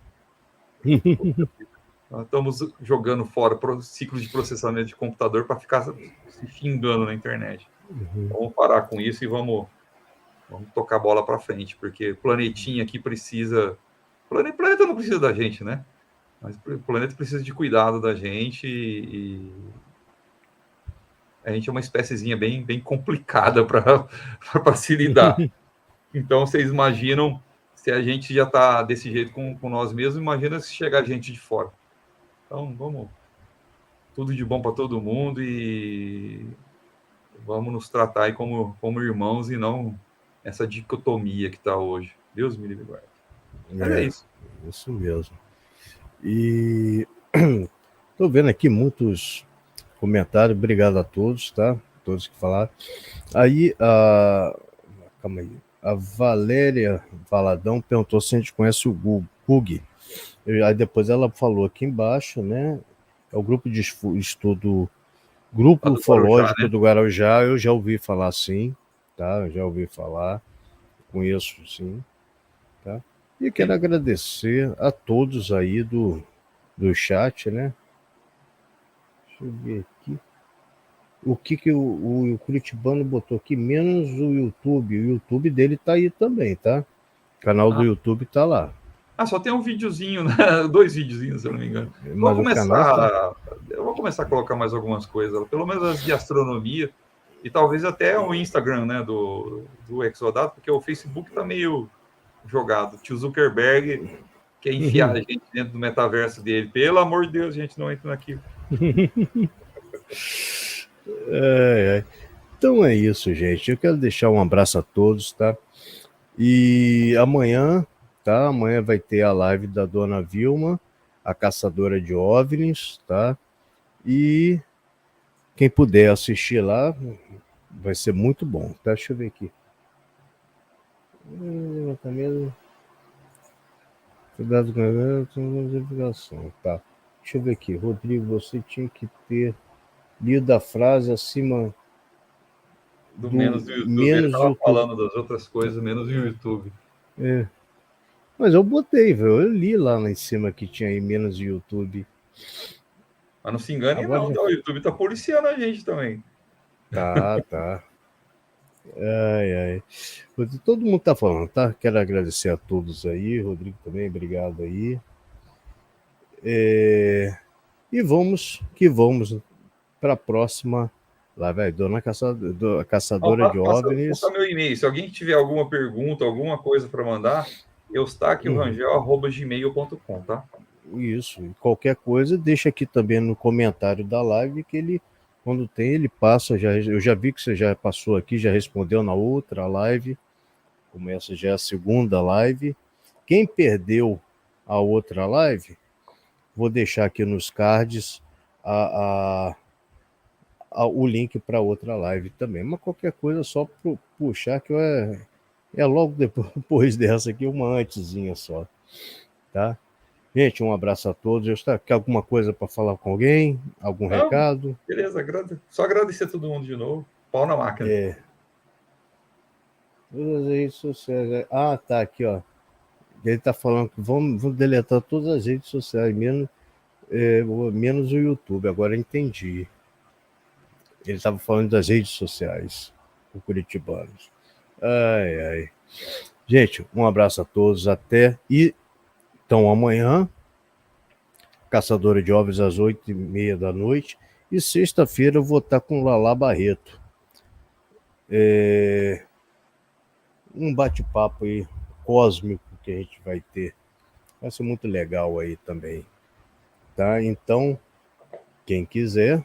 Nós estamos jogando fora ciclos de processamento de computador para ficar se xingando na internet. Vamos parar com isso e vamos tocar a bola para frente, porque o planetinha aqui precisa. O planeta não precisa da gente, né? Mas o planeta precisa de cuidado da gente e a gente é uma espéciezinha bem complicada para se lidar. Então, vocês imaginam se a gente já está desse jeito com nós mesmos, imagina se chegar gente de fora. Então, vamos. Tudo de bom para todo mundo e vamos nos tratar aí como irmãos e não essa dicotomia que está hoje. Deus me livre guarde. Mas é isso. Isso mesmo. E tô vendo aqui muitos comentários. Obrigado a todos, tá? Todos que falaram. Aí, calma aí. A Valéria Valadão perguntou se a gente conhece o Gug. Aí depois ela falou aqui embaixo, né? É o grupo de estudo, Grupo Ufológico do Guarujá, eu já ouvi falar sim, tá? Eu já ouvi falar, conheço sim, tá? E quero agradecer a todos aí do chat, né? Deixa eu ver aqui. O que o Curitibano botou aqui, menos o YouTube. O YouTube dele tá aí também, tá? O canal do YouTube tá lá. Só tem um videozinho, né? 2 videozinhos, se eu não me engano. Mas o canal tá... Eu vou começar a colocar mais algumas coisas, pelo menos as de astronomia, e talvez até o Instagram, né, do Exodato, porque o Facebook tá meio jogado. O tio Zuckerberg quer enfiar a gente dentro do metaverso dele. Pelo amor de Deus, a gente não entra naquilo. Então é isso, gente. Eu quero deixar um abraço a todos, tá? E amanhã, tá? Amanhã vai ter a live da Dona Vilma, a caçadora de OVNIs, tá? E quem puder assistir lá, vai ser muito bom, tá? Deixa eu ver aqui. Cuidado com a notificação, tá? Deixa eu ver aqui. Rodrigo, você tinha que ter lido a frase acima do menos do YouTube. Ele estava falando das outras coisas, menos o YouTube. É. Mas eu botei, velho. Eu li lá em cima que tinha aí menos YouTube. Mas não se engane, agora não. Já... O YouTube tá policiando a gente também. Tá. Ai. Todo mundo tá falando, tá? Quero agradecer a todos aí. Rodrigo também, obrigado aí. E vamos para a próxima. Lá vai, Dona Caçadora de OVNIs. Vou meu e-mail. Se alguém tiver alguma pergunta, alguma coisa para mandar, eustáquiorangel@gmail.com, tá? Isso. E qualquer coisa, deixa aqui também no comentário da live que ele, quando tem, ele passa. Eu já vi que você já passou aqui, já respondeu na outra live. Como essa já é a segunda live. Quem perdeu a outra live, vou deixar aqui nos cards o link para outra live também. Mas qualquer coisa, só puxar que é logo depois dessa aqui, uma antezinha só. Tá? Gente, um abraço a todos. Quer alguma coisa para falar com alguém? Algum recado? Beleza, só agradecer a todo mundo de novo. Pau na máquina. Todas as redes sociais. Tá aqui, ó. Ele tá falando que vamos deletar todas as redes sociais, menos o YouTube. Agora entendi. Ele estava falando das redes sociais, o Curitibanos. Ai. Gente, um abraço a todos. Até. E então amanhã, Caçadora de OVNIs às 8h30 da noite. E sexta-feira eu vou estar com o Lala Barreto. Um bate-papo aí cósmico que a gente vai ter. Vai ser muito legal aí também. Tá? Então, quem quiser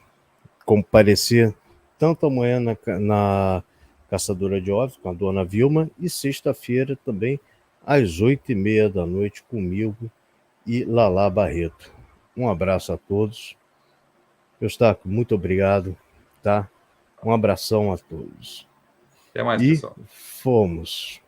comparecer tanto amanhã na Caçadora de OVNIs com a Dona Vilma e sexta-feira também às 8h30 da noite comigo e Lala Barreto. Um abraço a todos. Eustáquio, muito obrigado, tá? Um abração a todos. Até mais, pessoal. Fomos.